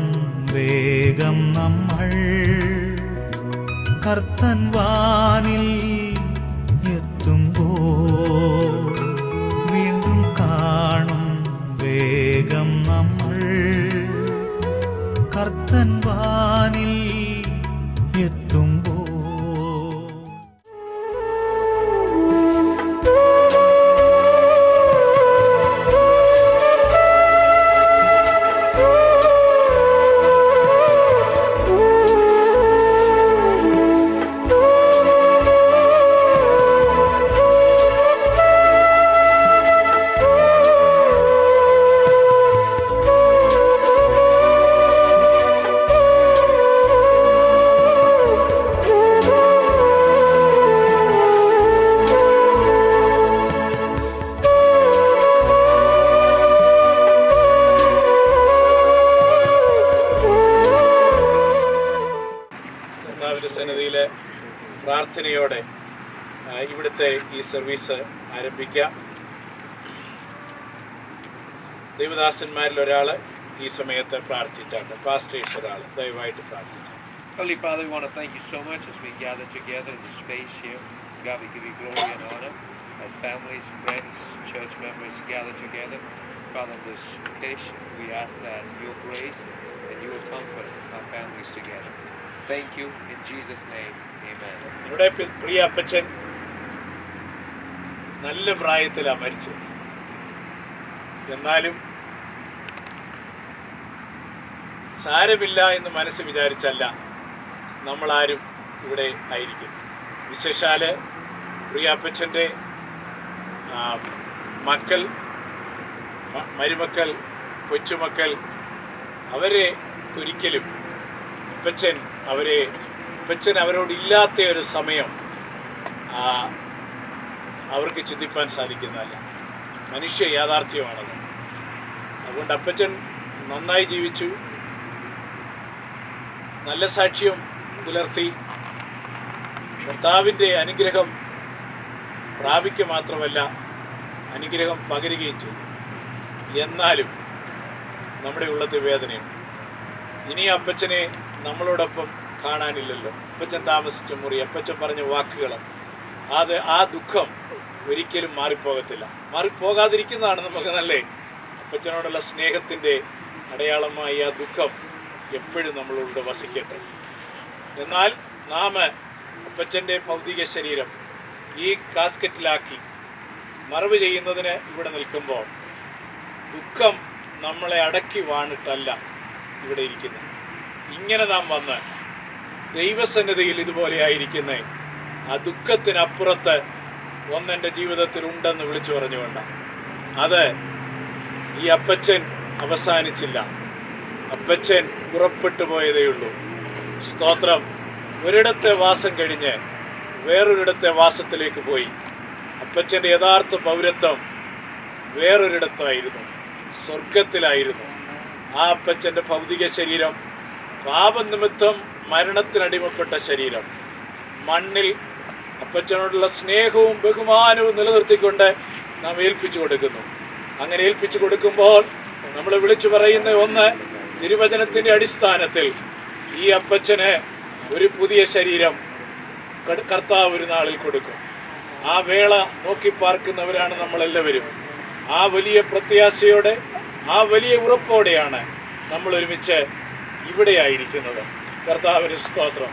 വേഗം നമ്മൾ കർത്തൻ വാനിൽ വീണ്ടും കാണും വേഗം നമ്മൾ കർത്തൻ വാനിൽ എത്തുമ്പോൾ. സന്നിധിയിലെ പ്രാർത്ഥനയോടെ ഇവിടുത്തെ ഈ സർവീസ് ആരംഭിക്കാം. ദൈവദാസന്മാരിൽ ഒരാൾ ഈ സമയത്ത് പ്രാർത്ഥിച്ചാണ്. പാസ്റ്റേഴ്സ് ഒരാൾ ദയവായിട്ട് പ്രാർത്ഥിച്ചു. Holy Father, we want to thank you so much as we gather together in the space here. God, we give you glory and honor as families, friends, church members gather together. Father, on this occasion, we ask that your grace and your comfort our families together. Thank you in Jesus' name. Amen. നമ്മുടെ പ്രിയ അപ്പച്ചൻ നല്ല പ്രായത്തിലാണ് മരിച്ചത്. എന്നാലും സാരമില്ല എന്ന് മനസ്സ് വിചാരിച്ചല്ല നമ്മളാരും ഇവിടെ ആയിരിക്കും. വിശേഷാൽ പ്രിയ അപ്പച്ചൻ്റെ മക്കൾ, മരുമക്കൾ, കൊച്ചുമക്കൾ അവരെ ഒരിക്കലും അപ്പച്ചൻ അവരോടില്ലാത്ത ഒരു സമയം അവർക്ക് ചിന്തിപ്പാൻ സാധിക്കുന്നതല്ല. മനുഷ്യ യാഥാർത്ഥ്യമാണത്. അതുകൊണ്ട് അപ്പച്ചൻ നന്നായി ജീവിച്ചു, നല്ല സാക്ഷ്യം പുലർത്തി, കർത്താവിൻ്റെ അനുഗ്രഹം പ്രാപിക്കുക മാത്രമല്ല അനുഗ്രഹം പകരുകയും ചെയ്തു. എന്നാലും നമ്മുടെ ഉള്ളത്തിൽ വേദനയുണ്ട്. ഇനി അപ്പച്ചനെ നമ്മളോടൊപ്പം കാണാനില്ലല്ലോ. അപ്പച്ചൻ താമസിച്ച മുറി, അപ്പച്ചൻ പറഞ്ഞ വാക്കുകൾ, ആ ദുഃഖം ഒരിക്കലും മാറിപ്പോകത്തില്ല. മാറിപ്പോകാതിരിക്കുന്നതാണ് നമുക്ക് നല്ലേ. അപ്പച്ചനോടുള്ള സ്നേഹത്തിൻ്റെ അടയാളമായി ആ ദുഃഖം എപ്പോഴും നമ്മളോട് വസിക്കട്ടെ. എന്നാൽ നാം അപ്പച്ചൻ്റെ ഭൗതിക ശരീരം ഈ കാസ്കറ്റിലാക്കി മറവ് ചെയ്യുന്നതിന് ഇവിടെ നിൽക്കുമ്പോൾ ദുഃഖം നമ്മളെ അടക്കി വാണിട്ടല്ല ഇവിടെ ഇരിക്കുന്നത്. ഇങ്ങനെ നാം വന്ന് ദൈവസന്നിധിയിൽ ഇതുപോലെ ആയിരിക്കുന്ന ആ ദുഃഖത്തിനപ്പുറത്ത് ഒന്നെൻ്റെ ജീവിതത്തിൽ ഉണ്ടെന്ന് വിളിച്ചു പറഞ്ഞുകൊണ്ട് അത് ഈ അപ്പച്ചൻ അവസാനിച്ചില്ല. അപ്പച്ചൻ പുറപ്പെട്ടു പോയതേയുള്ളൂ. സ്തോത്രം. ഒരിടത്തെ വാസം കഴിഞ്ഞ് വേറൊരിടത്തെ വാസത്തിലേക്ക് പോയി. അപ്പച്ചൻ്റെ യഥാർത്ഥ പൗരത്വം വേറൊരിടത്തായിരുന്നു, സ്വർഗത്തിലായിരുന്നു. ആ അപ്പച്ചൻ്റെ ഭൗതിക ശരീരം പാപനിമിത്തം മരണത്തിനടിമപ്പെട്ട ശരീരം മണ്ണിൽ അപ്പച്ചനോടുള്ള സ്നേഹവും ബഹുമാനവും നിലനിർത്തിക്കൊണ്ട് നാം ഏൽപ്പിച്ചു കൊടുക്കുന്നു. അങ്ങനെ ഏൽപ്പിച്ചു കൊടുക്കുമ്പോൾ നമ്മൾ വിളിച്ചു പറയുന്ന ഒന്ന്, തിരുവചനത്തിൻ്റെ അടിസ്ഥാനത്തിൽ ഈ അപ്പച്ചന് ഒരു പുതിയ ശരീരം കർത്താവ് ഒരു നാളിൽ കൊടുക്കും. ആ വേള നോക്കി പാർക്കുന്നവരാണ് നമ്മളെല്ലാവരും. ആ വലിയ പ്രത്യാശയോടെ, ആ വലിയ ഉറപ്പോടെയാണ് നമ്മൾ ഒരുമിച്ച് ഇവിടെയായിരിക്കുന്നത്. കർത്താവിന് സ്തോത്രം.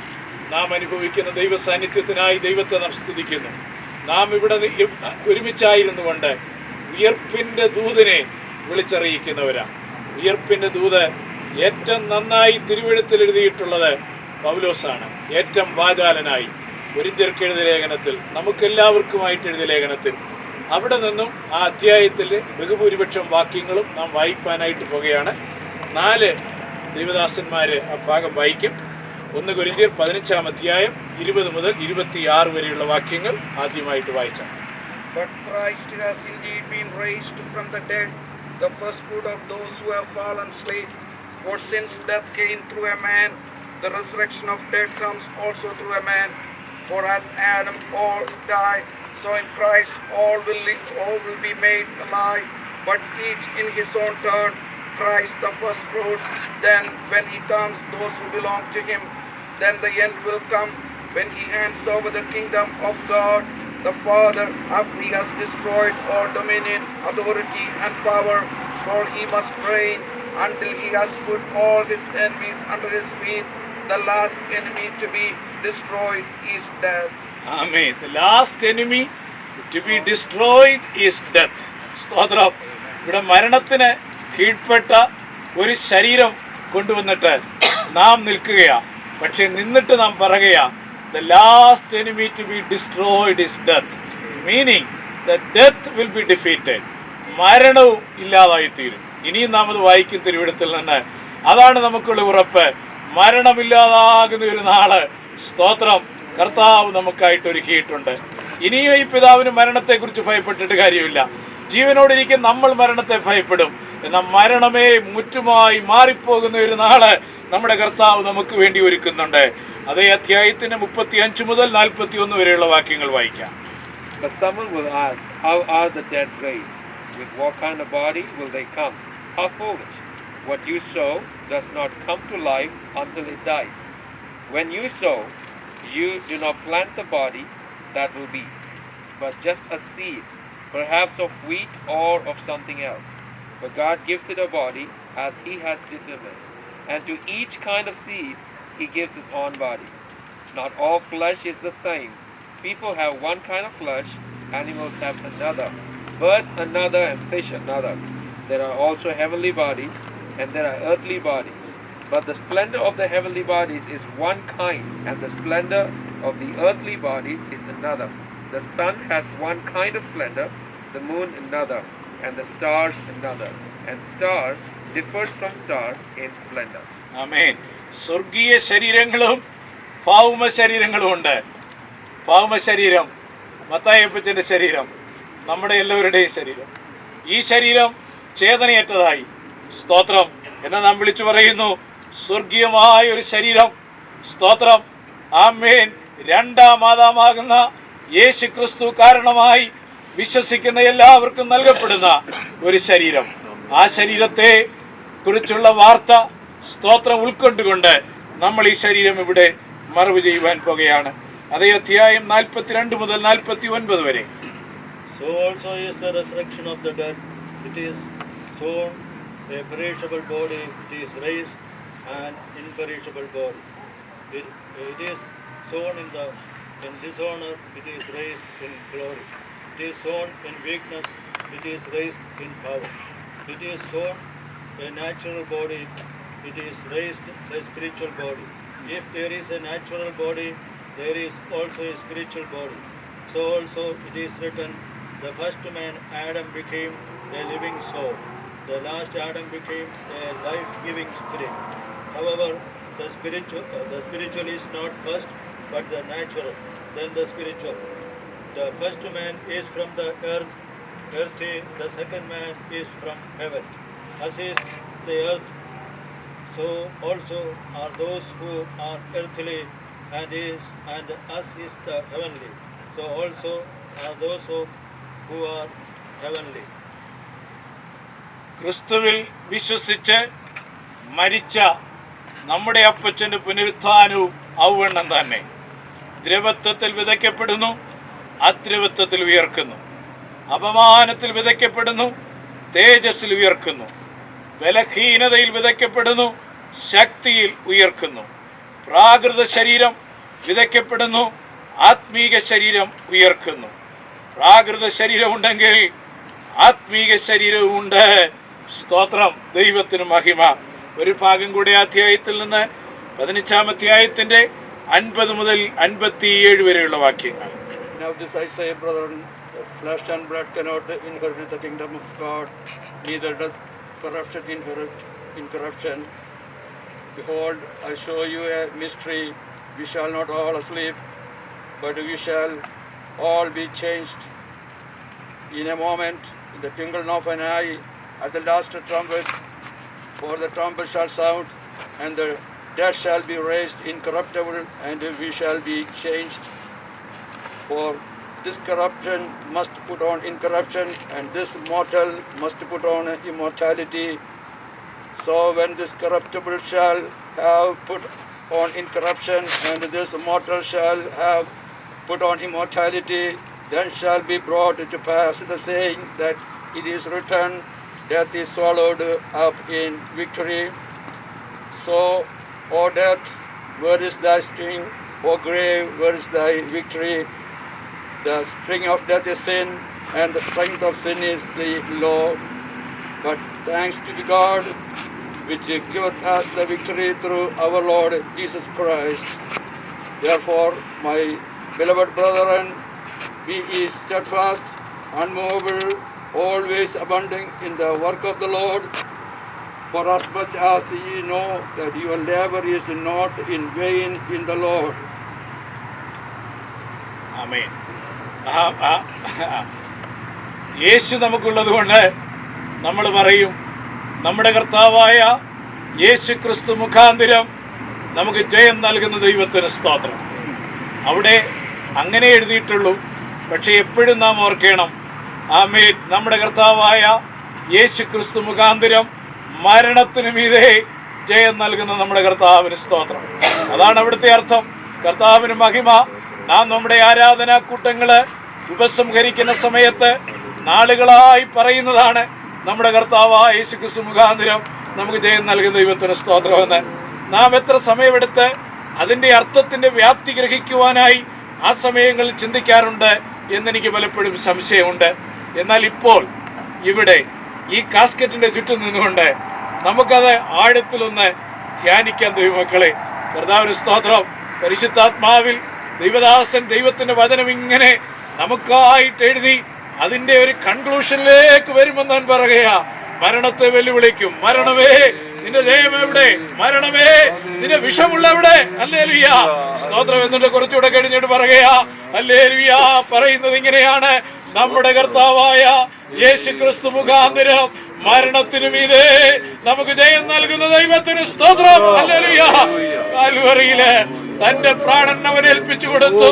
നാം അനുഭവിക്കുന്ന ദൈവ സാന്നിധ്യത്തിനായി ദൈവത്തെ നാം സ്തുതിക്കുന്നു. നാം ഇവിടെ ഒരുമിച്ചായിരുന്നു കൊണ്ട് ഉയർപ്പിൻ്റെ ദൂതിനെ വിളിച്ചറിയിക്കുന്നവരാണ്. ഉയർപ്പിൻ്റെ ദൂത് ഏറ്റവും നന്നായി തിരുവെഴുത്തിൽ എഴുതിയിട്ടുള്ളത് പൗലോസാണ്. ഏറ്റവും വാചാലനായി കൊരിന്ത്യർക്ക് എഴുതിയ ലേഖനത്തിൽ, നമുക്കെല്ലാവർക്കുമായിട്ട് എഴുതിയ ലേഖനത്തിൽ, അവിടെ നിന്നും ആ അധ്യായത്തിലെ ബഹുഭൂരിപക്ഷം വാക്യങ്ങളും നാം വായിക്കാനായിട്ട് പോകുകയാണ്. 4 ദൈവദാസന്മാർ ആ ഭാഗം വായിക്കും. 1 കൊരിന്ത്യർ 15 അധ്യായം 20 മുതൽ 26 വരെയുള്ള വാക്യങ്ങൾ ആദ്യമായിട്ട് വായിച്ചാൽ. But Christ has indeed been raised from the dead, the first fruit of those who have fallen asleep. For since death came through a man, the resurrection of dead comes also through a man. For as Adam all die, so in Christ all will be made alive, but each in his own turn. Christ the first fruit, then when he comes those who belong to him. Then the end will come when he hands over the kingdom of God the Father, after he has destroyed all dominion, authority and power. For he must reign until he has put all his enemies under his feet. The last enemy to be destroyed is death. Amen. The last enemy to be destroyed is death. സ്തോത്രം. ഇവിടെ മരണത്തിന് കീഴ്പ്പെട്ട ഒരു ശരീരം കൊണ്ടുവന്നിട്ട് നാം നിൽക്കുകയാണ്. പക്ഷെ നിന്നിട്ട് നാം പറയുകയാണ്, the last enemy to be destroyed is death, meaning that death will be defeated. മരണവും ഇല്ലാതായിത്തീരും. ഇനിയും നാം അത് വായിക്കും തിരുവെഴുത്തിൽ നിന്ന്. അതാണ് നമുക്കുള്ള ഉറപ്പ്. മരണമില്ലാതാകുന്ന ഒരു നാള്, സ്തോത്രം, കർത്താവ് നമുക്കായിട്ട് ഒരുക്കിയിട്ടുണ്ട്. ഇനിയും ഈ പിതാവിന് മരണത്തെക്കുറിച്ച് ഭയപ്പെട്ടിട്ട് കാര്യമില്ല. ജീവനോടിരിക്കും നമ്മൾ മരണത്തെ ഭയപ്പെടും. എന്നാൽ മരണമേ മുറ്റുമായി മാറിപ്പോകുന്ന ഒരു നാള് നമ്മുടെ കർത്താവ് നമുക്ക് വേണ്ടി ഒരുക്കുന്നുണ്ട്. അതേ അധ്യായത്തിന് 35 മുതൽ 41 വരെയുള്ള വാക്യങ്ങൾ വായിക്കാം. But someone will ask, how are the dead raised? With what kind of body will they come? How foolish! What you sow does not come to life until it dies. When you sow, you do not plant the body that will be, but just a seed, perhaps of wheat or of something else. But God gives it a body as he has determined, and to each kind of seed he gives his own body. Not all flesh is the same. People have one kind of flesh, animals have another, birds another, and fish another. There are also heavenly bodies, and there are earthly bodies. But the splendor of the heavenly bodies is one kind, and the splendor of the earthly bodies is another. The sun has one kind of splendor, the moon another, and the stars another. And star differs from star in splendor. ആമേൻ. സ്വർഗീയ ശരീരങ്ങളും ഭൗമ ശരീരങ്ങളും ഉണ്ട്. ഭൗമ ശരീരം മത്തായിയപ്പച്ചൻ്റെ ശരീരം, നമ്മുടെ എല്ലാവരുടെയും ശരീരം. ഈ ശരീരം ചേതനയേറ്റതായി, സ്തോത്രം, എന്നെ നാം വിളിച്ചു പറയുന്നു സ്വർഗീയമായ ഒരു ശരീരം. സ്തോത്രം. ആമേൻ. രണ്ടാം ആദാമാകുന്ന യേശു ക്രിസ്തു കാരണമായി വിശ്വസിക്കുന്ന എല്ലാവർക്കും നൽകപ്പെടുന്ന ഒരു ശരീരം. ആ ശരീരത്തെ കുറിച്ചുള്ള വാർത്ത, സ്തോത്രം, ഉൾക്കൊണ്ടുകൊണ്ട് നമ്മൾ ഈ ശരീരം ഇവിടെ മറവ് ചെയ്യുവാൻ പോകുകയാണ്. അതേ അധ്യായം 42 മുതൽ 49 വരെ. So also is the resurrection of the dead. It is sown a perishable body, it is raised an imperishable body. It is sown in dishonor, it is raised in glory. It is sown in weakness, it is raised in power. It is sown a natural body, it is raised a spiritual body. If there is a natural body, there is also a spiritual body. So also it is written, the first man Adam became a living soul. The last Adam became a life-giving spirit. However, the spiritual is not first, but the natural, then the spiritual. The first man is from the earthy, the second man is from heaven. As is the earth, so also are those who are earthly, and as is the heavenly, so also are those who are heavenly. ക്രിസ്തുവിൽ വിശ്വസിച്ച് മരിച്ച നമ്മുടെ അപ്പച്ചൻ്റെ പുനരുത്ഥാനവും ഔവണ്ണം തന്നെ. ദ്രവത്വത്തിൽ വിതയ്ക്കപ്പെടുന്നു, അദ്രവത്വത്തിൽ ഉയർക്കുന്നു. അപമാനത്തിൽ വിതയ്ക്കപ്പെടുന്നു, തേജസ്സിൽ ഉയർക്കുന്നു. ബലഹീനതയിൽ വിതയ്ക്കപ്പെടുന്നു, ശക്തിയിൽ ഉയർക്കുന്നു. പ്രാകൃത ശരീരം വിതയ്ക്കപ്പെടുന്നു, ആത്മീക ശരീരം ഉയർക്കുന്നു. പ്രാകൃത ശരീരമുണ്ടെങ്കിൽ ആത്മീക ശരീരവുമുണ്ട്. സ്തോത്രം, ദൈവത്തിന് മഹിമ. ഒരു ഭാഗം കൂടെ അധ്യായത്തിൽ നിന്ന് 15-ാം അധ്യായത്തിന്റെ 50 മുതൽ 57 വരെയുള്ള വാക്യങ്ങൾ. Now this I say, brethren, flesh and blood cannot inherit the kingdom of God, neither doth corruption inherit incorruption. Behold, I show you a mystery. We shall not all sleep, but we shall all be changed in a moment, in the twinkling of an eye, at the last trumpet. For the trumpet shall sound, and the dead shall be raised incorruptible, and we shall be changed. For this corruption must put on incorruption, and this mortal must put on immortality. So when this corruptible shall have put on incorruption, and this mortal shall have put on immortality, then shall be brought to pass the saying that it is written, death is swallowed up in victory. So, O death, where is thy sting? O grave, where is thy victory? The sting of death is sin, and the strength of sin is the law. But thanks to the God, which giveth us the victory through our Lord Jesus Christ. Therefore, my beloved brethren, be ye steadfast, unmovable, always abounding in the work of the Lord, for as much as ye know that your labor is not in vain in the Lord. ആമേൻ. യേശു നമുക്കുള്ളത് കൊണ്ട് നമ്മൾ പറയും, നമ്മുടെ കർത്താവായ യേശു ക്രിസ്തു മുഖാന്തിരം നമുക്ക് ജയം നൽകുന്ന ദൈവത്തിന് സ്തോത്രം. അവിടെ അങ്ങനെ എഴുതിയിട്ടുള്ളൂ. പക്ഷേ എപ്പോഴും നാം ഓർക്കണം, ആമേൻ, നമ്മുടെ കർത്താവായ യേശു ക്രിസ്തു മുഖാന്തിരം മരണത്തിന് മീതെ ജയം നൽകുന്ന നമ്മുടെ കർത്താവിന് സ്തോത്രം. അതാണ് അവിടുത്തെ അർത്ഥം. കർത്താവിന് മഹിമ. നാം നമ്മുടെ ആരാധനാ കൂട്ടങ്ങള് ഉപസംഹരിക്കുന്ന സമയത്ത് നാളുകളായി പറയുന്നതാണ് നമ്മുടെ കർത്താവായ യേശു ക്രിസ്തു മുഖാന്തിരം നമുക്ക് ജയം നൽകുന്ന ദൈവത്തിന് സ്തോത്രമെന്ന്. നാം എത്ര സമയമെടുത്ത് അതിൻ്റെ അർത്ഥത്തിൻ്റെ വ്യാപ്തി ഗ്രഹിക്കുവാനായി ആ സമയങ്ങളിൽ ചിന്തിക്കാറുണ്ട് എന്നെനിക്ക് പലപ്പോഴും സംശയമുണ്ട്. എന്നാൽ ഇപ്പോൾ ഇവിടെ ഈ കാസ്കറ്റിൻ്റെ ചുറ്റും നിന്നുകൊണ്ട് നമുക്കത് ആഴത്തിലൊന്ന് ധ്യാനിക്കാൻ ദൈവമക്കളെ. കർത്താവിന് സ്തോത്രം. പരിശുദ്ധാത്മാവിൽ ദൈവദാസൻ ദൈവത്തിൻ്റെ വചനം ഇങ്ങനെ നമുക്കായിട്ട് എഴുതി അതിൻ്റെ ഒരു കൺക്ലൂഷനിലേക്ക് വരുമെന്ന് ഞാൻ പറയുകയാ. മരണത്തെ വെല്ലുവിളിക്കും. മരണമേ, നിന്റെ ജയം എവിടെ? മരണമേ, നിന്റെ വിഷമുള്ള എവിടെ? ഹല്ലേലൂയ, സ്തോത്രം. എന്നിട്ട് കുറച്ചുകൂടെ കഴിഞ്ഞിട്ട് പറയുകയാ, ഹല്ലേലൂയ, പറയുന്നത് ഇങ്ങനെയാണ്, നമ്മുടെ കർത്താവായ യേശു ക്രിസ്തു മുഖാന്തിരം മരണത്തിനു മീതെ നമുക്ക് ജയം നൽകുന്ന ദൈവത്തിന് സ്തോത്രം. ഹല്ലേലൂയ. കാൽവറിയില് തന്റെ പ്രാണൻ അവൻ ഏൽപ്പിച്ചു കൊടുത്തു.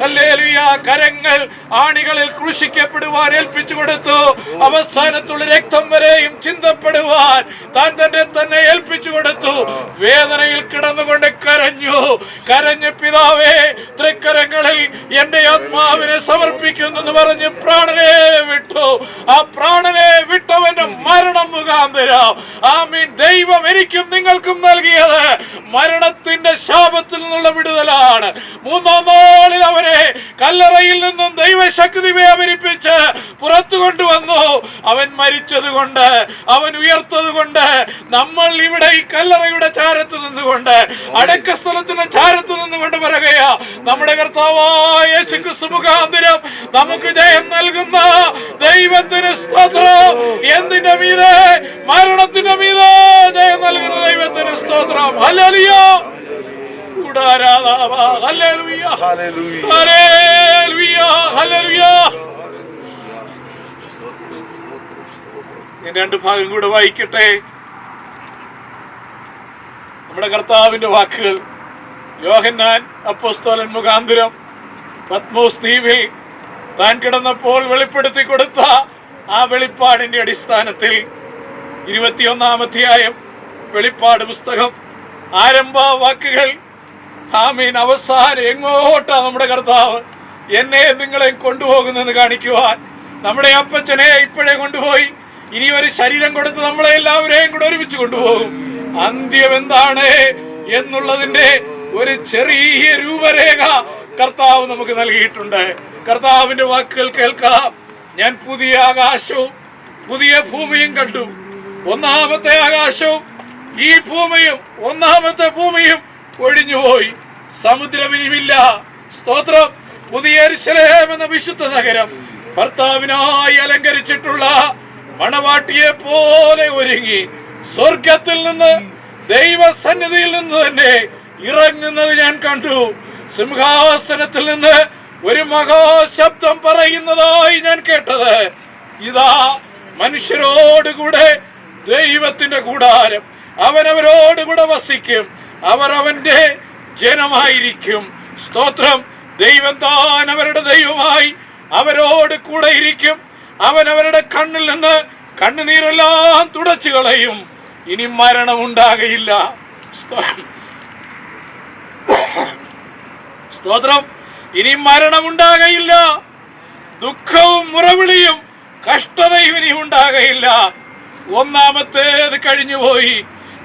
ഹല്ലേലൂയ. കരങ്ങൾ ആണികളിൽ ക്രൂശിക്കപ്പെടുവാൻ ഏൽപ്പിച്ചു കൊടുത്തു. അവസാനത്തുള്ള രക്തം വരെയും ചിന്തപ്പെടുവാൻ താൻ തന്നെ ഏൽപ്പിച്ചു കൊടുത്തു. വേദനയിൽ കിടന്നുകൊണ്ട് കരഞ്ഞു. കരഞ്ഞ്, പിതാവേ, തൃക്കരങ്ങളിൽ എന്റെ ആത്മാവിനെ സമർപ്പിക്കുന്നു എന്ന് പറഞ്ഞ് പ്രാണനെ വിട്ടു. ആ പ്രാണനെ വിട്ടവന്റെ മരണം മുഖാന്തരം, ആമീൻ, ദൈവം എനിക്കും നിങ്ങൾക്കും നൽകിയത് മരണത്തിന്റെ ശാപത്തിൽ നിന്നുള്ള വിടുതലാണ്. 3-ാം നാളിൽ അവനെ കല്ലറയിൽ നിന്നും ദൈവശക്തി വ്യാപരിപ്പിച്ച് പുറത്തു കൊണ്ടുവന്നു. അവൻ മരിച്ചതുകൊണ്ട്, അവൻ ഉയർത്തതുകൊണ്ട് നമ്മൾ ഇവിടെ ഈ കല്ലറയുടെ ചാരത്ത് നിന്നുകൊണ്ട്, അടക്ക സ്ഥലത്തിന്റെ ചാരത്ത് നിന്നുകൊണ്ട് പറയുകയാ, നമ്മുടെ കർത്താവായ യേശു ക്രിസ്തു മുഖാന്തരം നമുക്ക് ജയം നൽകുന്ന ദൈവത്തിന് സ്തോത്രം. എന്തിന്റെ മീതെ? മരണത്തിന്റെ മീതെ ജയം നൽകുന്ന ദൈവത്തിന് സ്തോത്രം. ഹല്ലേലൂയ. ഹല്ലേലൂയ. ഹല്ലേലൂയ. ഹല്ലേലൂയ. ഞാൻ 2 ഭാഗം കൂടെ വായിക്കട്ടെ. നമ്മുടെ കർത്താവിന്റെ വാക്കുകൾ യോഹന്നാൻ അപ്പോസ്തലൻ മുഖാന്തരം പത്മോസ് ദ്വീപിൽ താൻ കിടന്നപ്പോൾ വെളിപ്പെടുത്തി കൊടുത്ത ആ വെളിപ്പാടിന്റെ അടിസ്ഥാനത്തിൽ 21-ാം അധ്യായം വെളിപ്പാട് പുസ്തകം ആരംഭ വാക്കുകൾ, ആമീൻ, അവസാനം എങ്ങോട്ടാ നമ്മുടെ കർത്താവ് എന്നെ നിങ്ങളെ കൊണ്ടുപോകുന്നെന്ന് കാണിക്കുവാൻ. നമ്മുടെ അപ്പച്ചനെ ഇപ്പോഴേ കൊണ്ടുപോയി, ഇനി ഒരു ശരീരം കൊടുത്ത് നമ്മളെ എല്ലാവരെയും കൂടെ ഒരുമിച്ച് കൊണ്ടുപോകും. അന്ത്യം എന്താണ് എന്നുള്ളതിന്റെ ഒരു ചെറിയ രൂപരേഖ കർത്താവ് നമുക്ക് നൽകിയിട്ടുണ്ട്. കർത്താവിന്റെ വാക്കുകൾ കേൾക്കാം. ഞാൻ പുതിയ ആകാശവും പുതിയ ഭൂമിയും കണ്ടു. ഒന്നാമത്തെ ആകാശവും ഈ ഭൂമിയും ഒന്നാമത്തെ ഭൂമിയും ഒഴിഞ്ഞുപോയി. സമുദ്രം ഇനിയുമില്ല. സ്തോത്രം. പുതിയ യെരൂശലേം എന്ന വിശുദ്ധ നഗരം ഭർത്താവിനായി അലങ്കരിച്ചിട്ടുള്ള മണവാട്ടിയെ പോലെ ഒരുങ്ങി സ്വർഗത്തിൽ നിന്ന് ദൈവസന്നിധിയിൽ നിന്ന് തന്നെ ഇറങ്ങുന്നത് ഞാൻ കണ്ടു. സിംഹാസനത്തിൽ നിന്ന് ഒരു മഹാശബ്ദം പറയുന്നതായി ഞാൻ കേട്ടത്, ഇതാ മനുഷ്യരോടുകൂടെ ദൈവത്തിന്റെ കൂടാരം, അവനവരോടുകൂടെ വസിക്കും, അവർ അവന്റെ ജനമായിരിക്കും. സ്തോത്രം. ദൈവം താൻ അവരുടെ ദൈവമായി അവരോട് കൂടെ ഇരിക്കും. അവൻ അവരുടെ കണ്ണിൽ നിന്ന് കണ്ണുനീരെല്ലാം തുടച്ചു കളയും. ഇനി മരണം ഉണ്ടാകയില്ല. സ്തോത്രം. ഇനി മരണമുണ്ടാകയില്ല. ദുഃഖവും മുറവിളിയും കഷ്ടതയും ഇനി ഉണ്ടാകയില്ല. ഒന്നാമത്തേത് കഴിഞ്ഞുപോയി.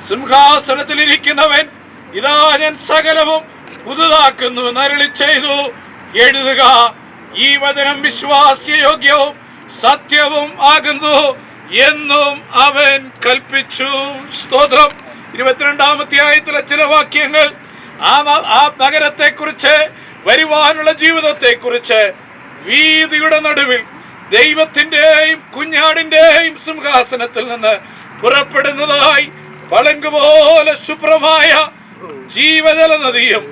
സിംഹാസനത്തിലിരിക്കുന്നവൻ ഇതാ ഞാൻ സകലവും പുതുതാക്കുന്നു എന്നരുളി ചെയ്തു. എഴുതുക, ഈ വചനം വിശ്വാസ്യയോഗ്യവും സത്യവും ആകുന്നു എന്നും അവൻ കൽപ്പിച്ചു. സ്തോത്രം. 22-ാമത്തെ ആയത്തിലെ ചില വാക്യങ്ങൾ ആ നഗരത്തെക്കുറിച്ച്, വരുവാനുള്ള ജീവിതത്തെക്കുറിച്ച്, വീതിയുടെ നടുവിൽ ദൈവത്തിന്റെയും കുഞ്ഞാടിന്റെയും സിംഹാസനത്തിൽ നിന്ന് പുറപ്പെടുന്നതായി പളുങ്കുപോലെ ശുഭ്രമായ ജീവജല നദിയും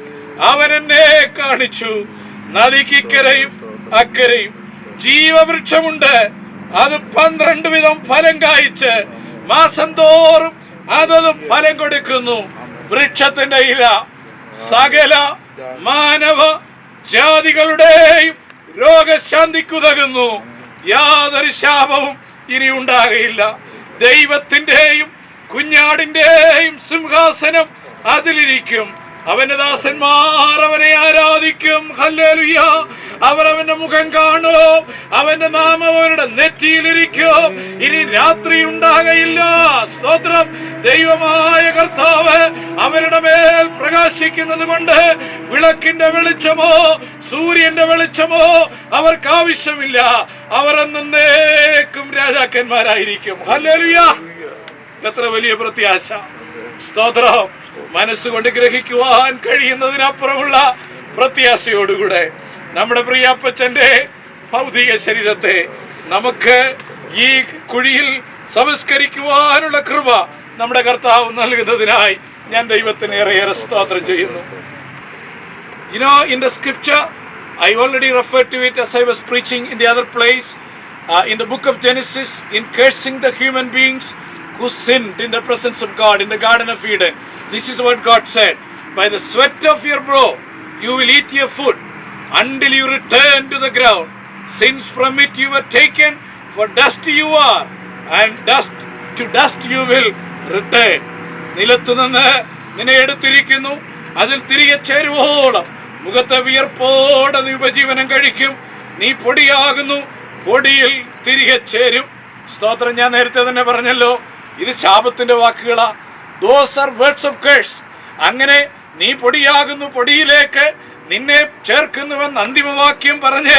അവൻ എന്നെ കാണിച്ചു. നദിക്കിക്കരയും അക്കരയും ജീവവൃക്ഷമുണ്ട്. അത് 12 വിധം ഫലം കായ്ച്ച് മാസം തോറും അതത് ഫലം കൊടുക്കുന്നു. വൃക്ഷത്തിന്റെ ഇല സകല മാനവ ജാതികളുടെയും രോഗശാന്തിക്കുതകുന്നു. യാതൊരു ശാപവും ഇനി ഉണ്ടാകയില്ല. ദൈവത്തിന്റെയും കുഞ്ഞാടിന്റെയും സിംഹാസനം അതിലിരിക്കും. അവന്റെ ദാസന്മാർ അവനെ ആരാധിക്കും. ഹല്ലേലൂയ. അവർ അവന്റെ മുഖം കാണും. അവന്റെ നാമം അവരുടെ നെറ്റിയിലിരിക്കും. ഇനി രാത്രി ഉണ്ടാകയില്ല. സ്തോത്രം. ദൈവമായ കർത്താവ് അവരുടെ മേൽ പ്രകാശിക്കുന്നത് കൊണ്ട് വിളക്കിന്റെ വെളിച്ചമോ സൂര്യന്റെ വെളിച്ചമോ അവർക്ക് ആവശ്യമില്ല. അവർ എന്നേക്കും രാജാക്കന്മാരായിരിക്കും. ഹല്ലേലൂയ. എത്ര വലിയ പ്രത്യാശ. സ്തോത്രം. മനസ്സുകൊണ്ട് ഗ്രഹിക്കുവാൻ കഴിയുന്നതിനപ്പുറമുള്ള പ്രത്യാശയോടുകൂടെ നമ്മുടെ പ്രിയ അപ്പച്ചന്റെ ഭൗതിക ശരീരത്തെ നമുക്ക് ഈ കുഴിയിൽ സംസ്കരിക്കുവാനുള്ള കൃപ നമ്മുടെ കർത്താവ് നൽകുന്നതിനായി ഞാൻ ദൈവത്തിന് ഏറെ സ്തോത്രം ചെയ്യുന്നു. You know, in the scripture, I already referred to it as I was preaching in the other place, in the book of Genesis, in cursing the human beings who sinned in the presence of God in the Garden of Eden. This is what God said, by the sweat of your brow you will eat your food until you return to the ground, since from it you were taken, for dust you are, and to dust you will return. നിലത്തുനിന്ന് നിന്നെ എടുത്തിരിക്കുന്നു, അതിൽ തിരികെ ചേരുവോളം മുഖത്തെ വിയർപ്പോടെ നീ ഉപജീവനം കഴിക്കും. നീ പൊടിയാകുന്നു, പൊടിയിൽ തിരികെ ചേരും. സ്തോത്രം. ഞാൻ നേരത്തെ തന്നെ പറഞ്ഞല്ലോ, ഇത് ശാപത്തിന്റെ വാക്കുകളാ. Those are words of curse. അങ്ങനെ നീ പൊടിയാകുന്നു, പൊടിയിലേക്ക് നിന്നെ ചേർക്കുന്നുവെന്ന് അന്തിമവാക്യം പറഞ്ഞ്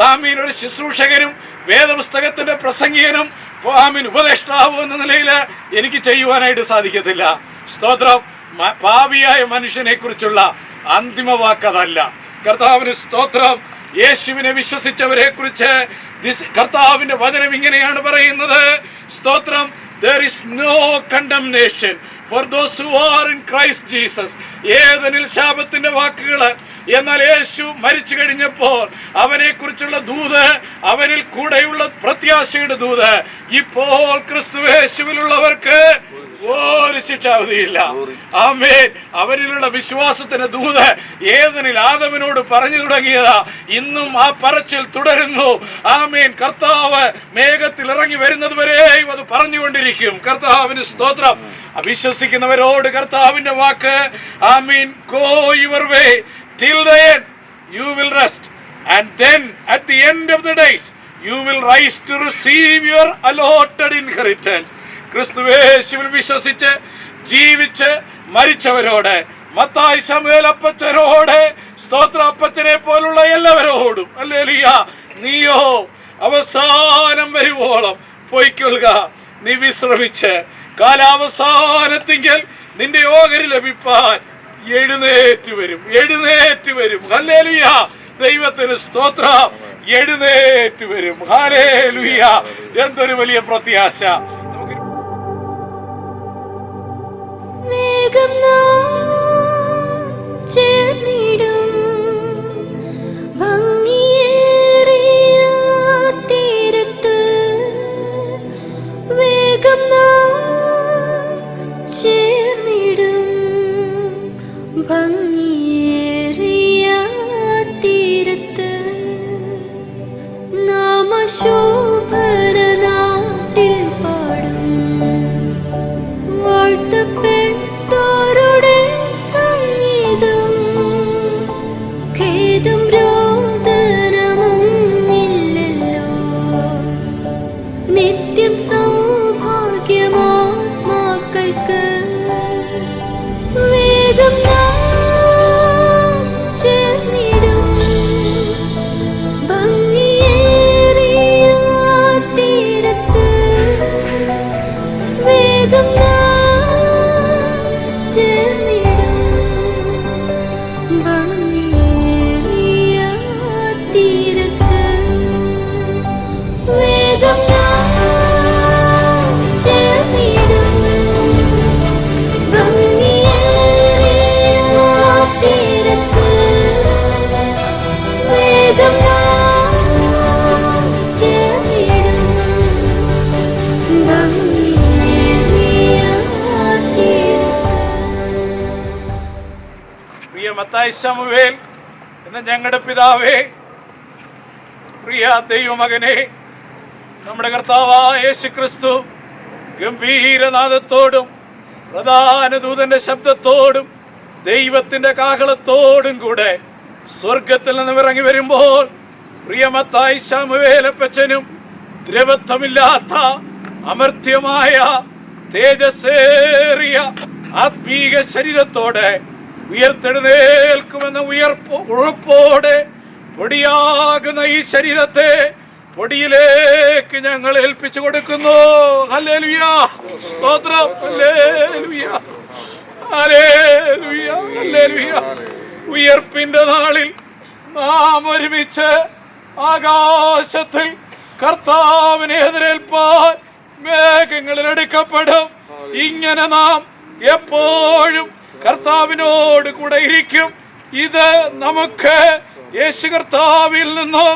ആമീൻ ഒരു ശുശ്രൂഷകനും വേദപുസ്തകത്തിന്റെ പ്രസംഗികനും ആമീൻ ഉപദേഷ്ടാവും എന്ന നിലയിൽ എനിക്ക് ചെയ്യുവാനായിട്ട് സാധിക്കത്തില്ല. സ്തോത്രം. പാപിയായ മനുഷ്യനെ കുറിച്ചുള്ള അന്തിമ വാക്കതല്ല. കർത്താവിന് സ്തോത്രം. യേശുവിനെ വിശ്വസിച്ചവരെ കുറിച്ച് കർത്താവിന്റെ വചനം ഇങ്ങനെയാണ് പറയുന്നത്. സ്തോത്രം. There is no condemnation for those who are in Christ Jesus. ഏതനിൽ ശാപത്തിന്റെ വാക്കുകൾ. എന്നാൽ യേശു മരിച്ചു കഴിഞ്ഞപ്പോൾ അവനെ കുറിച്ചുള്ള ദൂത്, അവനിൽ കൂടെയുള്ള പ്രത്യാശയുടെ ദൂത് ഇപ്പോൾ ക്രിസ്തുയേശുവിലുള്ളവർക്ക് ഒരു ശിക്ഷാവധിയില്ല. ആമേൻ. അവരിലുള്ള വിശ്വാസത്തിന് ദൂത് ഏതനിൽ ആദമിനോട് പറഞ്ഞു തുടങ്ങിയതാ. ഇന്നും ആ പറച്ചിൽ തുടരുന്നു. ആമേൻ. കർത്താവ് മേഘത്തിൽ ഇറങ്ങി വരുന്നത് വരെയും അത് പറഞ്ഞുകൊണ്ടിരിക്കും. കർത്താവിന് സ്തോത്രം. അവിശ്വസിക്കുന്നവരോട് കർത്താവിന്റെ വാക്ക് ആമീൻ, go your way till the end you will rest, and then at the end of the days you will rise to receive your allotted inheritance. ക്രിസ്തുയേശുവിൽ വിശ്വസിച്ച് ജീവിച്ച് മരിച്ചവരോട് മത്തായി ശമൂവേൽ അപ്പച്ചനോട്, സ്തോത്ര അപ്പച്ചനെ പോലുള്ള എല്ലാവരോടും ഹല്ലേലൂയ, നീയോ അവസാനം വരുവോളം പൊയ്ക്കൊള്ളുക, നീ വിശ്രമിച്ച് കാലാവസാനത്തിങ്കൽ നിന്റെ ഓഹരി ലഭിപ്പാൻ എഴുന്നേറ്റ് വരും. ഹല്ലേലൂയ, ദൈവത്തിന് സ്തോത്രം. എഴുന്നേറ്റ് വരും. ഹല്ലേലൂയ, എന്തൊരു വലിയ പ്രത്യാശ. മത്തായി ശമൂവേൽ എന്ന ഞങ്ങളുടെ പിതാവേ, പ്രിയ ദൈവമകനെ, നമ്മുടെ കർത്താവായ യേശുക്രിസ്തു ഗംഭീരനാദത്തോടും പ്രധാന ദൂതന്റെ ശബ്ദത്തോടും ദൈവത്തിന്റെ കാഹളത്തോടും കൂടെ സ്വർഗത്തിൽ നിന്ന് ഇറങ്ങി വരുമ്പോൾ പ്രിയ മത്തായി ശമൂവേലപ്പച്ചനും ദ്രവത്വമില്ലാത്ത അമർത്യമായ തേജസ്സേറിയ ആത്മീക ശരീരത്തോടെ ഉയർത്തെഴുന്നേൽക്കുമെന്ന ഉറപ്പോടെ പൊടിയാകുന്ന ഈ ശരീരത്തെ പൊടിയിലേക്ക് ഞങ്ങൾ ഏൽപ്പിച്ചു കൊടുക്കുന്നു. ഹല്ലേലൂയ, സ്തോത്രം. Hallelujah, hallelujah, hallelujah. ഉയർപ്പിന്റെ നാളിൽ നാം ഒരുമിച്ച് ആകാശത്തിൽ കർത്താവിനെ എതിരേൽപ്പാൻ മേഘങ്ങളിൽ എടുക്കപ്പെടും. ഇങ്ങനെ നാം എപ്പോഴും കർത്താവിനോട് കൂടെ ഇരിക്കും. ഇത് നമുക്ക് യേശു കർത്താവിൽ നിന്നും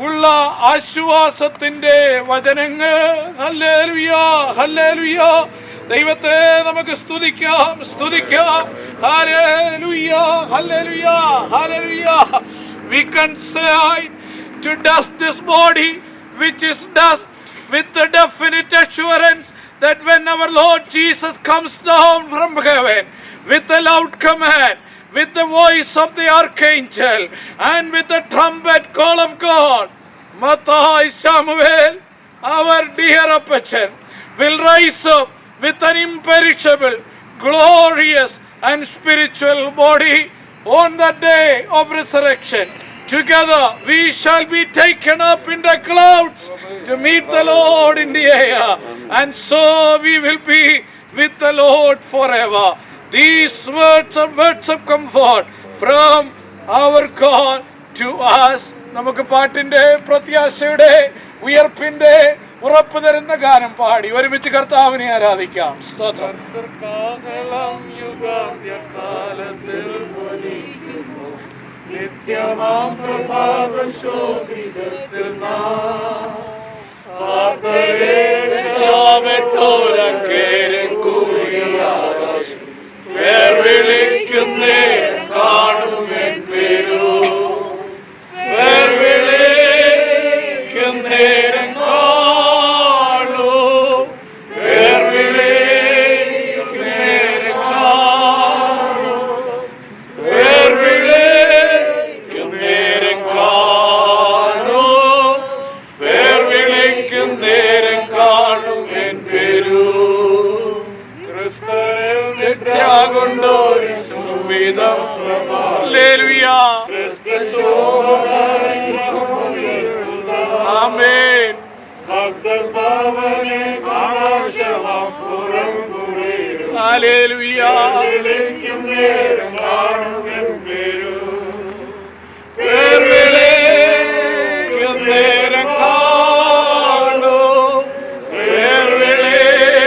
ഉള്ള ആശ്വാസത്തിന്റെ വചനങ്ങൾ. Hallelujah, hallelujah. ദൈവത്തെ നമുക്ക് സ്തുതിക്കാം. Hallelujah, hallelujah, hallelujah. We consign to dust this body which is dust with the definite assurance that when our Lord Jesus comes down from heaven with a loud command, with the voice of the archangel and with the trumpet call of God, Mathai Samuel, our dear Apachan, will rise up with an imperishable, glorious and spiritual body on the day of resurrection. Together we shall be taken up in the clouds to meet the Lord in the air, and so we will be with the Lord forever. These words are words of comfort from our God to us. നമുക്ക് പാട്ടിന്റെ പ്രത്യാശയുടെ ഉയർപ്പിന്റെ ഉറപ്പ് തരുന്ന ഗാനം പാടി ഒരുമിച്ച് കർത്താവിനെ ആരാധിക്കാം. സ്തോത്രം. നിത്യമാം പ്രഭാത ശോഭിതത്തിൽ വിളിക്കുന്നേ കാണുമെൻ പേരു വിളിക്കുന്നേരം കാണൂ വിളിക്കുന്നേരം കാണൂ വിളിക്കുന്നേരം കാണൂ വിളിക്കുന്നേരം കാണും എൻ പേരു ക്രിസ്തുവിൽ നിത്യാകൊണ്ടോ വിധം ഹല്ലേലൂയ. ആമേൻ. ഹല്ലേലൂയ. വേർവിളിക്കും നേരം കാണൂ, വേർവിളിക്കും നേരം കാണൂ, വേർവിളിക്കും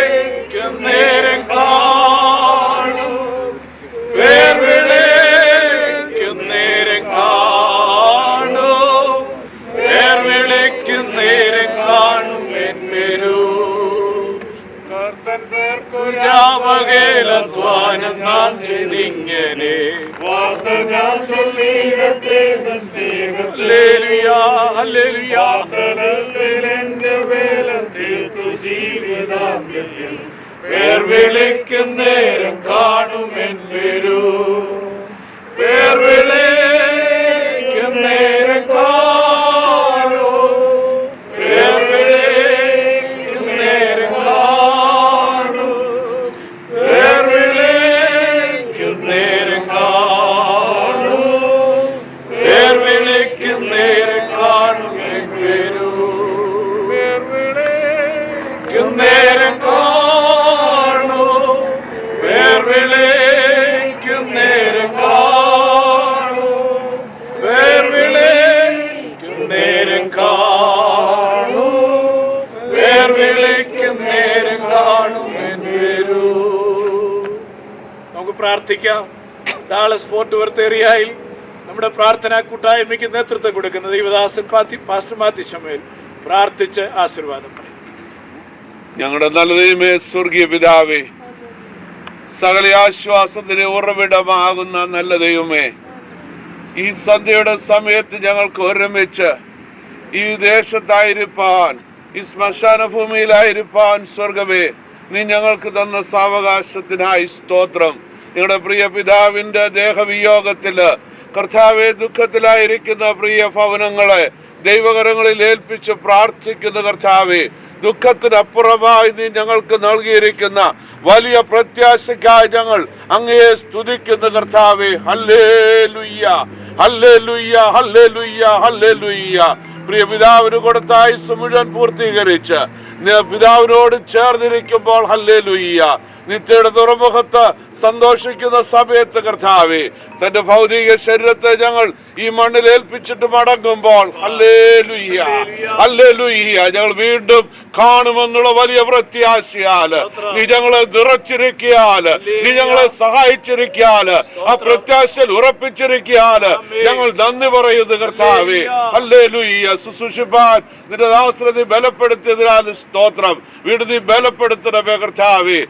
നേരം കാണൂ, വേർവിളിക്കും നേരം കാണും എന്തൊരു ജാപകേലധ്വാനം നാം ചെയ്തിങ്ങനെ വേർവിളിക്കും നേരം കാണും എന്തൊരു വേർവിളിക്കും നേരം കാണൂ, വേർവിളിക്കും നേരം കാണൂ, വേർവിളിക്കും നേരം കാണൂ, വേർവിളിക്കും നേരം കാണും എന്തൊരു വേർവിളിക്കും നേരം കാണൂ, വേർവിളിക്കും നേരം കാണൂ, വേർവിളിക്കും നേരം കാണൂ, വേർവിളിക്കും നേരം കാണും എന്തൊരു. നമുക്ക് പ്രാർത്ഥിക്കാം. ഡാളസ് ഫോർട്ട് വർത്ത് ഏരിയയിൽ നമ്മുടെ പ്രാർത്ഥനാ കൂട്ടായ്മയ്ക്ക് നേതൃത്വം കൊടുക്കുന്ന ദൈവദാസൻ പാസ്റ്റർ മാത്യു ശമേൽ പ്രാർത്ഥിച്ച് ആശീർവാദം പറയും. ഞങ്ങളുടെ നല്ല ദൈവമേ, സ്വർഗീയ പിതാവേ, സകല ആശ്വാസത്തിന് ഉറവിടമാകുന്ന നല്ല ദൈവമേ, ഈ സന്ധ്യയുടെ സമയത്ത് ഞങ്ങൾക്ക് ഒരുമിച്ച് ഈ ദേശത്തായിരിക്കാൻ, ഈ ശ്മശാന ഭൂമിയിലായിരിക്കാൻ സ്വർഗമേ നീ ഞങ്ങൾക്ക് തന്ന സാവകാശത്തിനായി സ്തോത്രം. ഞങ്ങളുടെ പ്രിയ പിതാവിൻ്റെ ദേഹവിയോഗത്തില് കർത്താവെ ദുഃഖത്തിലായിരിക്കുന്ന പ്രിയ ഭവനങ്ങളെ ദൈവകരങ്ങളിൽ ഏൽപ്പിച്ച് പ്രാർത്ഥിക്കുന്ന കർത്താവെ, ദുഃഖത്തിനപ്പുറമായി നീ ഞങ്ങൾക്ക് നൽകിയിരിക്കുന്ന വലിയ പ്രത്യാശയ്ക്കായി ഞങ്ങൾ അങ്ങയെ സ്തുതിക്കുന്ന കർത്താവെ. Hallelujah, hallelujah, hallelujah, hallelujah. പ്രിയ പിതാവിന് കൊടുത്ത ആയുസ് മുഴുവൻ പൂർത്തീകരിച്ച് പിതാവിനോട് ചേർന്നിരിക്കുമ്പോൾ ഹല്ലേലൂയ, നിത്യയുടെ തുറമുഖത്ത് സന്തോഷിക്കുന്ന സമയത്ത് കർത്താവേ, തന്റെ ഭൗതിക ശരീരത്തെ ഞങ്ങൾ ഈ മണ്ണിൽ ഏൽപ്പിച്ചിട്ട് മടങ്ങുമ്പോൾ ഹല്ലേലൂയ, ഹല്ലേലൂയ, ഞങ്ങൾ വീണ്ടും കാണുമെന്നുള്ള വലിയ പ്രത്യാശയാല് നീ ഞങ്ങളെ നിറച്ചിരിക്കാല്, നീ ഞങ്ങളെ സഹായിച്ചിരിക്കാല്, ആ പ്രത്യാശയിൽ ഉറപ്പിച്ചിരിക്കാല് ഞങ്ങൾ നന്ദി പറയുന്നു കർത്താവേ. ഹല്ലേലൂയ. ശുശ്രൂഷിപ്പാൻ നിന്റെ ദാസനെ ബലപ്പെടുത്തിയതിനാൽ സ്തോത്രം. വീണ്ടും നീ ബലപ്പെടുത്തണമേ കർത്താവേ.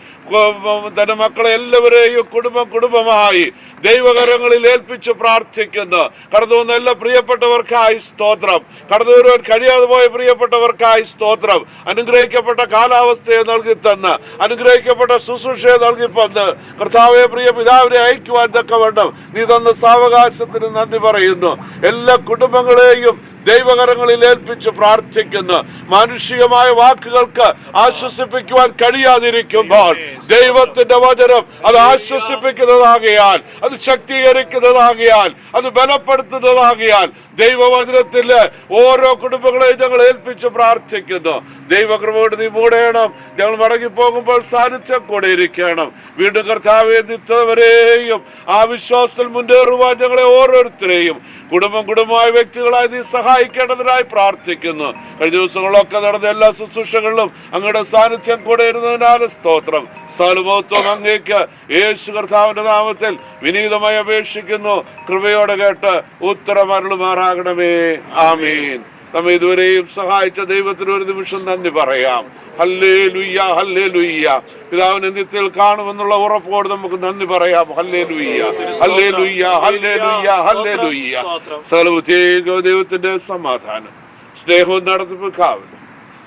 തന്റെ മക്കളെ എല്ലാവരെയും കുടുംബമായി ദൈവകരങ്ങളിൽ ഏൽപ്പിച്ച് പ്രാർത്ഥിക്കുന്നു. കടന്നു വന്ന എല്ലാ പ്രിയപ്പെട്ടവർക്കായി സ്തോത്രം. കടന്നു വരുവാൻ കഴിയാതെ പോയ പ്രിയപ്പെട്ടവർക്കായി സ്തോത്രം. അനുഗ്രഹിക്കപ്പെട്ട കാലാവസ്ഥയെ നൽകി തന്ന്, അനുഗ്രഹിക്കപ്പെട്ട ശുശ്രൂഷയെ നൽകി തന്ന് കർത്താവെ പ്രിയ പിതാവിനെ അയക്കുവാൻ തക്കവണ്ണം നീ തന്ന സാവകാശത്തിന് നന്ദി പറയുന്നു. എല്ലാ കുടുംബങ്ങളെയും ദൈവകരങ്ങളിൽ ഏൽപ്പിച്ച് പ്രാർത്ഥിക്കുന്നു. മാനുഷികമായ വാക്കുകൾക്ക് ആശ്വസിപ്പിക്കുവാൻ കഴിയാതിരിക്കുമ്പോൾ ദൈവത്തിന്റെ വചനം അത് ആശ്വസിപ്പിക്കുന്നതാകിയാൽ, അത് ശക്തീകരിക്കുന്നതാകിയാൽ, അത് ബലപ്പെടുത്തുന്നതാകിയാൽ ദൈവവചനത്തില് ഓരോ കുടുംബങ്ങളെയും ഞങ്ങൾ ഏൽപ്പിച്ച് പ്രാർത്ഥിക്കുന്നു. ദൈവകൃപയോട് നീ മൂടേണം. ഞങ്ങൾ മടങ്ങിപ്പോകുമ്പോൾ സാന്നിധ്യം കൂടെ ഇരിക്കണം. വീണ്ടും കർത്താവെ നിത്യവരെയും ആ വിശ്വാസത്തിൽ മുന്നേറുവാൻ ഞങ്ങളെ ഓരോരുത്തരെയും കുടുംബമായ വ്യക്തികളായി നീ സഹായിക്കേണ്ടതിനായി പ്രാർത്ഥിക്കുന്നു. കഴിഞ്ഞ ദിവസങ്ങളിലൊക്കെ നടന്ന എല്ലാ ശുശ്രൂഷകളിലും അങ്ങയുടെ സാന്നിധ്യം കൂടെ ഇരുന്നതിനാൽ സ്തോത്രം. സകലമഹത്വം അങ്ങേക്ക് യേശു കർത്താവിന്റെ നാമത്തിൽ വിനീതമായി അപേക്ഷിക്കുന്നു. കൃപയോടെ കേട്ട് ഉത്തരമരുളുമാറാകണമേ. ആമീൻ. നമ്മെ ഇതുവരെയും സഹായിച്ച ദൈവത്തിന് ഒരു നിമിഷം നന്ദി പറയാം. Hallelujah, hallelujah. പിതാവിനെ നിത്യത്തിൽ കാണുമെന്നുള്ള ഉറപ്പോട് നമുക്ക് നന്ദി പറയാം. Hallelujah, hallelujah, hallelujah, hallelujah. സകലബുദ്ധിയേക ദൈവത്തിന്റെ സമാധാനം, സ്നേഹവും നടത്തിപ്പിക്കാവില്ല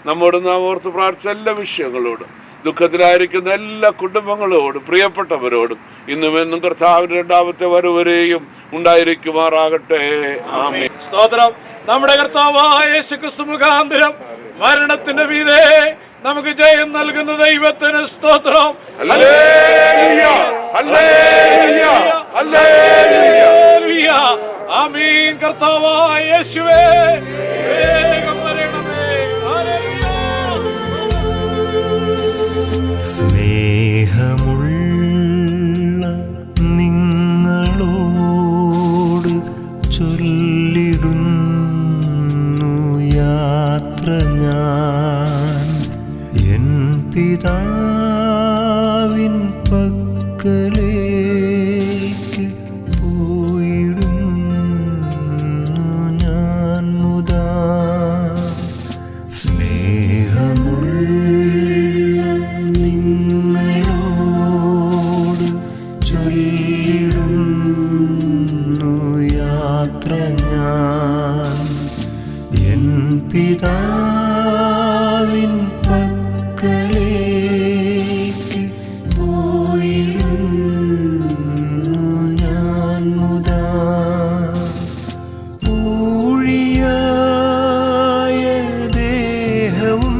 നമ്മോട് നാം ഓർത്ത് പ്രാർത്ഥിച്ച എല്ലാ വിഷയങ്ങളോടും, ദുഃഖത്തിലായിരിക്കുന്ന എല്ലാ കുടുംബങ്ങളോടും പ്രിയപ്പെട്ടവരോടും ഇന്നും എന്നും കർത്താവിന്റെ രണ്ടാമത്തെ വരവരെയും ഉണ്ടായിരിക്കുമാറാകട്ടെ. ആമേൻ. സ്തോത്രം. നമ്മുടെ കർത്താവായ യേശുക്രിസ്തു മുഖാന്തരം മരണത്തിന്റെ മീതെ നമുക്ക് ജയം നൽകുന്ന ദൈവത്തിന് സ്തോത്രം. Hallelujah, hallelujah, hallelujah. ആമീൻ. കർത്താവായ യേശുവേ, വേഗം വരണമേ. ഹല്ലേലൂയ. സ്നേഹമുള്ള നിങ്ങളോട് ചൊല്ലിടുന്നു യാത്ര ഞാൻ എൻ പിതാവിൻ പക്കലേക്ക് പോയിടുന്നു ഞാൻ മുതാ. സ്നേഹമുള്ള നിങ്ങളോട് ചൊല്ലിടുന്നു യാത്ര ഞാൻ എൻ പിതാവിൻ പക്കലേക്ക് പോയിടുന്നു ഞാൻ മുതാ. ഊഴിയായ ദേഹവും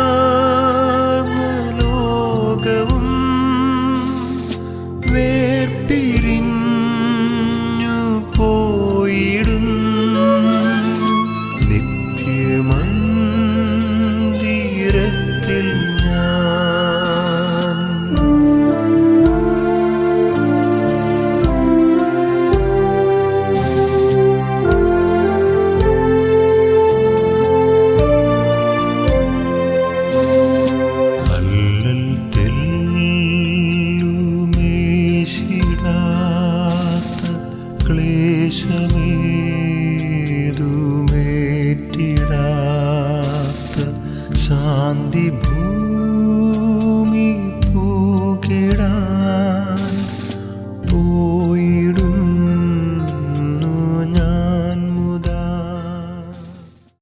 മായയാർന്ന ലോകവും വേർപിരിഞ്ഞു പോയിടും നിത്യമന്ദിരത്തിൽ ഞാൻ. അല്ലൽ തെല്ലുമേശിടാത്ത ക്ലേശമേതുമേറ്റിടാത്ത ശാന്തി ഭൂ